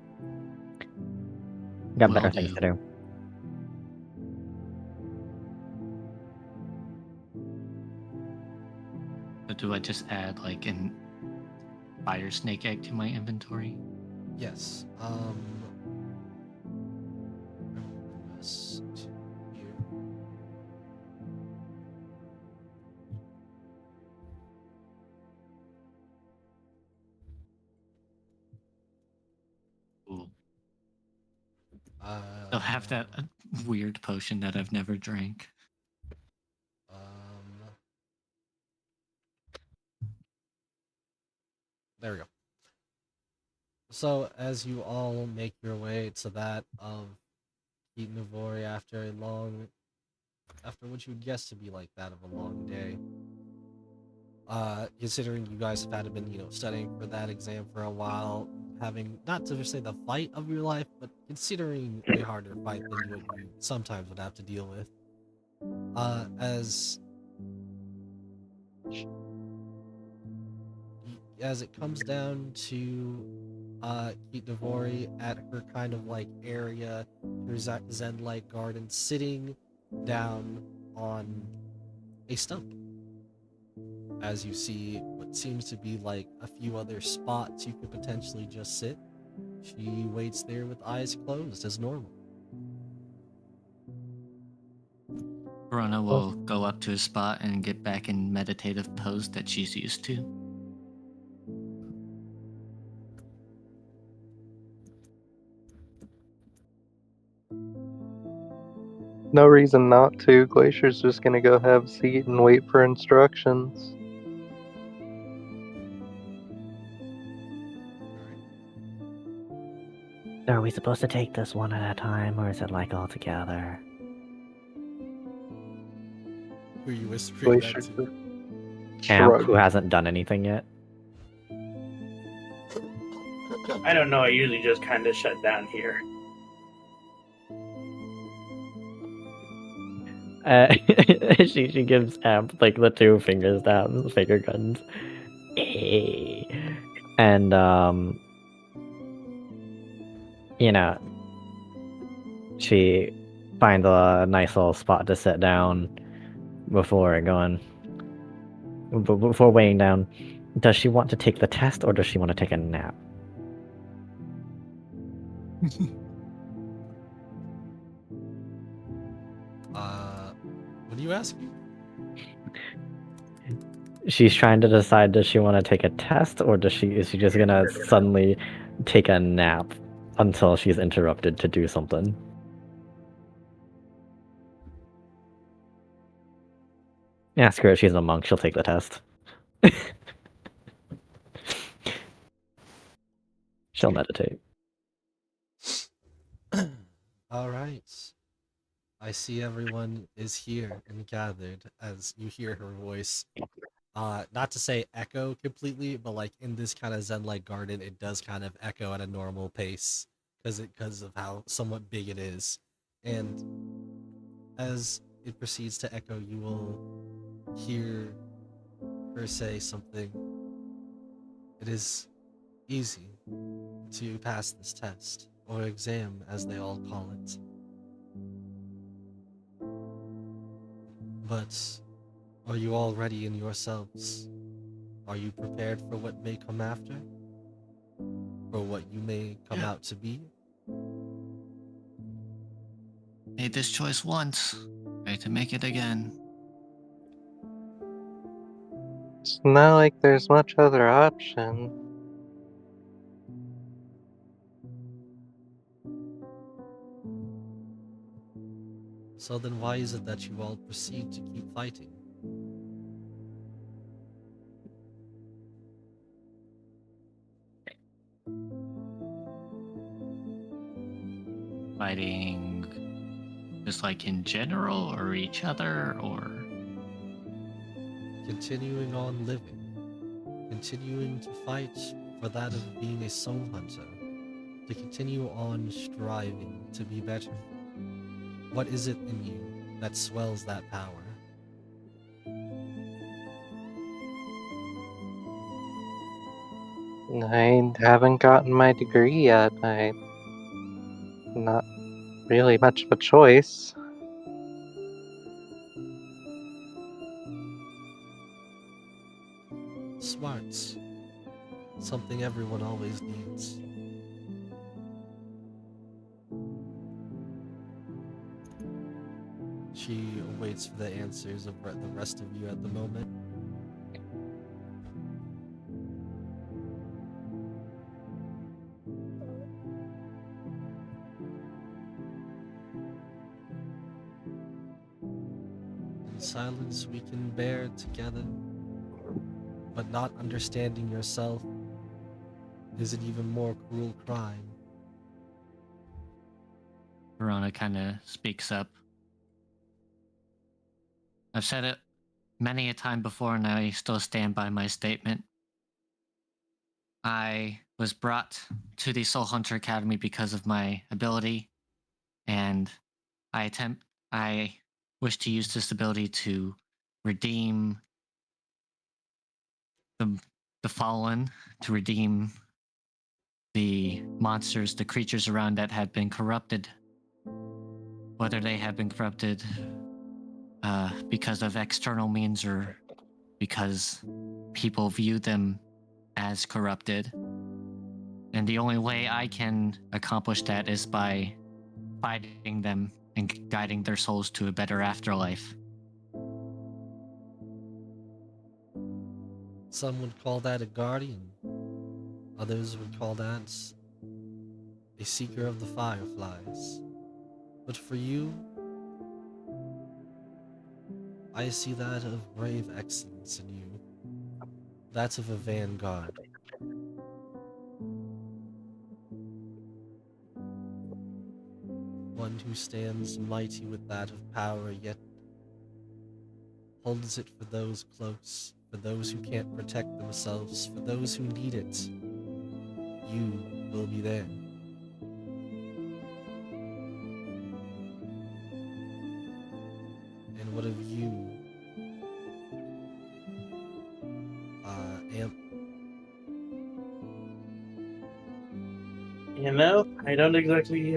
Speaker 4: Got
Speaker 1: Will
Speaker 4: better things
Speaker 1: do.
Speaker 4: to do.
Speaker 1: But do I just add like an fire snake egg to my inventory?
Speaker 2: Yes. This to here.
Speaker 1: Ooh. They'll have that weird potion that I've never drank.
Speaker 2: There we go. So as you all make your way to that of Eat Navori after what you would guess to be like that of a long day. Considering you guys have had been, studying for that exam for a while, having not to say the fight of your life, but considering a harder fight than what you sometimes would have to deal with. As it comes down to Keet Devori at her kind of like area, her Zen-like garden, sitting down on a stump. As you see what seems to be like a few other spots you could potentially just sit, she waits there with eyes closed as normal.
Speaker 1: Verona will go up to a spot and get back in meditative pose that she's used to.
Speaker 3: No reason not to. Glacier's just gonna go have a seat and wait for instructions.
Speaker 4: Are we supposed to take this one at a time, or is it like all together?
Speaker 2: Who are you whispering that
Speaker 3: Glacier
Speaker 2: to?
Speaker 4: Amp,
Speaker 3: shrug.
Speaker 4: who hasn't done anything yet.
Speaker 5: I don't know. I usually just kind of shut down here.
Speaker 4: She gives Amp like the two fingers down, the finger guns. And she finds a nice little spot to sit down before weighing down. Does she want to take the test or does she want to take a nap?
Speaker 2: What are you asking?
Speaker 4: She's trying to decide, does she want to take a test or is she just gonna suddenly take a nap until she's interrupted to do something? Ask her if she's a monk, she'll take the test. She'll meditate.
Speaker 2: All right. I see everyone is here and gathered as you hear her voice. Not to say echo completely, but like in this kind of Zen-like garden, it does kind of echo at a normal pace because of how somewhat big it is. And as it proceeds to echo, you will hear her say something. It is easy to pass this test, or exam as they all call it. But are you all ready in yourselves? Are you prepared for what may come after? For what you may come out to be?
Speaker 1: Made this choice once, ready to make it again.
Speaker 3: It's not like there's much other option.
Speaker 2: So then why is it that you all proceed to keep fighting?
Speaker 1: fighting just like in general or each other or
Speaker 2: Continuing on living. Continuing to fight for that of being a soul hunter. To continue on striving to be better. What is it in you that swells that power?
Speaker 3: I haven't gotten my degree yet. Not really much of a choice.
Speaker 2: Smarts. Something everyone always needs. She waits for the answers of the rest of you at the moment. In silence we can bear together, but not understanding yourself is an even more cruel crime.
Speaker 1: Verona kind of speaks up. I've said it many a time before and I still stand by my statement. I was brought to the Soul Hunter Academy because of my ability, and I wish to use this ability to redeem the fallen, to redeem the monsters, the creatures around that have been corrupted. Whether they have been corrupted because of external means or because people view them as corrupted. And the only way I can accomplish that is by fighting them and guiding their souls to a better afterlife.
Speaker 2: Some would call that a guardian. Others would call that a seeker of the fireflies. But for you, I see that of brave excellence in you. That of a vanguard. One who stands mighty with that of power, yet holds it for those close, for those who can't protect themselves, for those who need it. You will be there. And what of you, Amp?
Speaker 5: You know, I don't exactly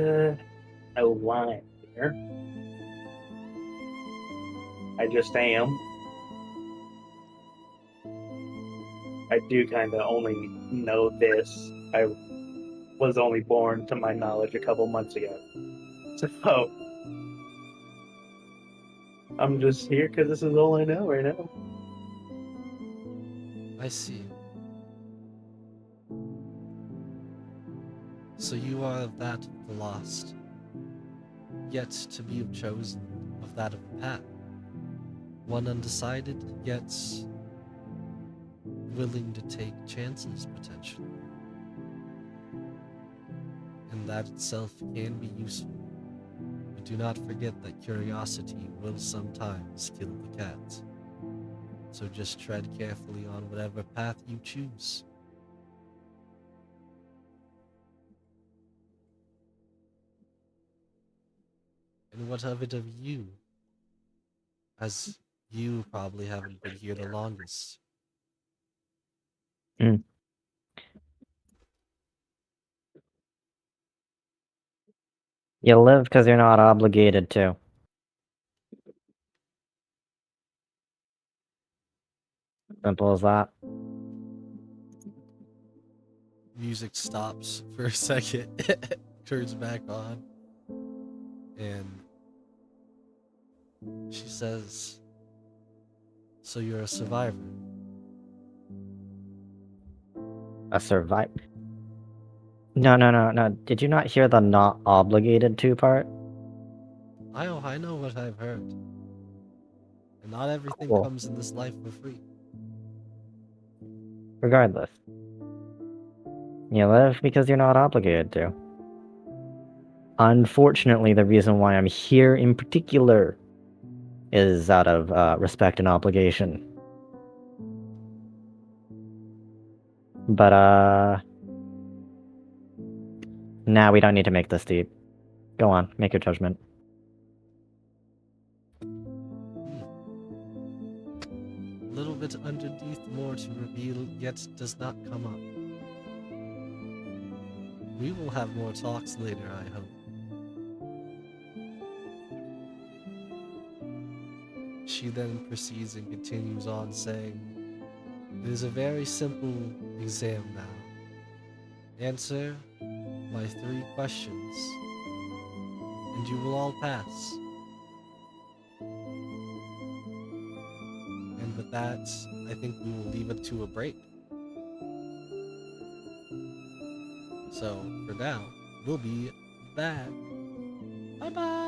Speaker 5: align here. I just am. I do kind of only know this. I was only born to my knowledge a couple months ago. So, I'm just here because this is all I know right now.
Speaker 2: I see. So you are of that of the lost, yet to be of chosen of that of the path. One undecided, yet willing to take chances potentially. And that itself can be useful. But do not forget that curiosity will sometimes kill the cat. So just tread carefully on whatever path you choose. And what of it of you? As you probably haven't been here the longest.
Speaker 4: You live because you're not obligated to. Simple as that.
Speaker 2: Music stops for a second, turns back on, and she says, "So you're a survivor?"
Speaker 4: A survive. No. Did you not hear the not obligated to part?
Speaker 2: I know what I've heard. And not everything
Speaker 4: Cool.
Speaker 2: comes in this life for free.
Speaker 4: Regardless. You live because you're not obligated to. Unfortunately, the reason why I'm here in particular is out of respect and obligation. But now we don't need to make this deep. Go on, make your judgment.
Speaker 2: A little bit underneath, more to reveal, yet does not come up. We will have more talks later, I hope. She then proceeds and continues on saying, "It is a very simple exam now. Answer my 3 questions, and you will all pass." And with that, I think we will leave it to a break. So, for now, we'll be back. Bye-bye!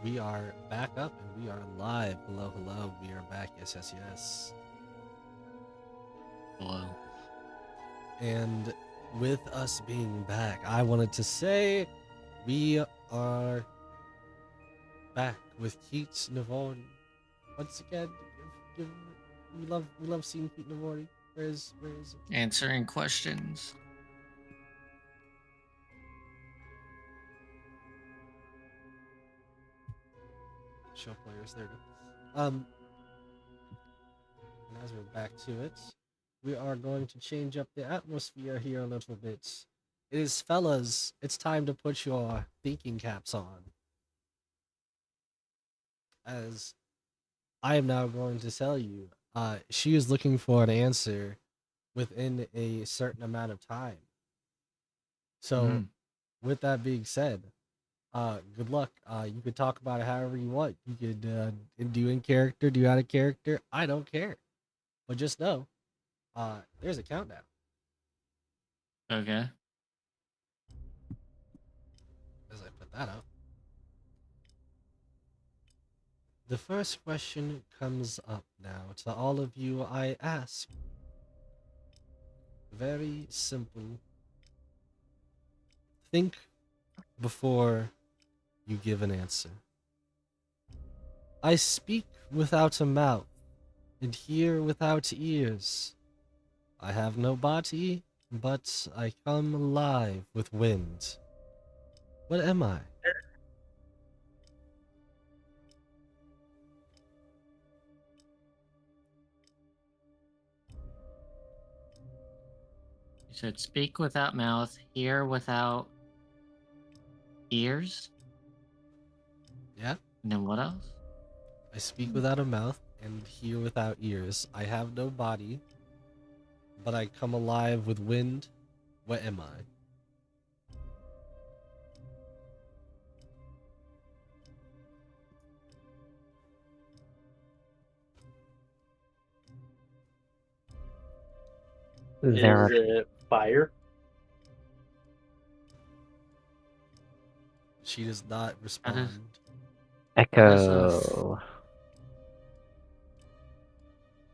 Speaker 2: we are back up and we are live. Hello, hello. We are back. Yes, yes, yes.
Speaker 1: Hello.
Speaker 2: And with us being back, I wanted to say we are back with Keat Navori. Once again, we love seeing Keat Navori. Where is
Speaker 1: Answering questions.
Speaker 2: show players? There we go. And as we're back to it, we are going to change up the atmosphere here a little bit. It is, fellas, it's time to put your thinking caps on. As I am now going to tell you, she is looking for an answer within a certain amount of time. So, with that being said, good luck. You could talk about it however you want. You could do in character, do out of character. I don't care. But just know, there's a countdown.
Speaker 1: Okay.
Speaker 2: As I put that up. The first question comes up now. To all of you, I ask. Very simple. Think before you give an answer. I speak without a mouth and hear without ears. I have no body, but I come alive with wind. What am I?
Speaker 1: You said speak without mouth, hear without ears.
Speaker 2: Yeah?
Speaker 1: And then what else?
Speaker 2: I speak without a mouth and hear without ears. I have no body, but I come alive with wind. What am I?
Speaker 4: There
Speaker 5: Is it fire?
Speaker 2: She does not respond.
Speaker 4: echo.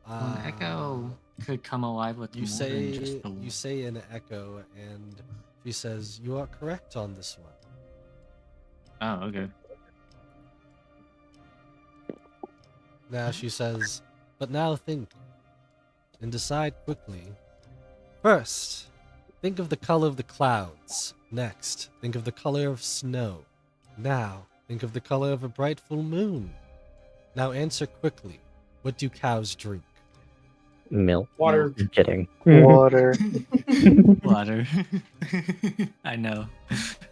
Speaker 1: An echo could come alive with
Speaker 2: You
Speaker 1: more than just the
Speaker 2: you say an echo, and she says you are correct on this one.
Speaker 1: Oh, okay.
Speaker 2: Now she says, but now think and decide quickly. First, think of the color of the clouds. Next, think of the color of snow. Now, think of the color of a bright full moon. Now answer quickly. What do cows drink?
Speaker 4: Milk.
Speaker 5: Water.
Speaker 4: I'm kidding.
Speaker 3: Water.
Speaker 1: Water. I know.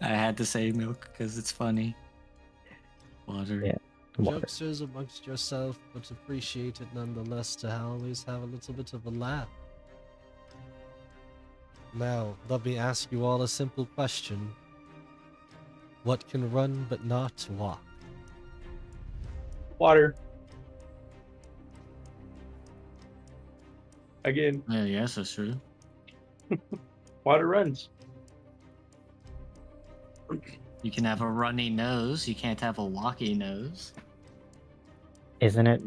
Speaker 1: I had to say milk because it's funny. Water.
Speaker 4: Yeah. Water.
Speaker 2: Jokesters amongst yourself, but appreciate it nonetheless to always have a little bit of a laugh. Now, let me ask you all a simple question. What can run but not walk?
Speaker 5: Water. Again,
Speaker 1: Yeah, yes, that's true.
Speaker 5: water runs.
Speaker 1: You can have a runny nose. You can't have a walky nose.
Speaker 4: Isn't it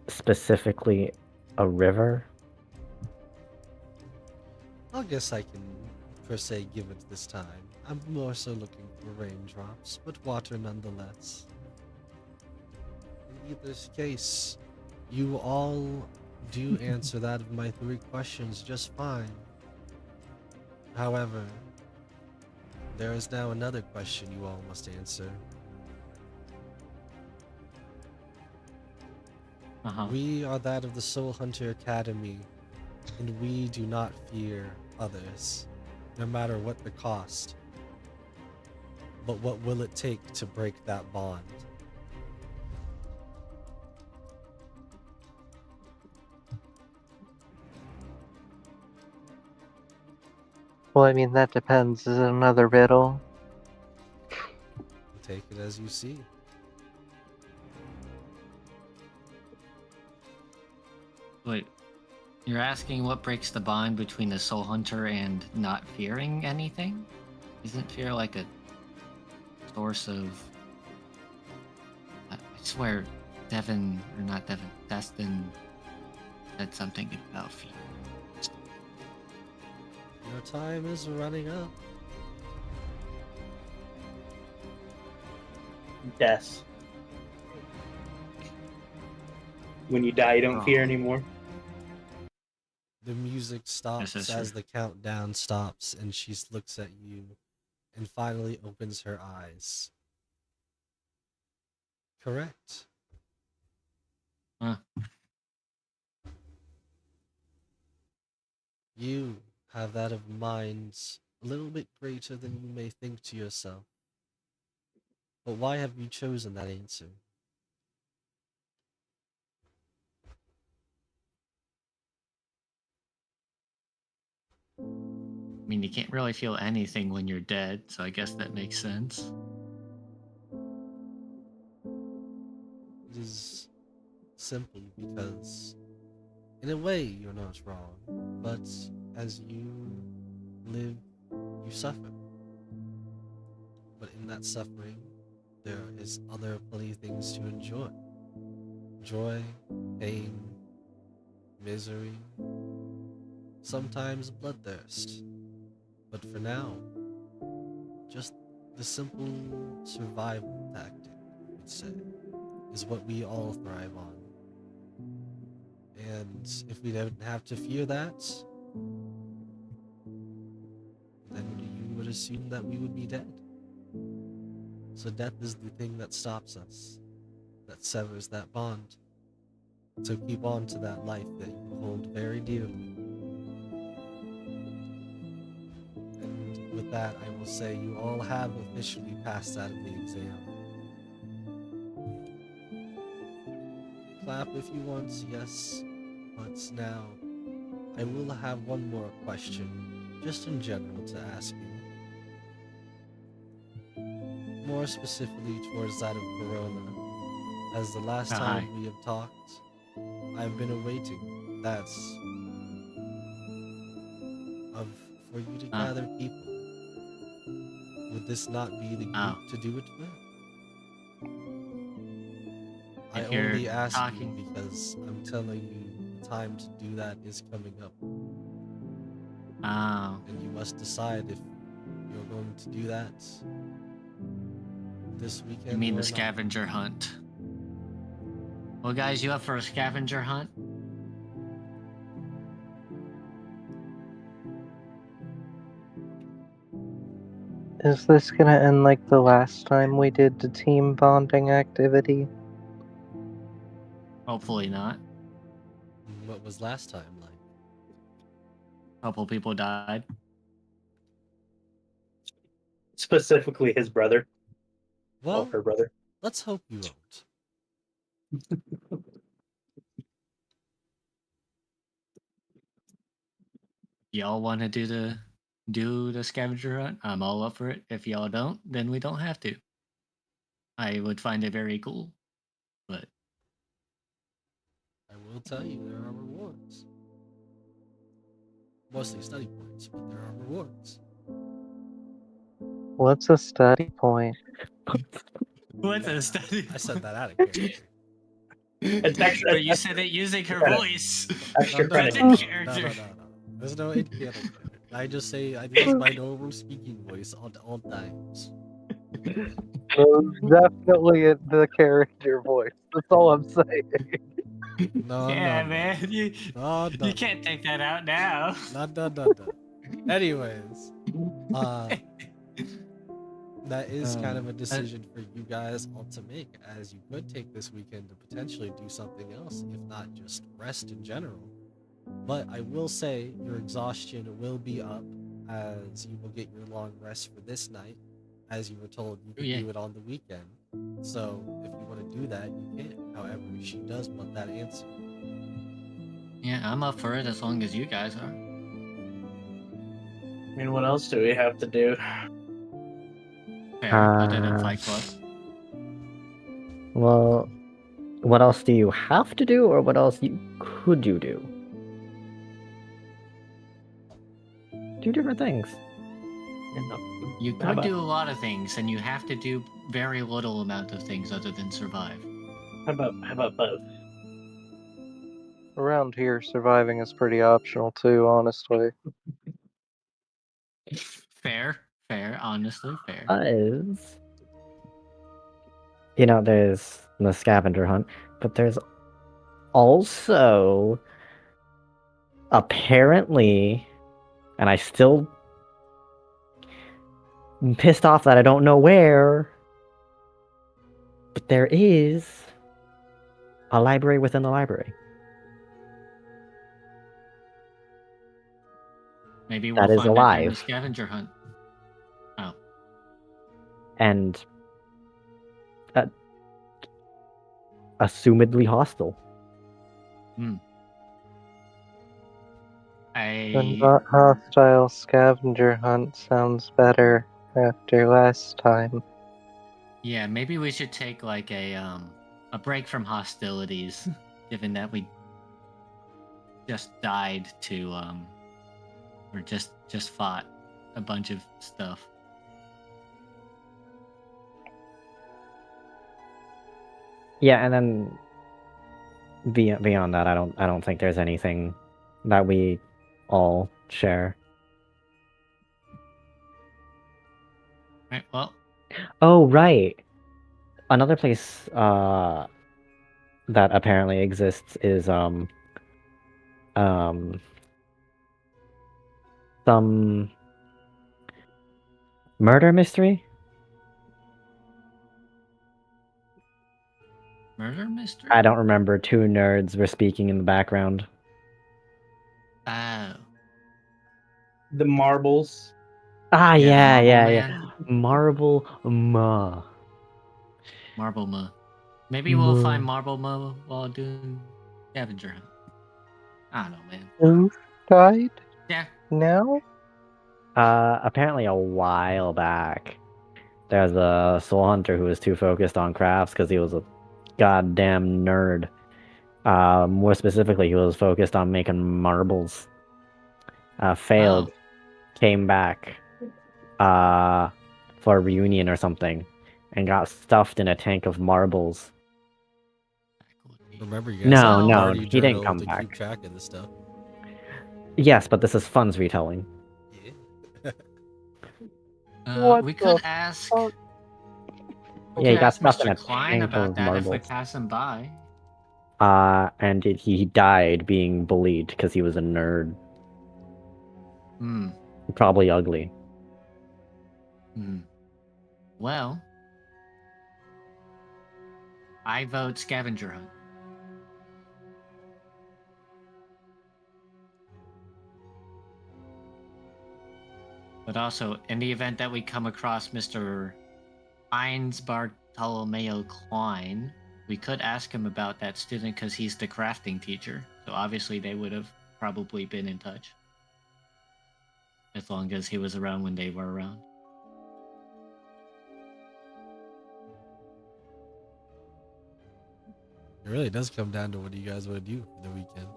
Speaker 4: specifically a river?
Speaker 2: I guess I can, per se, give it this time. I'm more so looking for raindrops, but water nonetheless. In either case, you all do answer that of my 3 questions just fine. However, there is now another question you all must answer.
Speaker 1: Uh-huh.
Speaker 2: We are that of the Soul Hunter Academy, and we do not fear others, no matter what the cost. But what will it take to break that bond?
Speaker 3: Well, I mean, that depends. Is it another riddle?
Speaker 2: Take it as you see.
Speaker 1: Wait, you're asking what breaks the bond between the soul hunter and not fearing anything? Isn't fear like a source of swear Devin, or not Devin, Destin said something about feet.
Speaker 2: Your time is running up.
Speaker 5: Death. When you die, you don't fear
Speaker 1: Wrong.
Speaker 5: anymore.
Speaker 2: The music stops
Speaker 1: is
Speaker 2: as
Speaker 1: true.
Speaker 2: the countdown stops, and she looks at you and finally opens her eyes. Correct.
Speaker 1: Huh.
Speaker 2: You have that of minds a little bit greater than you may think to yourself. But why have you chosen that answer?
Speaker 1: I mean, you can't really feel anything when you're dead, so I guess that makes sense.
Speaker 2: It is simple because, in a way, you're not wrong. But as you live, you suffer. But in that suffering, there is other plenty of things to enjoy. Joy, pain, misery, sometimes bloodthirst. But for now, just the simple survival tactic, you could say, is what we all thrive on. And if we didn't have to fear that, then you would assume that we would be dead. So death is the thing that stops us, that severs that bond. So keep on to that life that you hold very dearly. And with that, I will say you all have officially passed out of the exam. Clap if you want, yes. But now, I will have one more question, just in general, to ask you. More specifically towards that of Corona. As the last
Speaker 1: Hi.
Speaker 2: time we have talked, I've been awaiting that for you to gather people. Would this not be the group to do it with? I
Speaker 1: If you're
Speaker 2: only ask
Speaker 1: talking-
Speaker 2: you because I'm telling you the time to do that is coming up.
Speaker 1: Oh,
Speaker 2: And you must decide if you're going to do that this weekend.
Speaker 1: you mean
Speaker 2: or
Speaker 1: the
Speaker 2: not.
Speaker 1: scavenger hunt? Well, guys, you up for a scavenger hunt?
Speaker 3: Is this gonna end like the last time we did the team bonding activity?
Speaker 1: Hopefully not.
Speaker 2: What was last time like?
Speaker 1: A couple people died.
Speaker 5: Specifically his brother.
Speaker 2: Well,
Speaker 5: Her brother.
Speaker 2: let's hope you won't.
Speaker 1: Y'all want to do the scavenger hunt? I'm all up for it. If y'all don't, then we don't have to. I would find it very cool, but
Speaker 2: I will tell you there are rewards. Mostly study points, but there are rewards.
Speaker 3: What's a study point?
Speaker 1: what's a study?
Speaker 2: I said that out of character.
Speaker 5: It's extra-
Speaker 1: But you said it using her
Speaker 5: Kinda-
Speaker 1: voice.
Speaker 5: Extra
Speaker 2: No,
Speaker 5: credit.
Speaker 1: in
Speaker 2: no.
Speaker 1: character.
Speaker 2: There's no in character. I just say I use my normal speaking voice at all times.
Speaker 3: Definitely the character voice. That's all I'm saying.
Speaker 2: No,
Speaker 1: Yeah,
Speaker 2: no,
Speaker 1: man. You
Speaker 2: no, no,
Speaker 1: you can't take that out now.
Speaker 2: no. Anyways, that is kind of a decision for you guys all to make, as you could take this weekend to potentially do something else, if not just rest in general. But I will say your exhaustion will be up, as you will get your long rest for this night. As you were told, you can
Speaker 1: Yeah.
Speaker 2: do it on the weekend. So if you want to do that, you can. However, she does want that answer.
Speaker 1: Yeah, I'm up for it as long as you guys are.
Speaker 5: I mean, what else do we have to do?
Speaker 1: Fair, other than Fight Club.
Speaker 4: Well, what else do you have to do, or what else could you do? Two different things.
Speaker 1: You
Speaker 5: How
Speaker 1: could
Speaker 5: about-
Speaker 1: do a lot of things, and you have to do very little amount of things other than survive.
Speaker 5: How about both?
Speaker 3: Around here, surviving is pretty optional too, honestly.
Speaker 1: Fair, honestly, fair.
Speaker 4: Is there's the scavenger hunt, but there's also apparently, and I still am pissed off that I don't know where, but there is a library within the library.
Speaker 1: Maybe
Speaker 4: that
Speaker 1: we'll
Speaker 4: is
Speaker 1: find it during the
Speaker 4: alive.
Speaker 1: scavenger hunt. Oh,
Speaker 4: And assumedly hostile.
Speaker 3: The
Speaker 1: I
Speaker 3: not hostile scavenger hunt sounds better after last time.
Speaker 1: yeah, maybe we should take like a break from hostilities, given that we just died to or just fought a bunch of stuff.
Speaker 4: Yeah, and then beyond that, I don't think there's anything that we all share.
Speaker 1: Right. Well,
Speaker 4: Oh, right. Another place that apparently exists is some murder mystery.
Speaker 1: murder mystery.
Speaker 4: I don't remember. Two nerds were speaking in the background.
Speaker 1: Oh,
Speaker 5: The marbles.
Speaker 4: Ah,
Speaker 1: yeah, the
Speaker 4: yeah,
Speaker 1: Marble
Speaker 4: yeah,
Speaker 1: Man.
Speaker 4: yeah. Marble Ma.
Speaker 1: Marble Ma. Maybe we'll find Marble Ma while doing scavenger hunt. I don't know, man.
Speaker 3: Who died
Speaker 1: Yeah.
Speaker 3: now?
Speaker 4: Apparently a while back, there's a soul hunter who was too focused on crafts because he was a goddamn nerd. More specifically, he was focused on making marbles. Failed, came back, for a reunion or something, and got stuffed in a tank of marbles.
Speaker 2: Remember, you guys
Speaker 4: No,
Speaker 2: have a
Speaker 4: no,
Speaker 2: party
Speaker 4: he didn't
Speaker 2: journal
Speaker 4: come
Speaker 2: to
Speaker 4: back.
Speaker 2: keep track of this stuff.
Speaker 4: Yes, but this is Fun's retelling.
Speaker 2: Yeah.
Speaker 3: What
Speaker 1: We
Speaker 3: the
Speaker 1: could ask.
Speaker 3: fuck?
Speaker 1: We
Speaker 4: Yeah,
Speaker 1: could
Speaker 4: he got
Speaker 1: ask
Speaker 4: stuffed in
Speaker 1: Mr.
Speaker 4: a
Speaker 1: Klein
Speaker 4: tank
Speaker 1: about
Speaker 4: of
Speaker 1: that if we
Speaker 4: marbles.
Speaker 1: pass him by.
Speaker 4: And he died being bullied because he was a nerd.
Speaker 1: Hmm.
Speaker 4: Probably ugly.
Speaker 1: Well, I vote scavenger hunt. But also, in the event that we come across Mr. Heinz Bartolomeo Klein, we could ask him about that student because he's the crafting teacher. So obviously they would have probably been in touch. As long as he was around when they were around.
Speaker 2: It really does come down to what do you guys want to do for the weekend.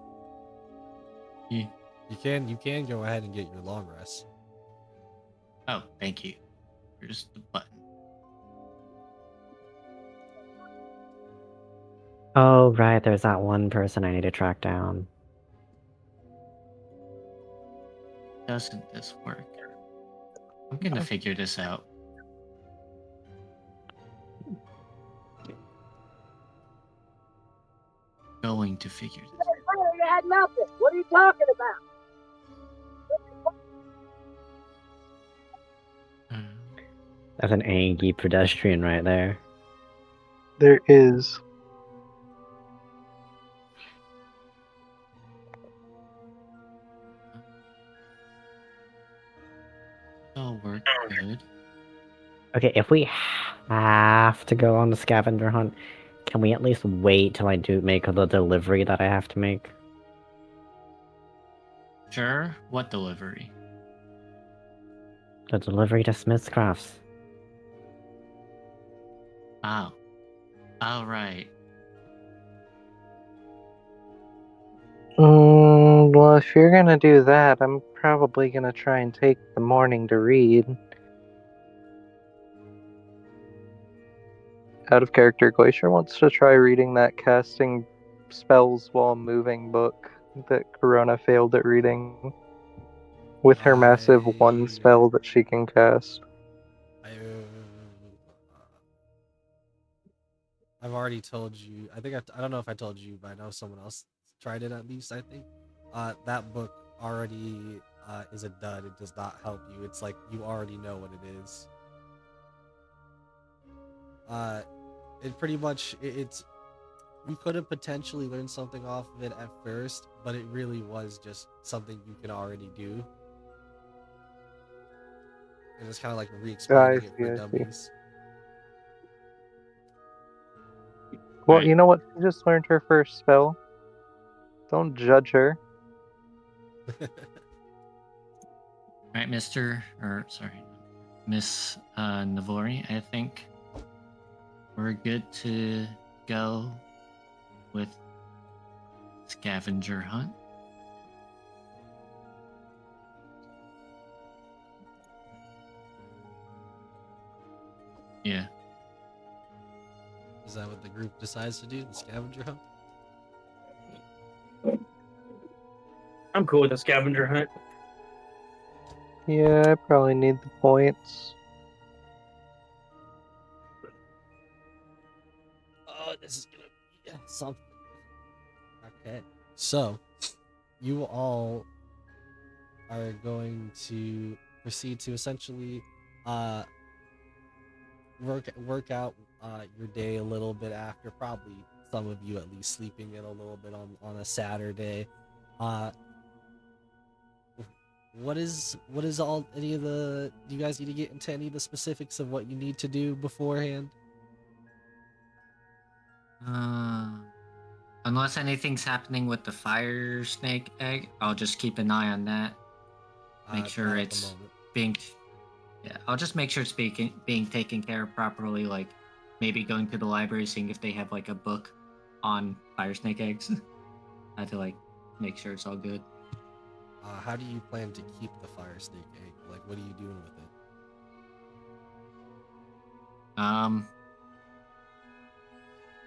Speaker 1: Yeah.
Speaker 2: You can go ahead and get your long rest.
Speaker 1: Oh, thank you. Here's the button.
Speaker 4: Oh, right, there's that one person I need to track down.
Speaker 1: Doesn't this work? I'm gonna figure this out. Going to figure this out.
Speaker 6: You had nothing. What are you talking about?
Speaker 4: That's an angry pedestrian right there.
Speaker 3: There is.
Speaker 1: It'll work good.
Speaker 4: Okay, if we have to go on the scavenger hunt, can we at least wait till I do make the delivery that I have to make?
Speaker 1: Sure. What delivery?
Speaker 4: The delivery to Smith's Crafts.
Speaker 1: Oh. All right.
Speaker 3: Well, if you're gonna do that, I'm probably gonna try and take the morning to read. out of character, Glacier wants to try reading that casting spells while moving book that Corona failed at reading with her massive one spell that she can cast.
Speaker 2: I've already told you. I think I don't know if I told you, but I know someone else tried it at least. I think that book already is a dud. It does not help you. It's like you already know what it is. It pretty much it's you could have potentially learned something off of it at first, but it really was just something you can already do. And it's kind of like re-explaining it for
Speaker 3: I see.
Speaker 2: dummies.
Speaker 3: Well,
Speaker 1: Right.
Speaker 3: you know what? She just learned her first spell. Don't judge her.
Speaker 1: Right, Miss Navori, I think we're good to go with scavenger hunt. Yeah.
Speaker 2: Is that what the group decides to do? The scavenger hunt?
Speaker 5: I'm cool with the scavenger hunt.
Speaker 3: Yeah, I probably need the points.
Speaker 2: Oh, this is gonna be something. Okay. So, you all are going to proceed to essentially work out your day a little bit after, probably some of you at least sleeping in a little bit on a Saturday. What is all any of the do you guys need to get into any of the specifics of what you need to do beforehand?
Speaker 1: Unless anything's happening with the fire snake egg, I'll just keep an eye on that. Make sure
Speaker 2: Not at the
Speaker 1: it's
Speaker 2: moment.
Speaker 1: being. Yeah, I'll just make sure it's being taken care of properly. Like maybe going to the library, seeing if they have like a book on fire snake eggs. I have to like make sure it's all good.
Speaker 2: How do you plan to keep the fire snake egg? Like, what are you doing with it?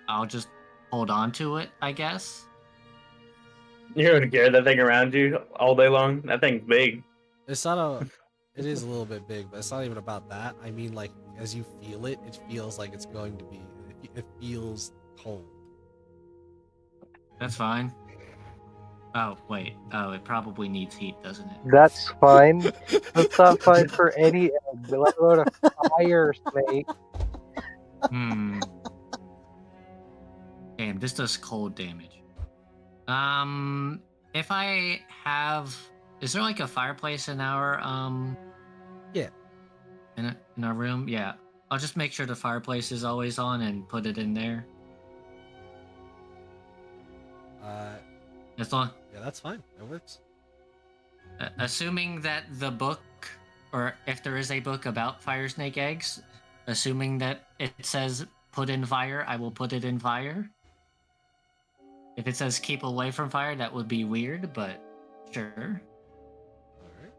Speaker 1: I'll just hold on to it, I guess.
Speaker 5: You're gonna carry that thing around you all day long? That thing's big.
Speaker 2: It's not a. It is a little bit big, but it's not even about that. I mean, like, as you feel it, it feels like it's going to be. It feels cold.
Speaker 1: That's fine. Oh wait. Oh, it probably needs heat, doesn't it?
Speaker 3: That's fine. That's not fine for any egg, let alone a fire snake.
Speaker 1: Hmm. Damn, this does cold damage. If I have, is there like a fireplace in our
Speaker 2: Yeah.
Speaker 1: in our room? Yeah. I'll just make sure the fireplace is always on and put it in there. As long.
Speaker 2: Yeah, that's fine. That works.
Speaker 1: Assuming that the book, or if there is a book about fire snake eggs, assuming that it says put in fire, I will put it in fire. If it says keep away from fire, that would be weird, but sure.
Speaker 2: Alright.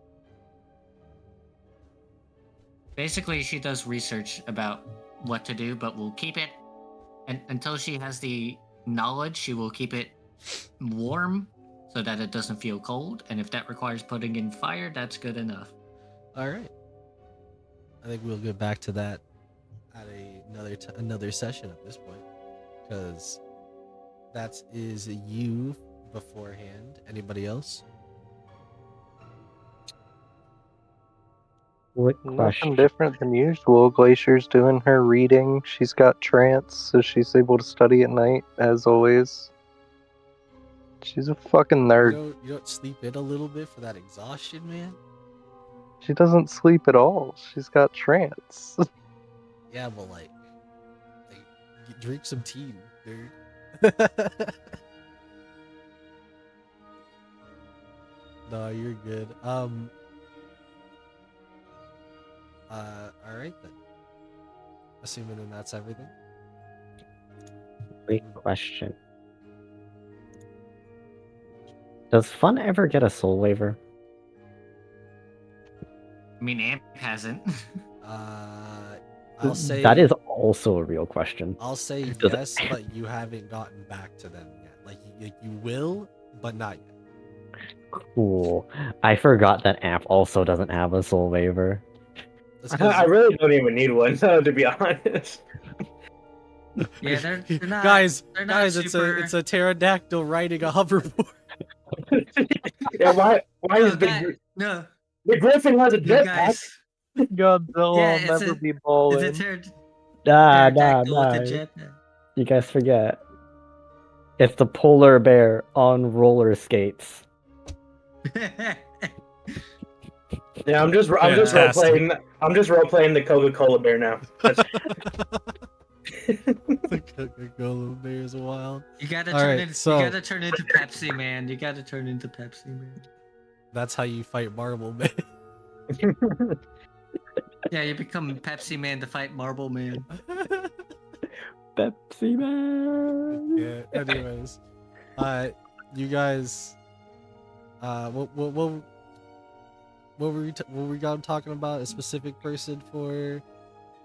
Speaker 1: Basically, she does research about what to do, but we'll keep it, and until she has the knowledge, she will keep it warm so that it doesn't feel cold. And if that requires putting in fire, that's good enough.
Speaker 2: Alright. I think we'll get back to that at another session at this point, because that is you beforehand. Anybody else?
Speaker 4: Quick
Speaker 3: Nothing
Speaker 4: question.
Speaker 3: different than usual. Glacier's doing her reading. She's got trance, so she's able to study at night, as always. She's a fucking nerd.
Speaker 2: You don't sleep in a little bit for that exhaustion, man?
Speaker 3: She doesn't sleep at all. She's got trance.
Speaker 2: Yeah, but like drink some tea, dude. No, you're good. All right then. Assuming then that's everything.
Speaker 4: Quick question. Does Fun ever get a soul waiver?
Speaker 1: I mean, Amp hasn't.
Speaker 2: I'll say
Speaker 4: that is also a real question.
Speaker 2: I'll say
Speaker 4: Does it-
Speaker 2: yes, but you haven't gotten back to them yet. Like you will, but not yet.
Speaker 4: Cool. I forgot that Amp also doesn't have a soul waiver.
Speaker 2: That's 'cause
Speaker 5: I really don't even need one, to be honest.
Speaker 1: Yeah, they're not.
Speaker 2: guys,
Speaker 1: they're not super...
Speaker 2: it's a pterodactyl riding a hoverboard.
Speaker 5: Yeah, why
Speaker 1: No,
Speaker 5: is
Speaker 1: no,
Speaker 5: the Griffin has a
Speaker 1: you
Speaker 5: jetpack?
Speaker 1: guys.
Speaker 3: Godzilla
Speaker 1: Yeah,
Speaker 3: will
Speaker 1: it's
Speaker 3: never
Speaker 1: a-
Speaker 3: be
Speaker 1: It's a
Speaker 3: bowling.
Speaker 1: pterodactyl with a
Speaker 4: Nah.
Speaker 1: jetpack.
Speaker 4: You guys forget. It's the polar bear on roller skates.
Speaker 5: Yeah, I'm just role
Speaker 2: Fantastic.
Speaker 5: playing. I'm just role playing the Coca-Cola bear now. That's,
Speaker 2: The Coca-Cola bear's wild.
Speaker 1: You gotta
Speaker 2: All
Speaker 1: turn
Speaker 2: right,
Speaker 1: into
Speaker 2: so-
Speaker 1: you gotta turn into Pepsi Man. You gotta turn into Pepsi Man.
Speaker 2: That's how you fight Marble Man.
Speaker 1: Yeah, you become Pepsi Man to fight Marble Man.
Speaker 4: Pepsi Man.
Speaker 2: Yeah. Anyways, you guys, what were we talking about? A specific person for?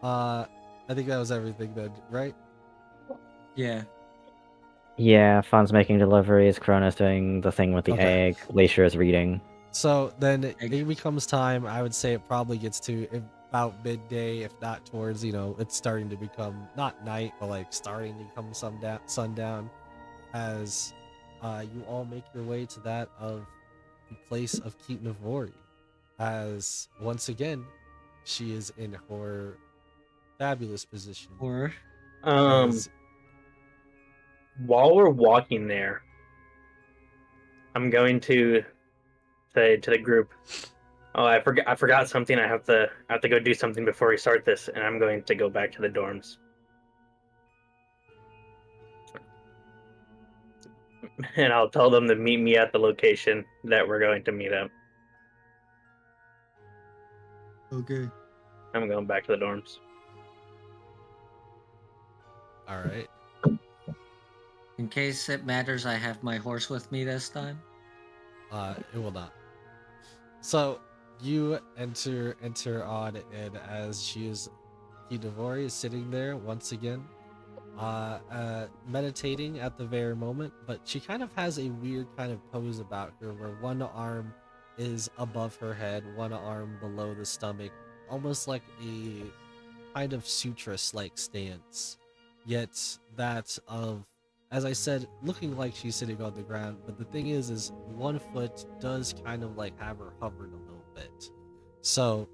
Speaker 2: I think that was everything then, right?
Speaker 1: Yeah.
Speaker 4: Yeah, Fawn's making deliveries. Corona's doing the thing with the
Speaker 2: Okay.
Speaker 4: egg. Glacier is reading.
Speaker 2: So then it
Speaker 1: Egg.
Speaker 2: becomes time. I would say it probably gets to about midday, if not towards, it's starting to become not night, but like starting to become sundown, as you all make your way to that of the place of Keatnavori, as once again she is in her fabulous position.
Speaker 1: Or
Speaker 2: as-
Speaker 5: while we're walking there, I'm going to say to the group, "Oh, I forgot something. I have to go do something before we start this, and I'm going to go back to the dorms." And I'll tell them to meet me at the location that we're going to meet up.
Speaker 1: okay.
Speaker 5: I'm going back to the dorms.
Speaker 2: all right.
Speaker 1: In case it matters, I have my horse with me this time.
Speaker 2: It will not. So you enter on, and as Keatnavori is sitting there once again, meditating at the very moment, but she kind of has a weird kind of pose about her, where one arm is above her head, one arm below the stomach, almost like a kind of sutress-like stance. Yet that of, as I said, looking like she's sitting on the ground, but the thing is one foot does kind of like have her hovering a little bit. So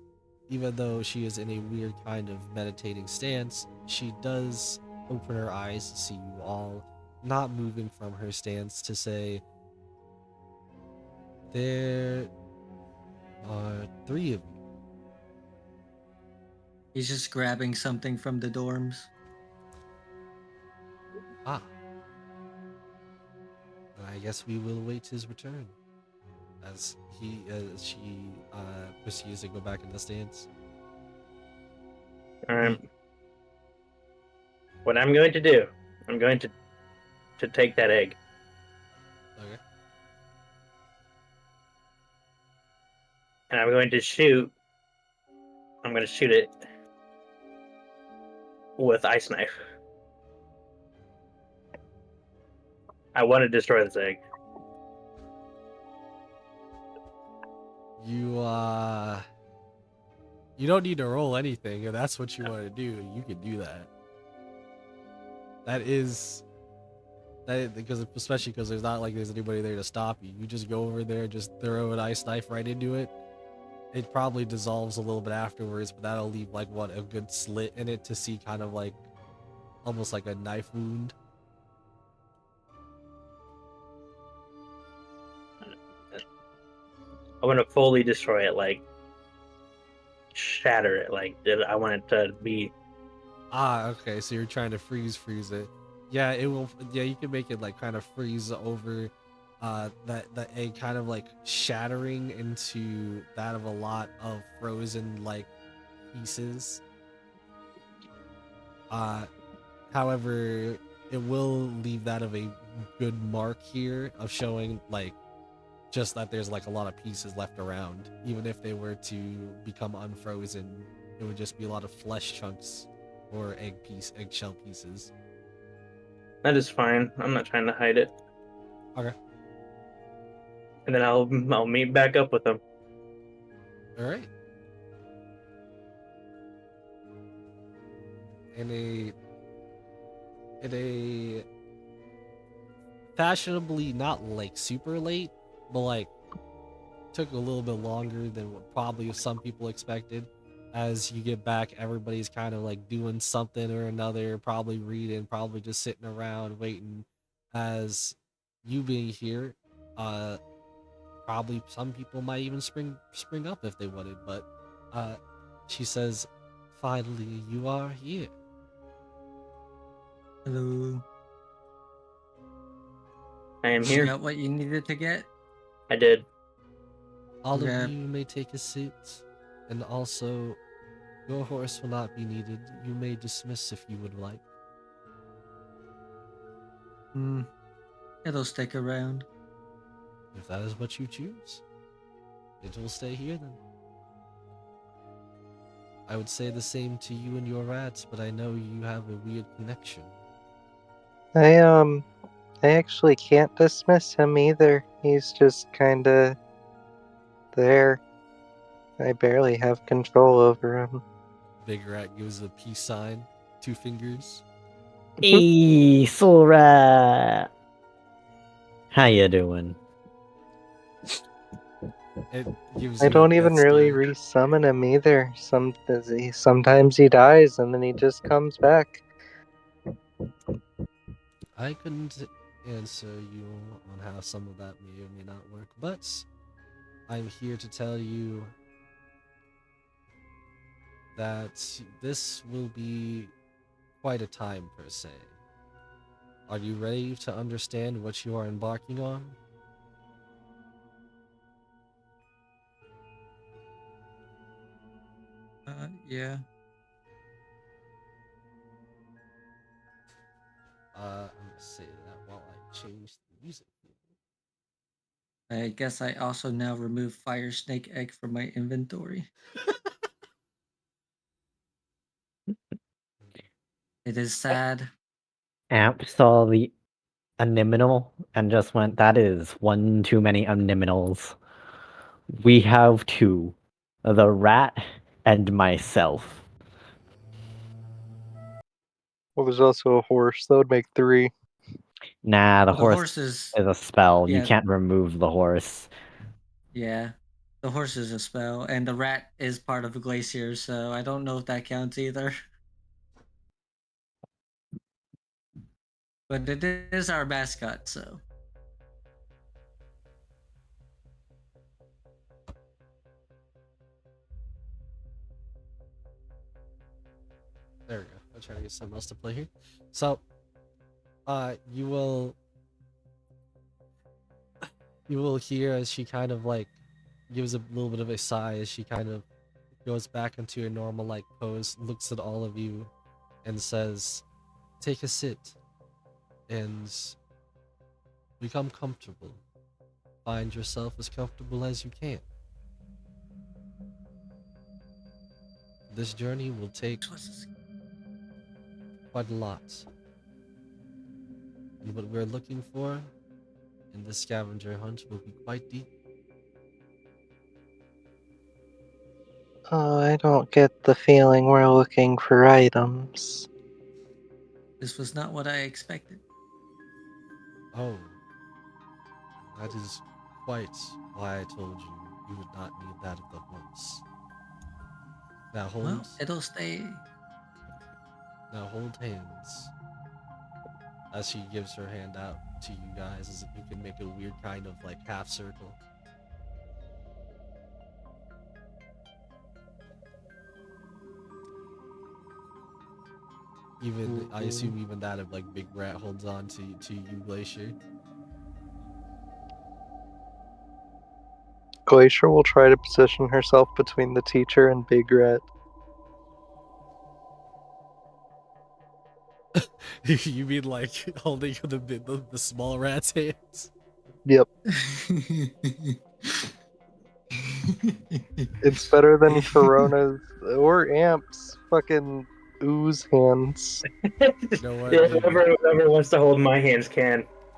Speaker 2: even though she is in a weird kind of meditating stance, she does open her eyes to see you all, not moving from her stance, to say, "There are 3 of you."
Speaker 1: He's just grabbing something from the dorms.
Speaker 2: Ah. And I guess we will await his return, as she proceeds to go back in the stance.
Speaker 5: What I'm going to do, I'm going to take that egg.
Speaker 2: Okay.
Speaker 5: And I'm going to shoot it with ice knife. I want to destroy this egg.
Speaker 2: You don't need to roll anything. If that's what you want to do, you can do that. Because especially because there's not like there's anybody there to stop you. You just go over there, just throw an ice knife right into it. It probably dissolves a little bit afterwards, but that'll leave like a good slit in it to see, kind of like almost like a knife wound.
Speaker 5: I want to fully destroy it, like shatter it. Like I want it to be.
Speaker 2: Ah, okay. So you're trying to freeze it. Yeah, it will. Yeah, you can make it like kind of freeze over. That egg kind of like shattering into that of a lot of frozen like pieces. However, it will leave that of a good mark here of showing like just that there's like a lot of pieces left around. Even if they were to become unfrozen, it would just be a lot of flesh chunks or eggshell pieces.
Speaker 5: That is fine. I'm not trying to hide it.
Speaker 2: Okay.
Speaker 5: And then I'll meet back up with them.
Speaker 2: All right. In a fashionably not like super late, but like took a little bit longer than what probably some people expected. As you get back, everybody's kind of like doing something or another, probably reading, probably just sitting around waiting. As you being here, probably some people might even spring up if they wanted, but she says, finally you are here.
Speaker 1: Hello.
Speaker 5: I am
Speaker 1: You
Speaker 5: here.
Speaker 1: got what you needed to get?
Speaker 5: I did.
Speaker 2: All
Speaker 1: Okay.
Speaker 2: of you may take a seat, and also your horse will not be needed. You may dismiss if you would like.
Speaker 1: It'll stick around.
Speaker 2: If that is what you choose, it will stay here then. I would say the same to you and your rats, but I know you have a weird connection.
Speaker 3: I actually can't dismiss him either. He's just kinda there. I barely have control over him.
Speaker 2: Big Rat gives a peace sign, 2 fingers.
Speaker 4: Hey, Sora! How you doing?
Speaker 2: It gives
Speaker 3: I
Speaker 2: you a
Speaker 3: don't even
Speaker 2: death
Speaker 3: really
Speaker 2: stare.
Speaker 3: re-summon him either. Sometimes he dies and then he just comes back.
Speaker 2: I couldn't answer you on how some of that may or may not work, but I'm here to tell you that this will be quite a time per se. Are you ready to understand what you are embarking on?
Speaker 1: Yeah.
Speaker 2: I'm gonna say that while I change the music.
Speaker 1: I guess I also now remove fire snake egg from my inventory. It is sad.
Speaker 4: Amp saw the Aneminimal and just went, that is one too many Aneminals. We have 2. The rat and myself.
Speaker 3: Well, there's also a horse. That would make 3.
Speaker 4: Nah, the
Speaker 1: The
Speaker 4: horse
Speaker 1: horse is
Speaker 4: is a spell. You
Speaker 1: yeah,
Speaker 4: can't remove the horse.
Speaker 1: yeah. The horse is a spell, and the rat is part of the glacier, so I don't know if that counts either. But it is our mascot, so
Speaker 2: There we go. I'll try to get something else to play here. So, you will hear as she kind of like gives a little bit of a sigh as she kind of goes back into a normal like pose, looks at all of you, and says, "Take a sit and become comfortable. Find yourself as comfortable as you can. This journey will take quite a lot. And what we're looking for in this scavenger hunt will be quite deep.
Speaker 3: Oh, I don't get the feeling we're looking for items.
Speaker 1: this was not what I expected.
Speaker 2: Oh, that is quite why I told you you would not need that at the horse. Now hold,
Speaker 1: Well, it'll stay.
Speaker 2: now hold hands." As she gives her hand out to you guys, as if you can make a weird kind of like half circle. Even I assume even that if like Big Rat holds on to you, Glacier.
Speaker 3: Glacier will try to position herself between the teacher and Big Rat.
Speaker 2: You mean like holding the small rat's hands?
Speaker 3: Yep, it's better than Corona's or Amp's fucking ooze hands.
Speaker 2: know what,
Speaker 5: Yeah,
Speaker 2: maybe.
Speaker 5: whoever wants to hold my hands
Speaker 2: know what,
Speaker 5: yeah,
Speaker 2: maybe.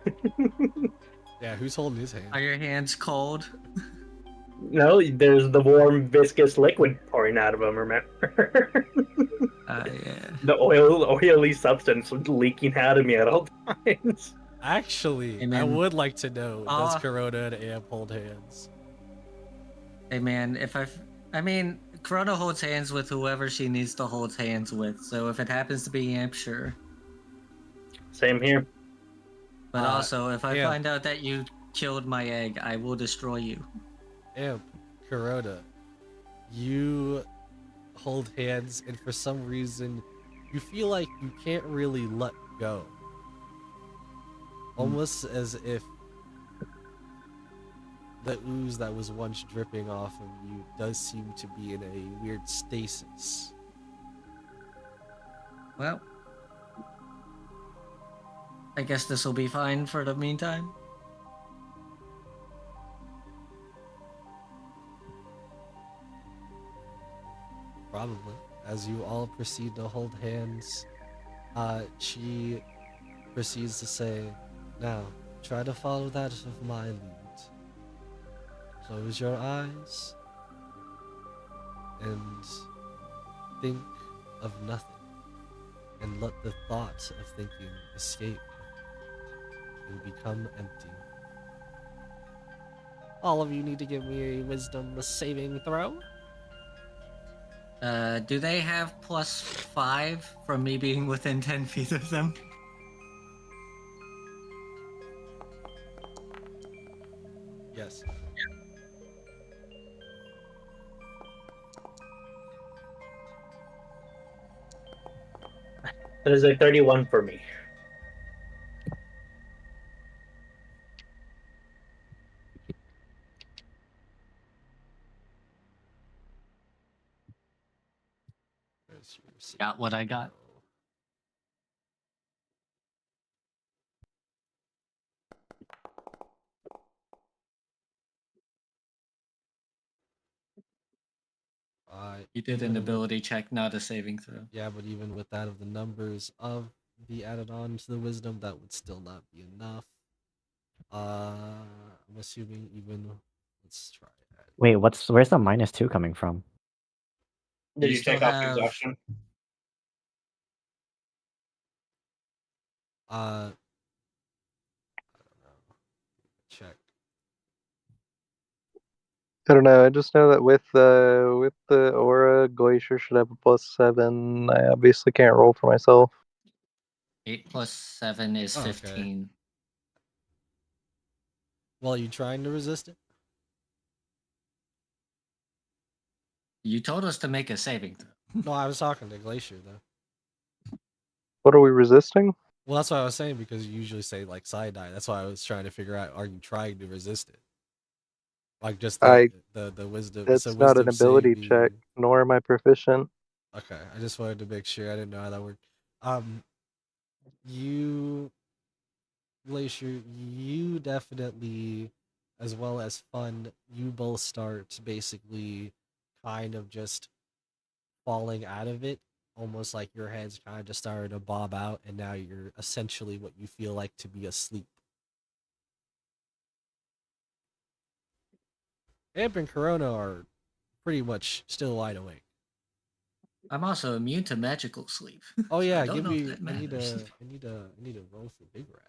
Speaker 5: whoever wants to hold my hands can.
Speaker 2: Yeah, who's holding his hand?
Speaker 1: Are your hands cold?
Speaker 5: No, there's the warm, viscous liquid pouring out of them, remember?
Speaker 1: Yeah.
Speaker 5: The oily substance leaking out of me at all times.
Speaker 2: Actually,
Speaker 1: Hey,
Speaker 2: I
Speaker 1: man.
Speaker 2: would like to know, does
Speaker 1: Ah.
Speaker 2: Corona and Amp hold hands?
Speaker 1: Hey man, I mean, Corona holds hands with whoever she needs to hold hands with. So if it happens to be Amp, sure.
Speaker 5: Same here.
Speaker 1: But also, if I
Speaker 2: Amp,
Speaker 1: find out that you killed my egg, I will destroy you.
Speaker 2: Amp, Corona, you hold hands, and for some reason, you feel like you can't really let go. Almost as if the ooze that was once dripping off of you does seem to be in a weird stasis.
Speaker 1: Well, I guess this will be fine for the meantime.
Speaker 2: Probably. As you all proceed to hold hands, she proceeds to say, "Now, try to follow that of my lead. Close your eyes and think of nothing, and let the thought of thinking escape. It will become empty." All of you need to give me a wisdom saving throw.
Speaker 1: Do they have +5 from me being within 10 feet of them?
Speaker 2: Yes.
Speaker 5: That is a 31 for me.
Speaker 2: There's your saving
Speaker 1: Got what I got.
Speaker 2: throw.
Speaker 1: You did an
Speaker 2: Even with,
Speaker 1: ability check, not a saving throw.
Speaker 2: yeah, but even with that of the numbers of the added on to the wisdom, that would still not be enough. I'm assuming even. Let's try it.
Speaker 4: Wait, where's the -2 coming from?
Speaker 5: Did
Speaker 1: You
Speaker 5: you
Speaker 1: still
Speaker 5: take off
Speaker 1: have-
Speaker 5: exhaustion?
Speaker 2: I don't know. Check.
Speaker 3: I don't know. I just know that with the aura, Glacier should have a +7. I obviously can't roll for myself.
Speaker 1: 8 + 7 is
Speaker 2: Oh, okay.
Speaker 1: 15.
Speaker 2: Well, are you trying to resist it?
Speaker 1: You told us to make a saving throw.
Speaker 2: No, I was talking to Glacier though.
Speaker 3: What are we resisting?
Speaker 2: Well, that's what I was saying because you usually say like side eye. That's why I was trying to figure out: are you trying to resist it? Like just
Speaker 3: I.
Speaker 2: the wisdom. It's a
Speaker 3: It's not an
Speaker 2: wisdom
Speaker 3: ability
Speaker 2: saving.
Speaker 3: check, nor am I proficient.
Speaker 2: Okay, I just wanted to make sure. I didn't know how that worked. You, Glacier, you definitely, as well as Fun, you both start basically kind of just falling out of it, almost like your head's kind of just started to bob out, and now you're essentially what you feel like to be asleep. Amp and Corona are pretty much still wide awake.
Speaker 1: I'm also immune to magical sleep.
Speaker 2: Oh
Speaker 1: so
Speaker 2: yeah,
Speaker 1: I don't
Speaker 2: give
Speaker 1: know if
Speaker 2: me.
Speaker 1: that
Speaker 2: I need
Speaker 1: matters.
Speaker 2: a. I need a. I need a roll for Big Rat.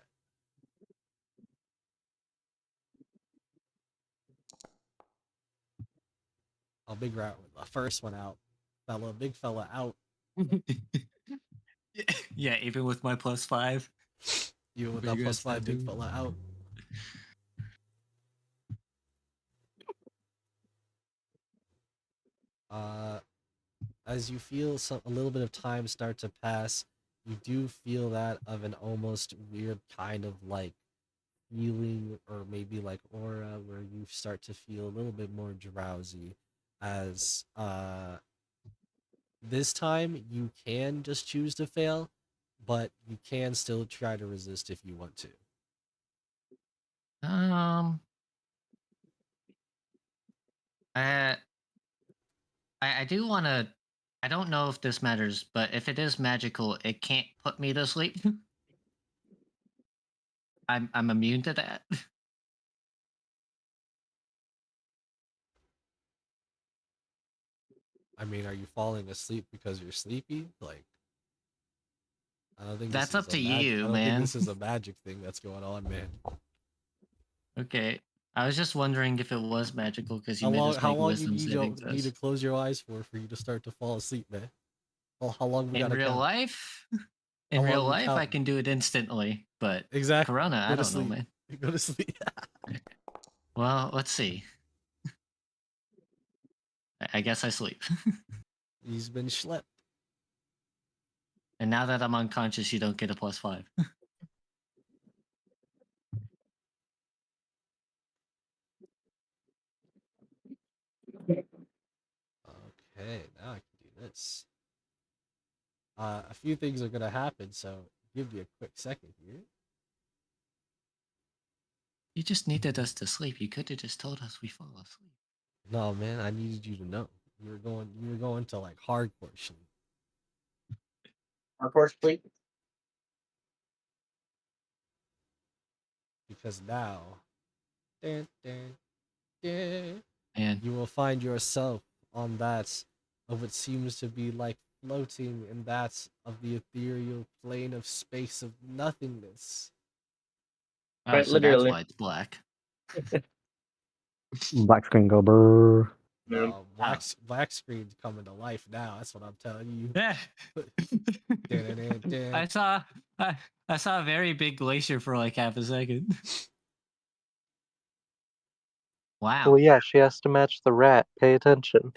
Speaker 2: Oh, Big Rat with the first one out. Big fella out.
Speaker 1: Yeah, even with my +5.
Speaker 2: Even with
Speaker 1: Big
Speaker 2: that
Speaker 1: Rat's
Speaker 2: +5,
Speaker 1: not
Speaker 2: big
Speaker 1: doing
Speaker 2: fella out. Uh, as you feel a little bit of time start to pass, you do feel that of an almost weird kind of like feeling, or maybe like aura, where you start to feel a little bit more drowsy. As this time you can just choose to fail, but you can still try to resist if you want to.
Speaker 1: Um, I I do want to I don't know if this matters, but if it is magical, it can't put me to sleep. I'm immune to that.
Speaker 2: I mean, are you falling asleep because you're sleepy? Like, I don't think this
Speaker 1: That's
Speaker 2: is
Speaker 1: up
Speaker 2: a
Speaker 1: to
Speaker 2: I
Speaker 1: you,
Speaker 2: don't think
Speaker 1: man.
Speaker 2: this is a magic thing that's going on, man.
Speaker 1: Okay. I was just wondering if it was magical because you
Speaker 2: How
Speaker 1: made
Speaker 2: long?
Speaker 1: us
Speaker 2: How
Speaker 1: make
Speaker 2: long you
Speaker 1: wisdom
Speaker 2: need
Speaker 1: saving
Speaker 2: need to
Speaker 1: throws.
Speaker 2: close your eyes for you to start to fall asleep, man? Well, how long we
Speaker 1: In
Speaker 2: gotta
Speaker 1: real
Speaker 2: count?
Speaker 1: life,
Speaker 2: How
Speaker 1: in real
Speaker 2: long we
Speaker 1: life, I
Speaker 2: counting?
Speaker 1: can do it instantly. But
Speaker 2: Exactly.
Speaker 1: Corona,
Speaker 2: Go
Speaker 1: I
Speaker 2: to
Speaker 1: don't know,
Speaker 2: sleep.
Speaker 1: man.
Speaker 2: Go to sleep.
Speaker 1: Well, let's see. I guess I sleep.
Speaker 2: He's been schlepped.
Speaker 1: And now that I'm unconscious, you don't get a +5.
Speaker 2: Okay, now I can do this. A few things are gonna happen, so give me a quick second here.
Speaker 1: You just needed us to sleep. You could have just told us we fall asleep.
Speaker 2: No, man, I needed you to know. You were going to like hardcore sleep.
Speaker 5: Hardcore sleep.
Speaker 2: Because now, dun, dun, dun,
Speaker 1: And
Speaker 2: you will find yourself on that of what seems to be like floating in that of the ethereal plane of space of nothingness.
Speaker 1: oh,
Speaker 5: Quite
Speaker 1: so that's
Speaker 5: literally.
Speaker 1: why it's black.
Speaker 4: Black screen go brrr.
Speaker 2: No,
Speaker 1: Oh.
Speaker 2: black screen's coming to life now. That's what I'm telling you.
Speaker 1: Yeah.
Speaker 2: Dun, dun, dun.
Speaker 1: I saw a very big glacier for like half a second. Wow.
Speaker 3: Well, yeah, she has to match the rat. Pay attention.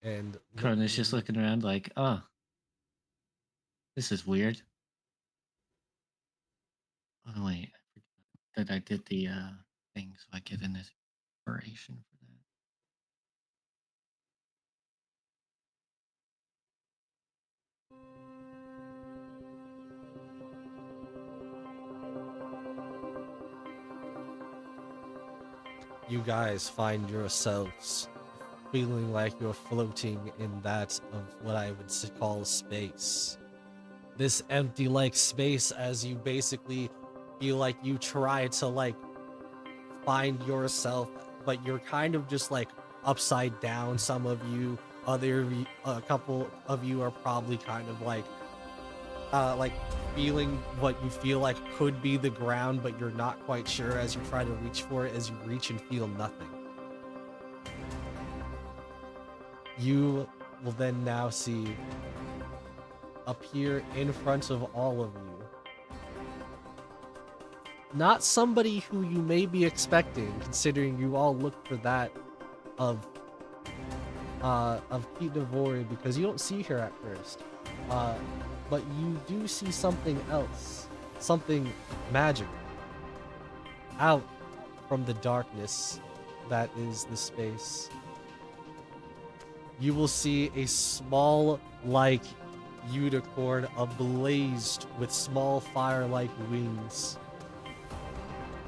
Speaker 2: And
Speaker 1: Cronus just looking around like, oh, this is weird. Oh wait, I forgot that I did the thing, so I get an inspiration for that.
Speaker 2: you guys find yourselves feeling like you're floating in that of what I would call space. This empty like space as you basically feel like you try to like find yourself, but you're kind of just like upside down. Some of you, a couple of you are probably kind of like feeling what you feel like could be the ground, but you're not quite sure as you try to reach for it, as you reach and feel nothing. You will then now see appear in front of all of you. Not somebody who you may be expecting, considering you all look for that of Pete Devori, because you don't see her at first. But you do see something else, something magical, out from the darkness that is the space. You will see a small, like, unicorn ablazed with small fire-like wings.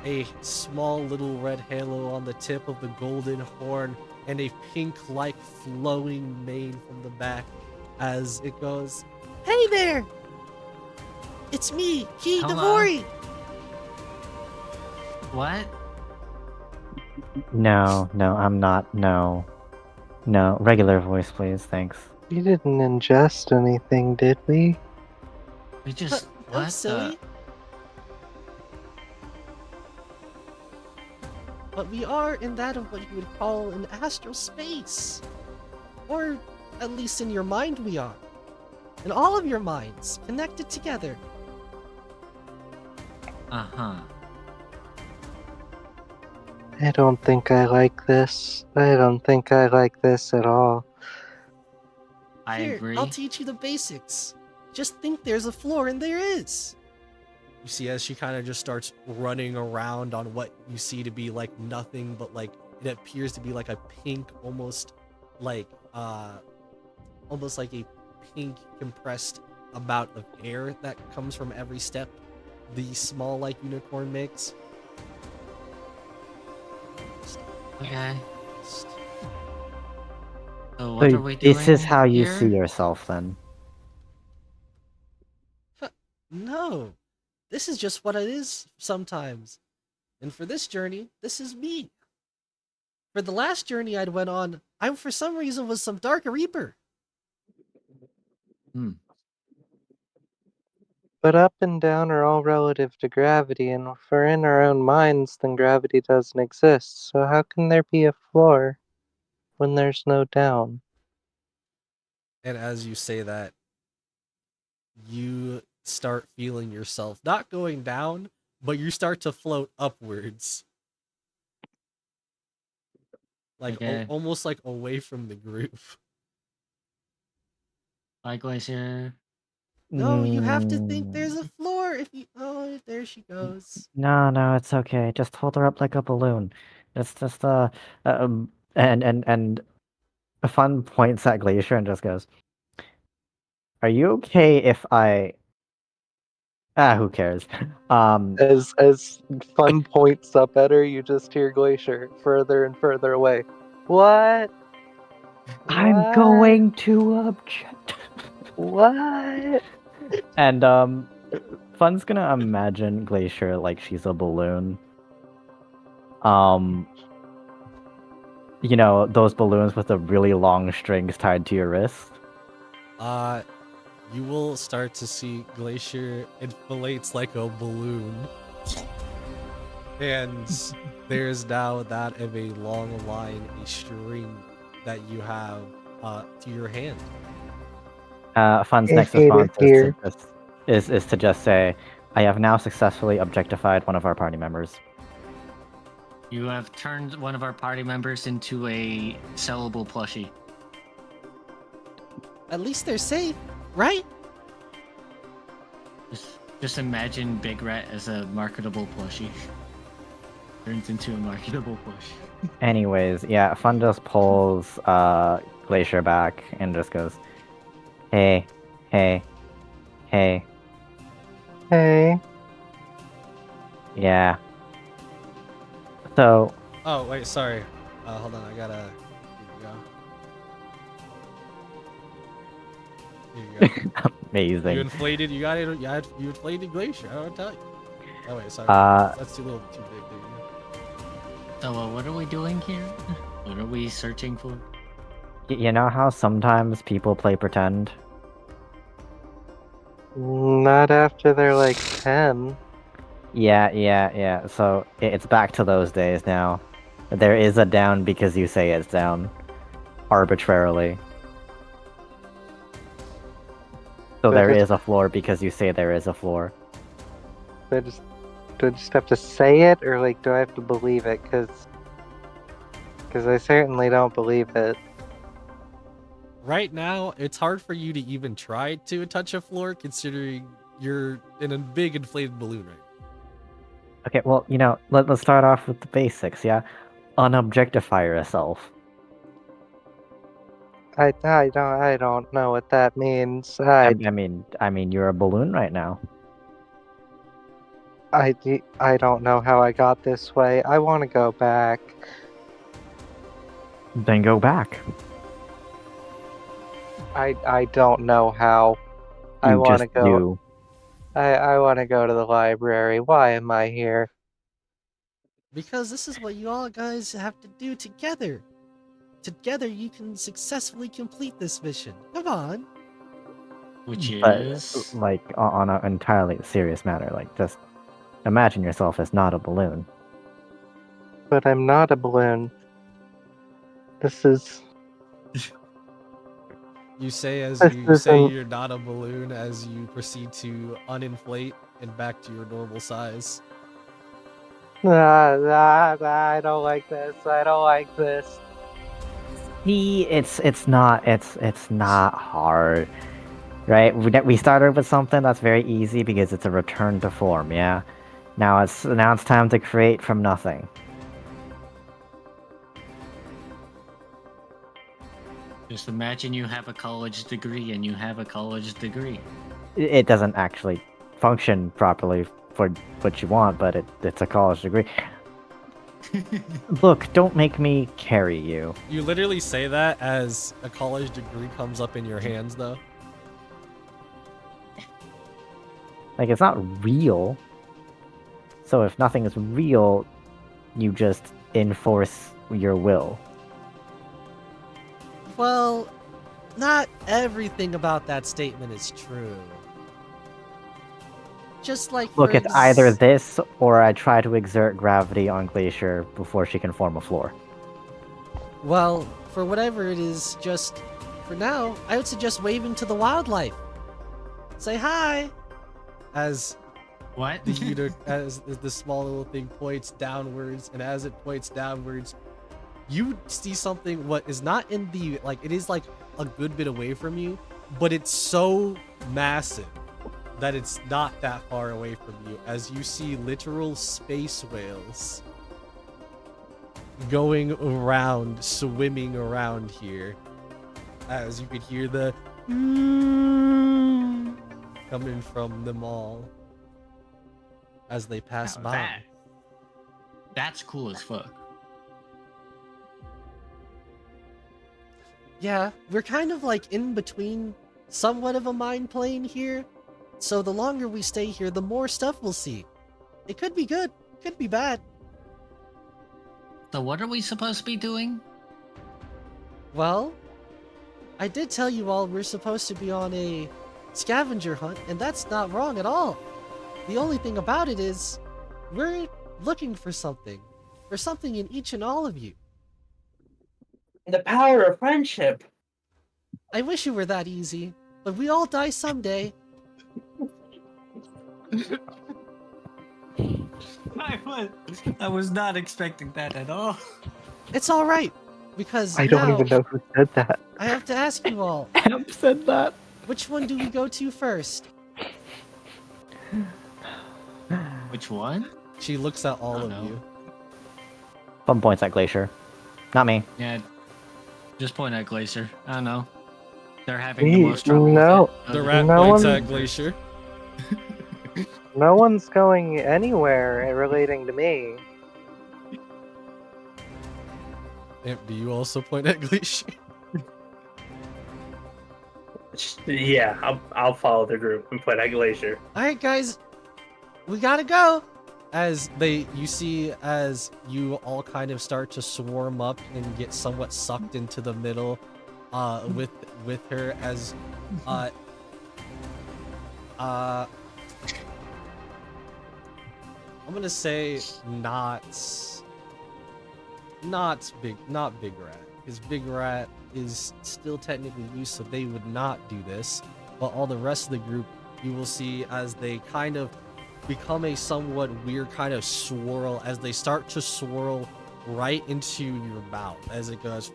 Speaker 2: A small little red halo on the tip of the golden horn, and a pink-like flowing mane from the back as it goes, "Hey there! It's me, He
Speaker 1: Hello?
Speaker 2: Devori!"
Speaker 1: What?
Speaker 4: No, I'm not. No. Regular voice, please. Thanks.
Speaker 3: We didn't ingest anything, did we?
Speaker 1: We just
Speaker 2: I'm
Speaker 1: what
Speaker 2: silly. But we are in that of what you would call an astral space. Or at least in your mind we are. In all of your minds, connected together.
Speaker 1: Uh-huh.
Speaker 3: I don't think I like this. I don't think I like this at all.
Speaker 1: I
Speaker 2: Here,
Speaker 1: agree.
Speaker 2: I'll teach you the basics. Just think there's a floor, and there is. You see as she kind of just starts running around on what you see to be like nothing but like it appears to be like a pink, almost like a pink compressed amount of air that comes from every step the small like unicorn makes.
Speaker 1: Okay. So what are
Speaker 4: So
Speaker 1: we
Speaker 4: this is
Speaker 1: doing
Speaker 4: how you
Speaker 1: here?
Speaker 4: see yourself, then.
Speaker 2: No, this is just what it is sometimes. And for this journey, this is me. For the last journey I'd went on, I for some reason was some Dark Reaper.
Speaker 1: Hmm.
Speaker 3: But up and down are all relative to gravity, and if we're in our own minds, then gravity doesn't exist. So how can there be a floor when there's no down?
Speaker 2: And as you say that, you start feeling yourself not going down, but you start to float upwards. Like
Speaker 1: Okay.
Speaker 2: almost like away from the group.
Speaker 1: Bye, Glacier.
Speaker 2: No, you have to think there's a
Speaker 4: Mm,
Speaker 2: floor if you oh there she goes.
Speaker 4: no, it's okay. Just hold her up like a balloon. Just and Fun points at Glacier and just goes, "Are you okay if I?" Who cares?
Speaker 3: As fun points up at her, you just hear Glacier further and further away. What?
Speaker 4: I'm
Speaker 3: What?
Speaker 4: going to object.
Speaker 3: What?
Speaker 4: And Fun's gonna imagine Glacier like she's a balloon. Um, you know, those balloons with the really long strings tied to your wrist.
Speaker 2: You will start to see Glacier inflates like a balloon. And there's now that of a long line, a string that you have to your hand.
Speaker 4: Fun's
Speaker 3: I
Speaker 4: next
Speaker 3: hate it
Speaker 4: response
Speaker 3: here.
Speaker 4: is to just say, "I have now successfully objectified one of our party members."
Speaker 1: You have turned one of our party members into a sellable plushie.
Speaker 2: At least they're safe, right?
Speaker 1: Just imagine Big Rat as a marketable plushie. Turns into a marketable plushie.
Speaker 4: Anyways, yeah, Fun just pulls Glacier back and just goes, "Hey, hey, hey,
Speaker 3: Hey.
Speaker 4: yeah." So,
Speaker 2: Oh wait, sorry. Hold on, I gotta. Here you go. Here you go. You
Speaker 4: amazing.
Speaker 2: inflated. You got it. You inflated Glacier. I don't tell you. Oh wait, sorry. That's too little, too big. There you go.
Speaker 1: So what are we doing here? What are we searching for?
Speaker 4: You know how sometimes people play pretend?
Speaker 3: Not after they're like 10.
Speaker 4: Yeah. So it's back to those days now. There is a down because you say it's down. Arbitrarily. So
Speaker 3: Do I
Speaker 4: there
Speaker 3: just-
Speaker 4: is a floor because you say there is a floor.
Speaker 3: Do I just have to say it, or like do I have to believe it? Because I certainly don't believe it.
Speaker 2: Right now, it's hard for you to even try to touch a floor, considering you're in a big inflated balloon right now.
Speaker 4: Okay, well, you know, let's start off with the basics, yeah? Unobjectify yourself.
Speaker 3: I don't know what that means.
Speaker 4: I mean, you're a balloon right now.
Speaker 3: I don't know how I got this way. I want to go back.
Speaker 4: Then go back.
Speaker 3: I don't know how. I
Speaker 4: You
Speaker 3: want
Speaker 4: just
Speaker 3: to go.
Speaker 4: do.
Speaker 3: I want to go to the library. Why am I here?
Speaker 2: Because this is what you all guys have to do together. Together, you can successfully complete this mission. Come on.
Speaker 1: Which
Speaker 4: But,
Speaker 1: is
Speaker 4: like, on an entirely serious matter, like, just imagine yourself as not a balloon.
Speaker 3: But I'm not a balloon. This is.
Speaker 2: You say as
Speaker 3: This
Speaker 2: you say
Speaker 3: isn't-
Speaker 2: you're not a balloon as you proceed to uninflate and back to your normal size.
Speaker 3: I don't like this. I don't like this.
Speaker 4: See, it's not hard, right? We started with something that's very easy because it's a return to form, yeah. Now it's time to create from nothing.
Speaker 1: just imagine you have a college degree and you have a college degree.
Speaker 4: It doesn't actually function properly for what you want, but it's a college degree. Look, don't make me carry you.
Speaker 2: You literally say that as a college degree comes up in your hands, though.
Speaker 4: Like, it's not real. So if nothing is real, you just enforce your will.
Speaker 2: Well, not everything about that statement is true. Just like
Speaker 4: Look,
Speaker 2: for
Speaker 4: it's either this or I try to exert gravity on Glacier before she can form a floor.
Speaker 2: Well, for whatever it is, just for now, I would suggest waving to the wildlife. Say hi, as
Speaker 1: What?
Speaker 2: the as the small little thing points downwards, and as it points downwards, you see something what is not in the like. It is like a good bit away from you, but it's so massive that it's not that far away from you. As you see literal space whales going around, swimming around here, as you could hear the coming from them all as they pass
Speaker 1: Now
Speaker 2: by.
Speaker 1: that's cool as fuck.
Speaker 2: Yeah, we're kind of like in between somewhat of a mind plane here. So the longer we stay here, the more stuff we'll see. It could be good, could be bad.
Speaker 1: So what are we supposed to be doing?
Speaker 2: Well, I did tell you all we're supposed to be on a scavenger hunt, and that's not wrong at all. The only thing about it is, we're looking for something in each and all of you.
Speaker 5: The power of friendship.
Speaker 2: I wish it were that easy, but we all die someday.
Speaker 1: I was not expecting that at all.
Speaker 2: It's all right, because
Speaker 3: I don't
Speaker 2: now
Speaker 3: even know who said that.
Speaker 2: I have to ask you all,
Speaker 4: Amp said that.
Speaker 2: which one do we go to first?
Speaker 1: Which one?
Speaker 2: She looks at all
Speaker 1: I
Speaker 2: of
Speaker 1: don't know.
Speaker 2: you.
Speaker 4: Fun points at Glacier. Not me.
Speaker 1: Yeah, just point at Glacier. I don't know. They're having the
Speaker 3: Me?
Speaker 1: most trouble
Speaker 3: No.
Speaker 1: with it.
Speaker 2: The rat
Speaker 3: No
Speaker 2: points
Speaker 3: one-
Speaker 2: at Glacier.
Speaker 3: No one's going anywhere relating to me.
Speaker 2: Imp, do you also point at Glacier?
Speaker 5: Yeah, I'll follow the group and put at Glacier.
Speaker 2: Alright guys, we gotta go! As you see as you all kind of start to swarm up and get somewhat sucked into the middle with her as I'm gonna say not big rat, because big rat is still technically you, so they would not do this. But all the rest of the group, you will see as they kind of become a somewhat weird kind of swirl, as they start to swirl right into your mouth as it goes,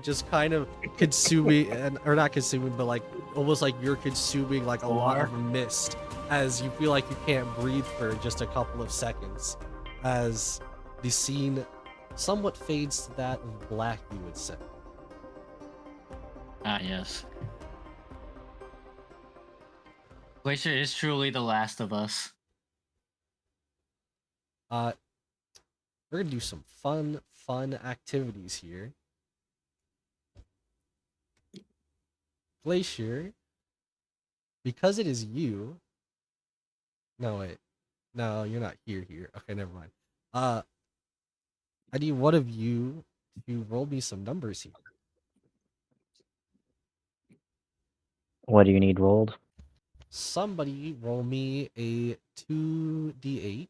Speaker 2: just kind of consuming, or not consuming, but like almost like you're consuming like a lot of mist, as you feel like you can't breathe for just a couple of seconds, as the scene somewhat fades to that of black, you would say.
Speaker 1: Ah, yes. Glacier is truly the last of us.
Speaker 2: We're gonna do some fun activities here. Glacier, because it is you. No, wait. No, you're not here. Okay, never mind. I need one of you to roll me some numbers here.
Speaker 4: What do you need rolled?
Speaker 2: Somebody roll me a 2d8.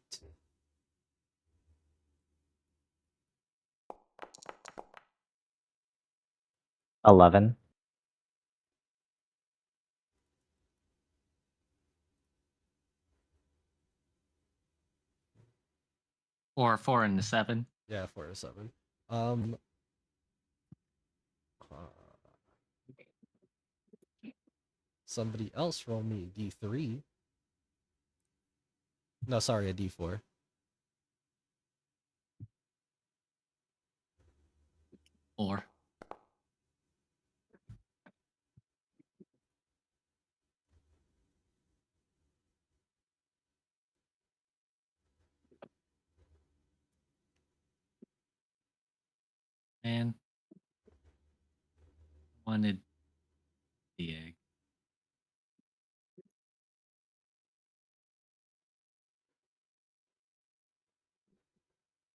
Speaker 4: 11.
Speaker 1: Or 4 and a 7.
Speaker 2: Yeah, 4 or 7. Somebody else roll me a d3. No, sorry, a d4.
Speaker 1: 4. Man. Wanted the egg.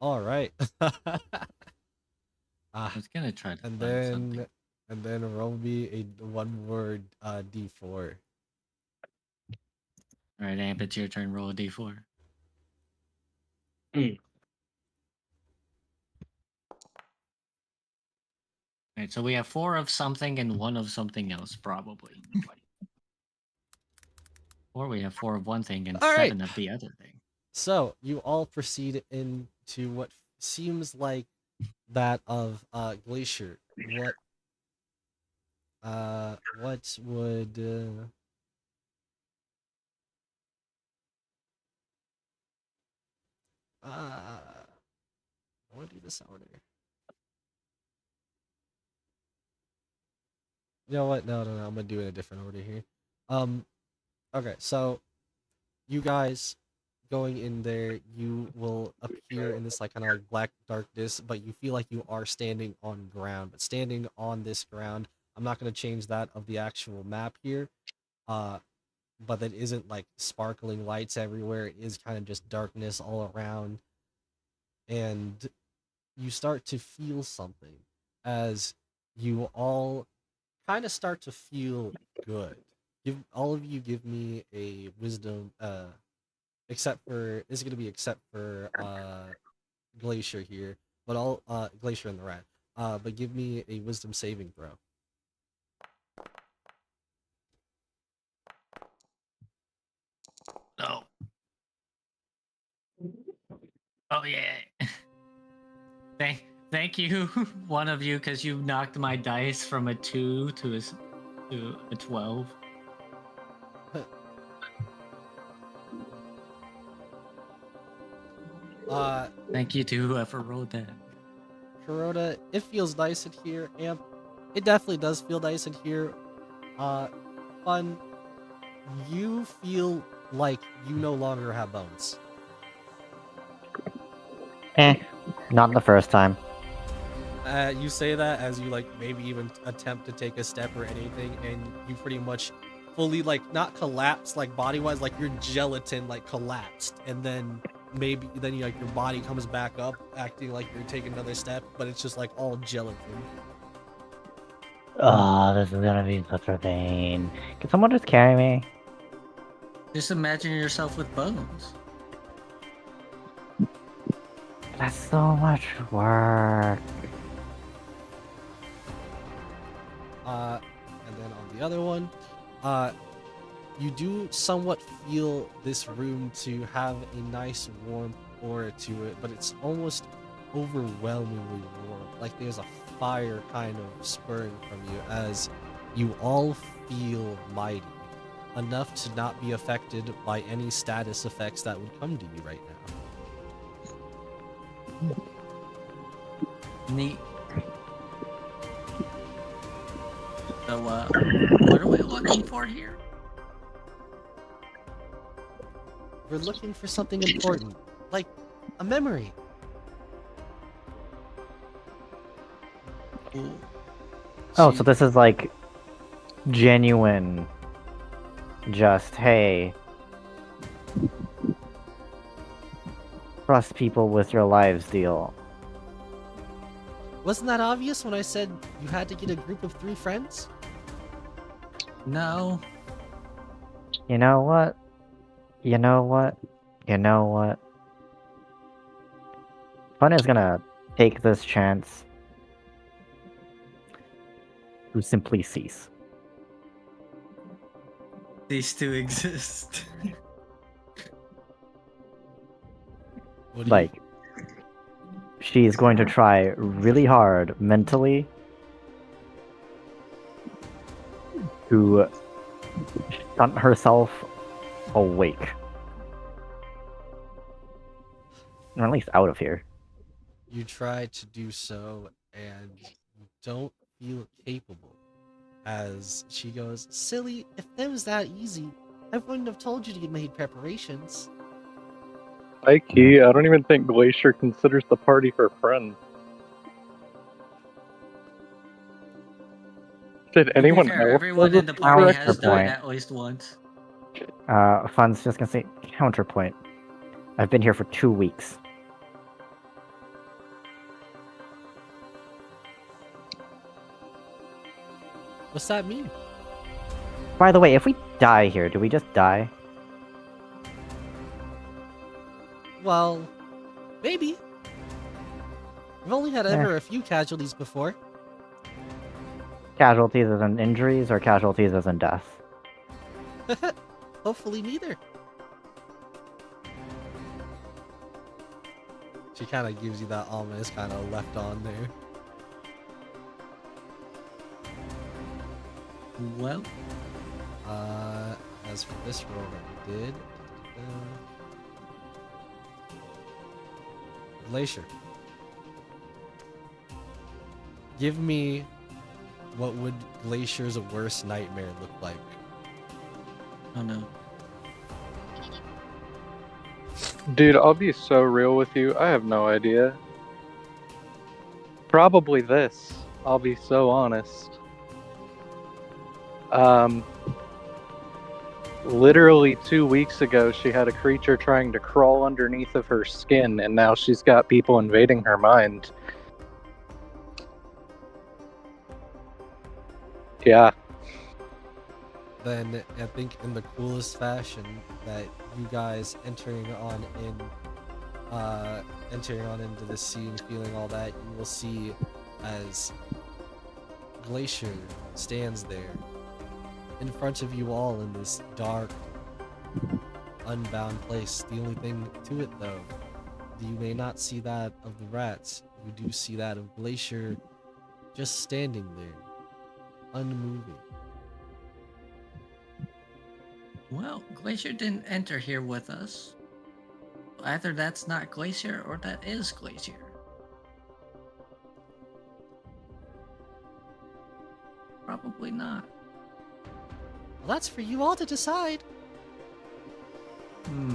Speaker 2: All right.
Speaker 1: I was gonna try to
Speaker 2: and
Speaker 1: find something.
Speaker 2: then roll me a one-word D4.
Speaker 1: All right, Amp, it's your turn. Roll a d4. All right, so we have 4 of something and 1 of something else, probably. Or we have 4 of one thing and
Speaker 2: All right.
Speaker 1: 7 of the other thing.
Speaker 2: So you all proceed into what seems like that of Glacier. What would I want to do this order. You know what? No. I'm gonna do it in a different order here. Okay, so you guys going in there, you will appear in this like kind of like black darkness, but you feel like you are standing on ground. But standing on this ground, I'm not gonna change that of the actual map here. But that isn't like sparkling lights everywhere. It is kind of just darkness all around. And you start to feel something as you all kind of start to feel good. Give me a wisdom except for this is gonna be except for Glacier here, but all Glacier and the rat. But give me a wisdom saving throw.
Speaker 1: Oh. Oh yeah. Thank you, one of you, because you knocked my dice from a 2 to a 12. Thank you to whoever rolled that.
Speaker 2: Corona, it feels nice in here. Amp, it definitely does feel nice in here. Fun. You feel like you no longer have bones.
Speaker 4: Not the first time.
Speaker 2: You say that as you like maybe even attempt to take a step or anything, and you pretty much fully like not collapse like body wise, like your gelatin like collapsed, and then maybe then you like your body comes back up, acting like you're taking another step, but it's just like all gelatin.
Speaker 4: Oh, this is gonna be such a pain. Can someone just carry me?
Speaker 1: Just imagine yourself with bones.
Speaker 4: That's so much work.
Speaker 2: And then on the other one, you do somewhat feel this room to have a nice warm aura to it, but it's almost overwhelmingly warm. Like there's a fire kind of spurring from you as you all feel mighty, enough to not be affected by any status effects that would come to you right now.
Speaker 1: Neat. So, what are we looking for here?
Speaker 2: We're looking for something important, like a memory.
Speaker 1: Cool.
Speaker 4: Oh, so this is like genuine. Just, hey, trust people with your lives deal.
Speaker 2: Wasn't that obvious when I said you had to get a group of 3 friends?
Speaker 1: No.
Speaker 4: You know what? You know what? You know what? Fun is gonna take this chance to simply cease.
Speaker 1: These two exist.
Speaker 2: What do
Speaker 4: Like, she's going to try really hard mentally to stunt herself awake. Or at least out of here.
Speaker 2: you try to do so and you don't feel capable? As she goes, silly, if it was that easy, I wouldn't have told you to make preparations.
Speaker 3: Key, I don't even think Glacier considers the party her friends. Did
Speaker 1: To be
Speaker 3: anyone
Speaker 1: fair,
Speaker 3: else?
Speaker 1: everyone in the
Speaker 3: does
Speaker 1: party
Speaker 3: this
Speaker 1: has
Speaker 3: correctly?
Speaker 1: died
Speaker 4: Point.
Speaker 1: at least once.
Speaker 4: Fun's just gonna say counterpoint. I've been here for 2 weeks.
Speaker 2: What's that mean?
Speaker 4: By the way, if we die here, do we just die?
Speaker 2: Well, maybe. We've only had ever a few casualties before.
Speaker 4: Casualties as in injuries or casualties as in death?
Speaker 2: Hopefully neither. She kind of gives you that ominous kind of left on there.
Speaker 1: Well,
Speaker 2: As for this roll that we did, Glacier. Give me what would Glacier's worst nightmare look like?
Speaker 1: oh no.
Speaker 3: Dude, I'll be so real with you. I have no idea. Probably this. I'll be so honest. Literally 2 weeks ago, she had a creature trying to crawl underneath of her skin, and now she's got people invading her mind. Yeah.
Speaker 2: Then I think in the coolest fashion that you guys entering on into the scene, feeling all that, you will see as Glacier stands there in front of you all in this dark, unbound place. The only thing to it, though, you may not see that of the rats. You do see that of Glacier just standing there, unmoving.
Speaker 1: Well, Glacier didn't enter here with us. Either that's not Glacier or that is Glacier. Probably not.
Speaker 2: Well, that's for you all to decide.
Speaker 1: Hmm.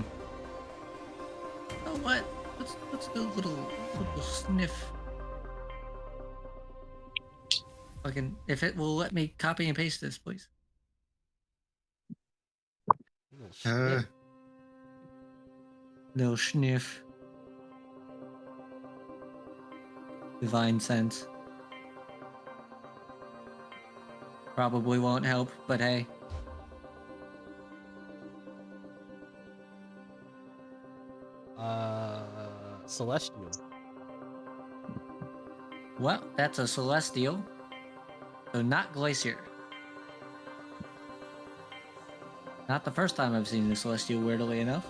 Speaker 1: Oh, what? Let's do a little sniff. Fucking, if it will let me copy and paste this, please.
Speaker 2: Oh, shit.
Speaker 1: Little sniff. Divine sense. Probably won't help, but hey.
Speaker 2: Celestial.
Speaker 1: Well, that's a celestial. So not Glacier. Not the first time I've seen a celestial, weirdly enough.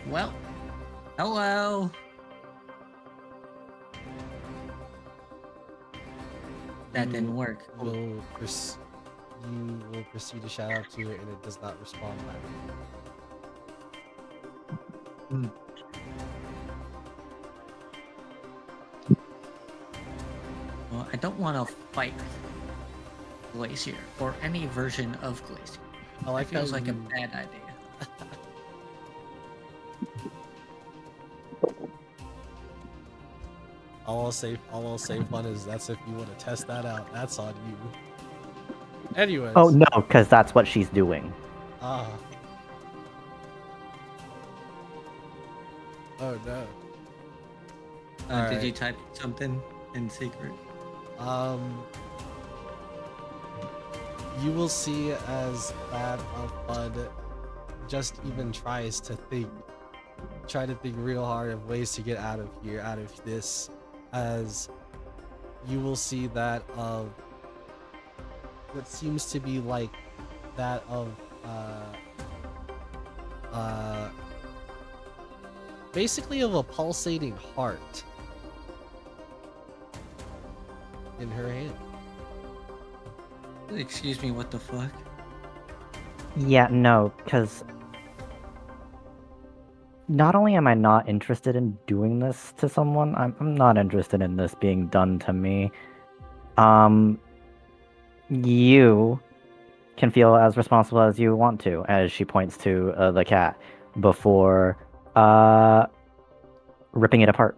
Speaker 1: Well, hello. That didn't work.
Speaker 2: You will proceed to shout out to it, and it does not respond back.
Speaker 1: Well, I don't want to fight Glacier or any version of Glacier.
Speaker 2: I like
Speaker 1: That feels
Speaker 2: how
Speaker 1: like a
Speaker 2: you-
Speaker 1: bad idea.
Speaker 2: All I'll say, fun is that's if you want to test that out. That's on you. Anyways.
Speaker 4: Oh no, because that's what she's doing.
Speaker 2: Ah. Oh no.
Speaker 1: Did
Speaker 2: Alright.
Speaker 1: you type something in secret?
Speaker 2: You will see as that of Bud just even tries to think real hard of ways to get out of here, out of this, as you will see that of what seems to be like that of basically of a pulsating heart in her hand.
Speaker 1: Excuse me, what the fuck?
Speaker 4: Yeah, no, because not only am I not interested in doing this to someone, I'm not interested in this being done to me. You can feel as responsible as you want to, as she points to the cat, before Ripping it apart.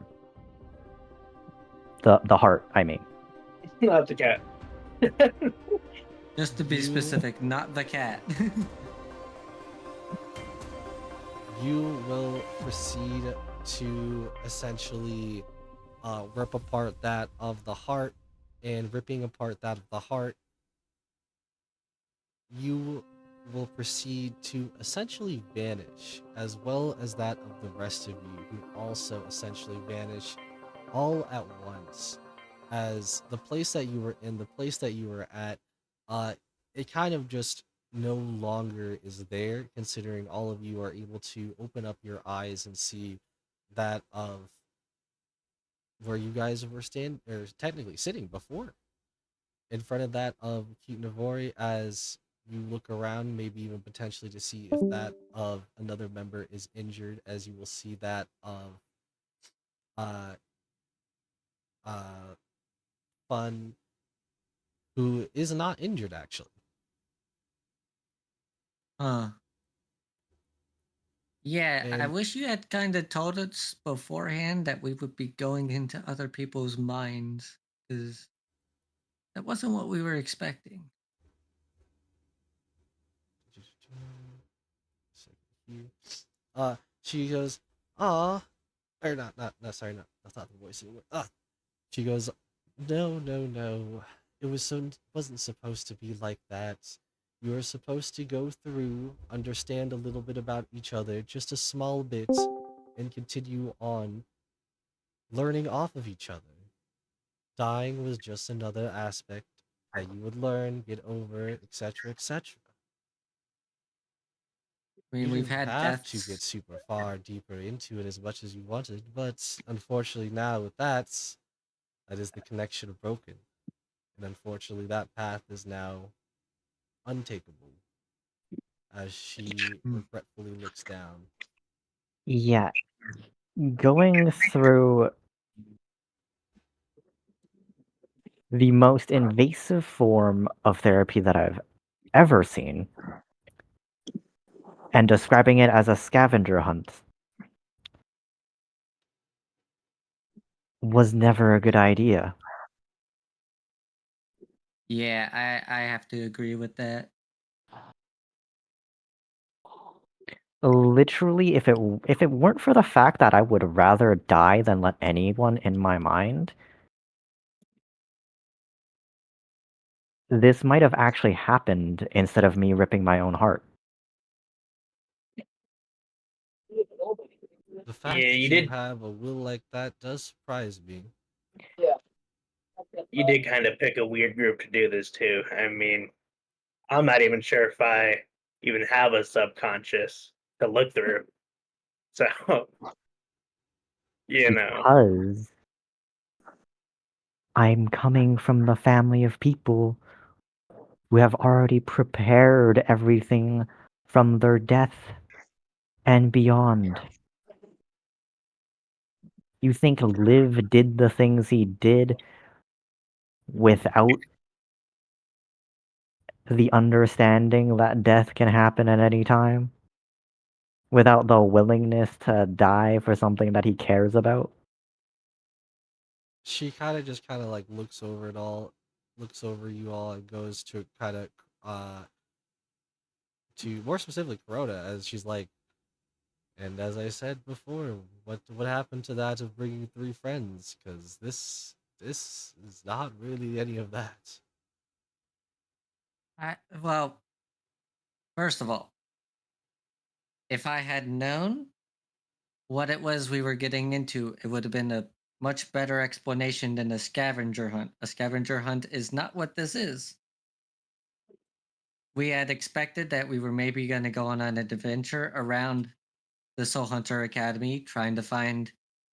Speaker 4: The heart, I mean.
Speaker 5: Not the cat.
Speaker 1: Just to be
Speaker 2: You-
Speaker 1: specific, not the cat.
Speaker 2: You will proceed to essentially rip apart that of the heart, and ripping apart that of the heart, you will proceed to essentially vanish, as well as that of the rest of you, who also essentially vanish all at once. As the place that you were in, the place that you were at, it kind of just no longer is there, considering all of you are able to open up your eyes and see that of where you guys were or technically sitting before, in front of that of Cute Navori. As you look around, maybe even potentially to see if that of another member is injured, as you will see that of uh uh Fun, who is not injured actually.
Speaker 1: Huh. Yeah, I
Speaker 2: And
Speaker 1: wish you had kind of told us beforehand that we would be going into other people's minds, because that wasn't what we were expecting.
Speaker 2: she goes, ah, or sorry, that's not the voice anymore. She goes, no, wasn't supposed to be like that. You were supposed to go through, understand a little bit about each other, just a small bit, and continue on learning off of each other. Dying was just another aspect that you would learn, get over, etc., etc.
Speaker 1: I
Speaker 2: You
Speaker 1: mean, we've
Speaker 2: didn't
Speaker 1: had
Speaker 2: have to
Speaker 1: deaths.
Speaker 2: get super far deeper into it as much as you wanted, but unfortunately now with that is the connection broken. And unfortunately that path is now untakeable, as she
Speaker 1: Hmm.
Speaker 2: regretfully looks down.
Speaker 4: Yeah, going through the most invasive form of therapy that I've ever seen and describing it as a scavenger hunt was never a good idea.
Speaker 1: Yeah, I have to agree with that.
Speaker 4: Literally, if it weren't for the fact that I would rather die than let anyone in my mind, this might have actually happened instead of me ripping my own heart.
Speaker 2: The fact
Speaker 5: Yeah,
Speaker 2: that
Speaker 5: you
Speaker 2: you
Speaker 5: did.
Speaker 2: have a will like that does surprise me.
Speaker 6: Yeah.
Speaker 5: You did kind of pick a weird group to do this too. I mean, I'm not even sure if I even have a subconscious to look through. So, you know.
Speaker 4: Because I'm coming from the family of people who have already prepared everything from their death and beyond. You think Liv did the things he did without the understanding that death can happen at any time? Without the willingness to die for something that he cares about?
Speaker 2: She kind of like looks over it all, looks over you all, and goes to kind of to more specifically Corona, as she's like, and as I said before, what happened to that of bringing three friends? Because this is not really any of that.
Speaker 1: Well, first of all, if I had known what it was we were getting into, it would have been a much better explanation than a scavenger hunt. A scavenger hunt is not what this is. We had expected that we were maybe going to go on an adventure around the Soul Hunter Academy, trying to find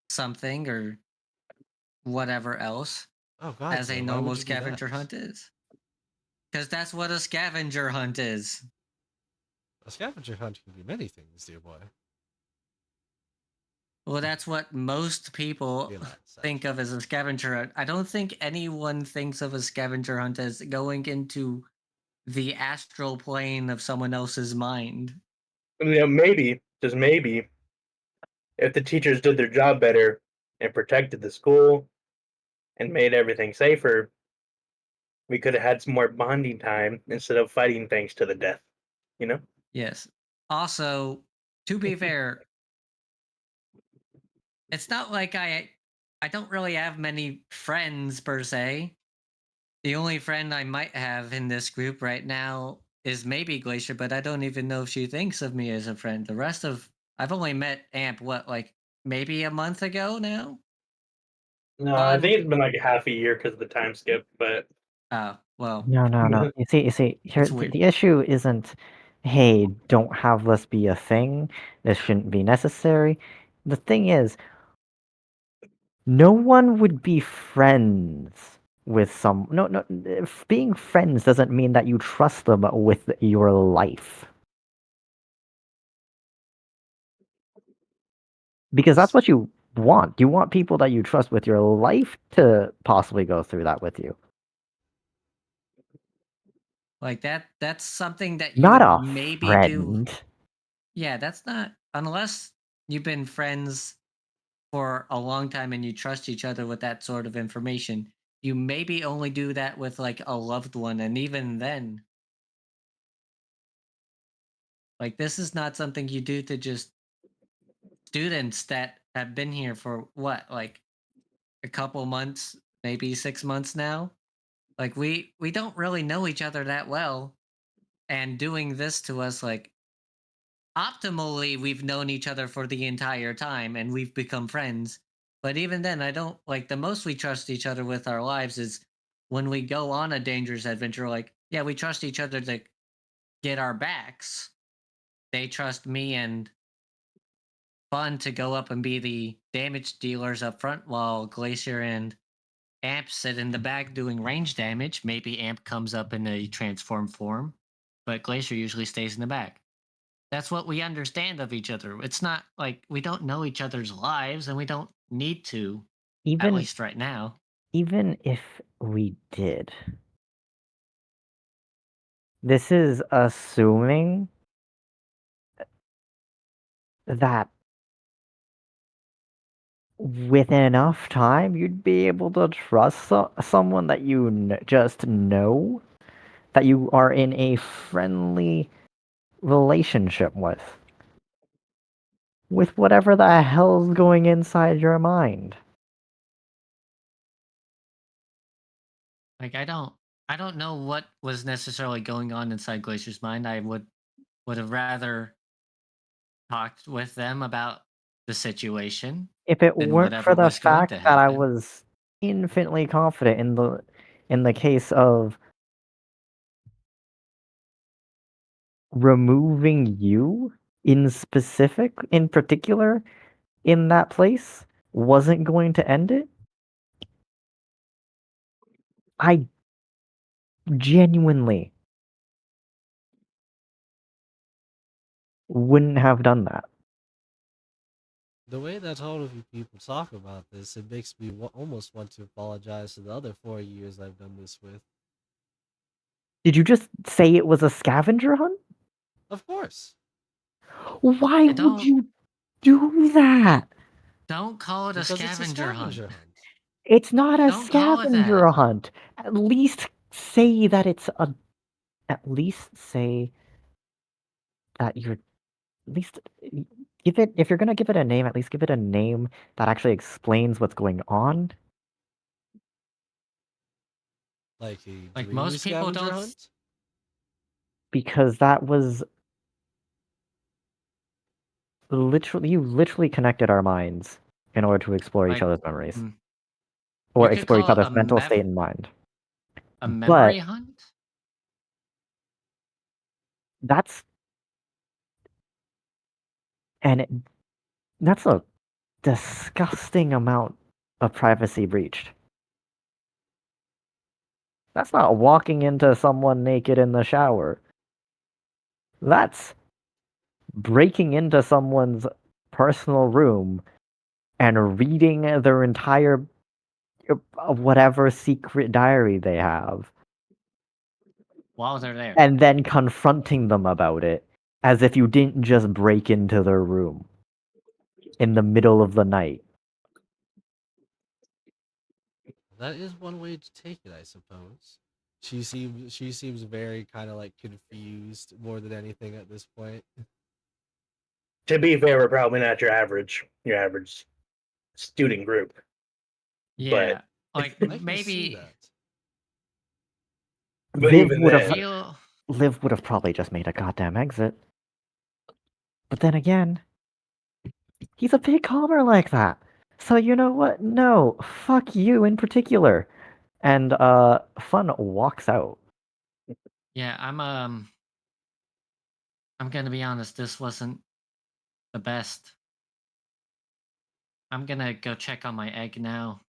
Speaker 1: something or whatever else,
Speaker 2: Oh God,
Speaker 1: as a
Speaker 2: no! Why would
Speaker 1: normal
Speaker 2: you do that?
Speaker 1: scavenger hunt is. Because that's what a scavenger hunt is.
Speaker 2: A scavenger hunt can be many things, dear boy.
Speaker 1: Well, that's what most people
Speaker 2: Realize
Speaker 1: think
Speaker 2: actually.
Speaker 1: of as a scavenger hunt. I don't think anyone thinks of a scavenger hunt as going into the astral plane of someone else's mind.
Speaker 5: You know, maybe, just maybe, if the teachers did their job better and protected the school and made everything safer, we could have had some more bonding time instead of fighting things to the death. You know?
Speaker 1: Yes. Also, to be fair, it's not like I don't really have many friends per se. The only friend I might have in this group right now is maybe Glacier, but I don't even know if she thinks of me as a friend. The rest of I've only met Amp what, like maybe a month ago now?
Speaker 5: No, I
Speaker 1: On
Speaker 5: think it's been like half a year because of the time skip, but
Speaker 1: Oh, well,
Speaker 4: No, no, no. You see, here
Speaker 1: it's weird.
Speaker 4: the issue isn't, hey, don't have this be a thing. This shouldn't be necessary. The thing is, no one would be friends with some. No, no. Being friends doesn't mean that you trust them with your life, because that's what you want. You want people that you trust with your life to possibly go through that with you,
Speaker 1: Like that's something that you
Speaker 4: not
Speaker 1: would
Speaker 4: a
Speaker 1: maybe do.
Speaker 4: friend.
Speaker 1: Yeah, that's not unless you've been friends for a long time and you trust each other with that sort of information. You maybe only do that with like a loved one, and even then, like this is not something you do to just students that have been here for what, like a couple months, maybe 6 months now. Like we don't really know each other that well, and doing this to us, like optimally we've known each other for the entire time and we've become friends, but even then I don't like the most we trust each other with our lives is when we go on a dangerous adventure. Like, yeah, we trust each other to get our backs. They trust me and Fun to go up and be the damage dealers up front, while Glacier and Amp sit in the back doing range damage. Maybe Amp comes up in a transform form, but Glacier usually stays in the back. That's what we understand of each other. It's not like we don't know each other's lives and we don't need to, at
Speaker 4: Even
Speaker 1: least right now.
Speaker 4: even if we did, this is assuming that within enough time, you'd be able to trust someone that you just know, that you are in a friendly relationship with whatever the hell's going inside your mind.
Speaker 1: Like I don't know what was necessarily going on inside Glacier's mind. I would have rather talked with them about the situation
Speaker 4: If it
Speaker 1: than
Speaker 4: weren't for
Speaker 1: whatever
Speaker 4: the
Speaker 1: was going
Speaker 4: fact
Speaker 1: to
Speaker 4: that I
Speaker 1: happen.
Speaker 4: was infinitely confident in the case of removing you in particular in that place wasn't going to end it, I genuinely wouldn't have done that.
Speaker 2: The way that all of you people talk about this, it makes me almost want to apologize to the other 4 years I've done this with.
Speaker 4: Did you just say it was a scavenger hunt?
Speaker 2: Of course.
Speaker 4: Why
Speaker 1: I
Speaker 4: would
Speaker 1: don't
Speaker 4: you do that?
Speaker 1: don't call it a
Speaker 2: Because it's a
Speaker 1: scavenger hunt.
Speaker 2: scavenger hunt.
Speaker 4: It's not a
Speaker 1: Don't call it that.
Speaker 4: scavenger hunt. At least say that it's a. At least say that you're. At least give it. If you're gonna give it a name, at least give it a name that actually explains what's going on.
Speaker 2: Like a
Speaker 1: Like
Speaker 2: dream
Speaker 1: most people
Speaker 2: scavenger
Speaker 1: don't
Speaker 2: hunt?
Speaker 4: Because that was literally. You literally connected our minds in order to explore each
Speaker 1: like
Speaker 4: other's memories.
Speaker 1: mm,
Speaker 4: Or
Speaker 1: you could
Speaker 4: explore each
Speaker 1: call it
Speaker 4: other's mental state and mind.
Speaker 1: a
Speaker 4: But
Speaker 1: memory hunt.
Speaker 4: that's. And that's a disgusting amount of privacy breached. That's not walking into someone naked in the shower. That's breaking into someone's personal room and reading their entire whatever secret diary they have
Speaker 1: While they're there.
Speaker 4: and then confronting them about it as if you didn't just break into their room. in the middle of the night.
Speaker 2: That is one way to take it, I suppose. She seems very kind of like confused more than anything at this point.
Speaker 5: To be fair, we're probably not your average student group.
Speaker 1: Yeah, like
Speaker 2: I can see
Speaker 1: maybe
Speaker 2: that.
Speaker 5: But
Speaker 4: Liv
Speaker 5: even
Speaker 4: would
Speaker 5: then,
Speaker 4: have
Speaker 1: feel
Speaker 4: Liv would have probably just made a goddamn exit. But then again, he's a bit calmer like that. So you know what? No, fuck you in particular. And Fun walks out.
Speaker 1: yeah. I'm gonna be honest. This wasn't the best. I'm gonna go check on my egg now.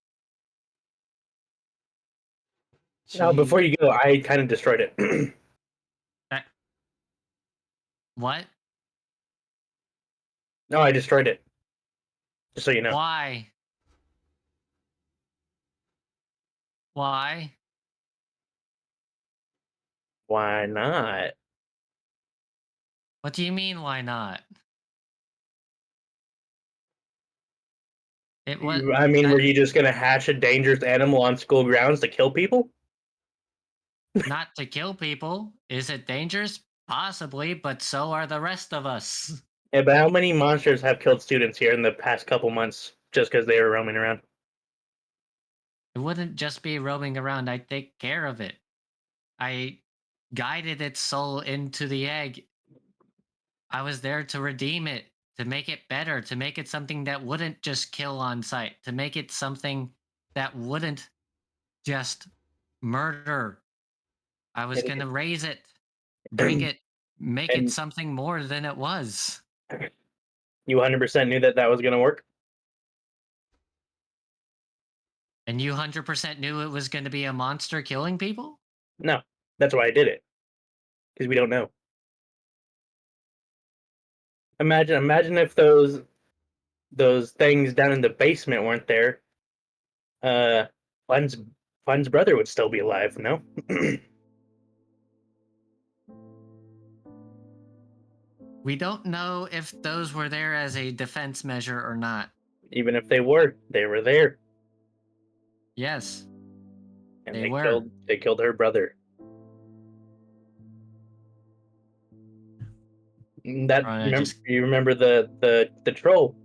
Speaker 5: now before
Speaker 2: She
Speaker 5: you go, I kind of destroyed it.
Speaker 1: That, what?
Speaker 5: No, I destroyed it. Just so you know.
Speaker 1: Why? Why?
Speaker 5: Why not?
Speaker 1: What do you mean? Why not? It was
Speaker 5: I mean, were
Speaker 1: that
Speaker 5: you just gonna hatch a dangerous animal on school grounds to kill people?
Speaker 1: not to kill people. Is it dangerous? Possibly, but so are the rest of us.
Speaker 5: Yeah, but how many monsters have killed students here in the past couple months just because they were roaming around?
Speaker 1: It wouldn't just be roaming around. I'd take care of it. I guided its soul into the egg. I was there to redeem it, to make it better, to make it something that wouldn't just kill on sight, to make it something that wouldn't just murder. I was going to raise it, bring it, make it
Speaker 5: And
Speaker 1: something more than it was.
Speaker 5: you 100% knew that that was gonna work?
Speaker 1: And you 100% knew it was going to be a monster killing people?
Speaker 5: No, that's why I did it. Because we don't know. Imagine if those things down in the basement weren't there. Uh, Fun's Fun's brother would still be alive. No,
Speaker 1: We don't know if those were there as a defense measure or not.
Speaker 5: even if they were there,
Speaker 1: Yes,
Speaker 5: and
Speaker 1: they were.
Speaker 5: they killed her brother. That
Speaker 1: I just
Speaker 5: you remember the troll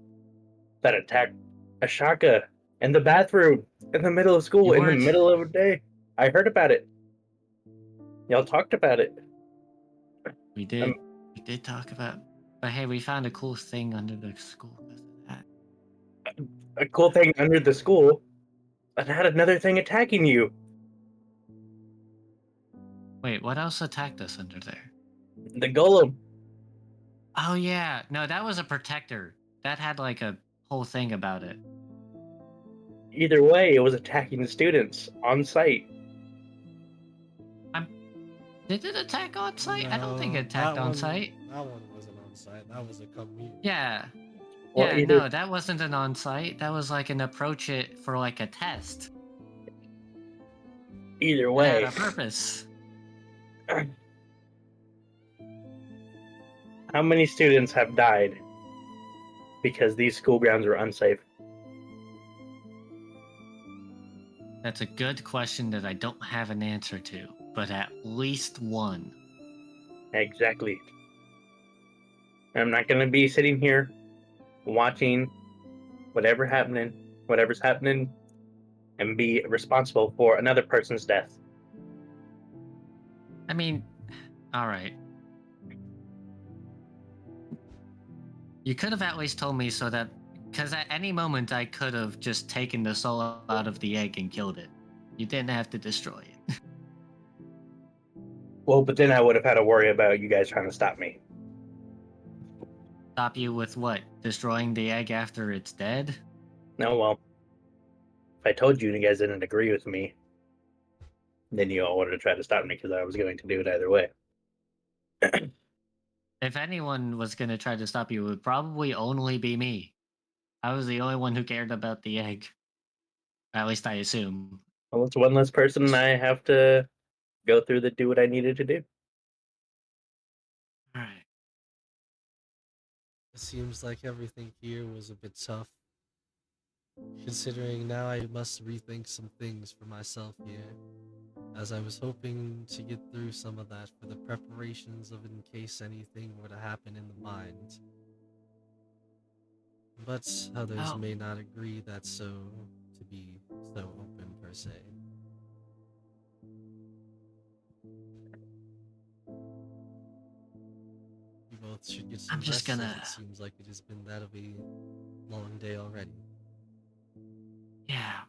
Speaker 5: that attacked Ashaka in the bathroom in the middle of school
Speaker 1: You
Speaker 5: in the
Speaker 1: weren't.
Speaker 5: middle of the day. I heard about it. Y'all talked about it.
Speaker 1: We
Speaker 5: Um,
Speaker 1: did. We did talk about. But hey, we found a cool thing under the school because of that.
Speaker 5: a cool thing under the school, and had another thing attacking you.
Speaker 1: Wait, what else attacked us under there?
Speaker 5: The golem.
Speaker 1: Oh yeah, no, that was a protector. That had like a whole thing about it.
Speaker 5: Either way, it was attacking the students on site.
Speaker 1: Did it attack on site? I don't think
Speaker 2: no,
Speaker 1: it attacked on site.
Speaker 2: that one wasn't on site. That was a commute.
Speaker 1: Yeah.
Speaker 5: Well,
Speaker 1: Yeah,
Speaker 5: either
Speaker 1: no, that wasn't an on site. That was like an approach it for like a test.
Speaker 5: either
Speaker 1: It had
Speaker 5: way,
Speaker 1: a purpose.
Speaker 5: how many students have died because these school grounds were unsafe?
Speaker 1: That's a good question that I don't have an answer to, but at least one.
Speaker 5: Exactly. I'm not gonna be sitting here watching whatever's happening, and be responsible for another person's death.
Speaker 1: I mean, all right. You could have at least told me so that, because at any moment I could have just taken the soul out of the egg and killed it. You didn't have to destroy it.
Speaker 5: Well, but then I would have had to worry about you guys trying to stop me.
Speaker 1: Stop you with what? Destroying the egg after it's dead?
Speaker 5: No, well, if I told you and you guys didn't agree with me, then you all wanted to try to stop me because I was going to do it either way.
Speaker 1: If anyone was going to try to stop you, it would probably only be me. I was the only one who cared about the egg. At least I assume.
Speaker 5: Well, it's one less person I have to go through that do what I needed to do.
Speaker 1: Alright.
Speaker 2: It seems like everything here was a bit tough. Considering now I must rethink some things for myself here, as I was hoping to get through some of that for the preparations of in case anything were to happen in the mind. But others
Speaker 1: Oh.
Speaker 2: may not agree that's so to be so open per se. You both should get some
Speaker 1: I'm just
Speaker 2: rest, as
Speaker 1: gonna.
Speaker 2: it seems like it has been that of a long day already.
Speaker 1: Yeah.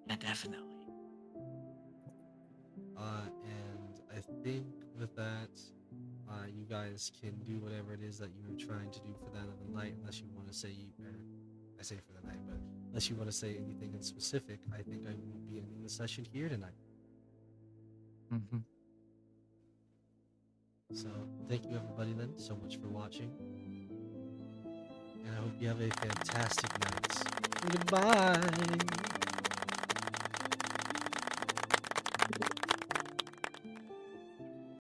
Speaker 1: Yeah, definitely.
Speaker 2: And I think with that, you guys can do whatever it is that you were trying to do for that other night, unless you want to say, or I say for the night, but unless you want to say anything in specific, I think I will be ending the session here tonight.
Speaker 1: Mm-hmm.
Speaker 2: So thank you everybody then so much for watching, and I hope you have a fantastic night. Goodbye.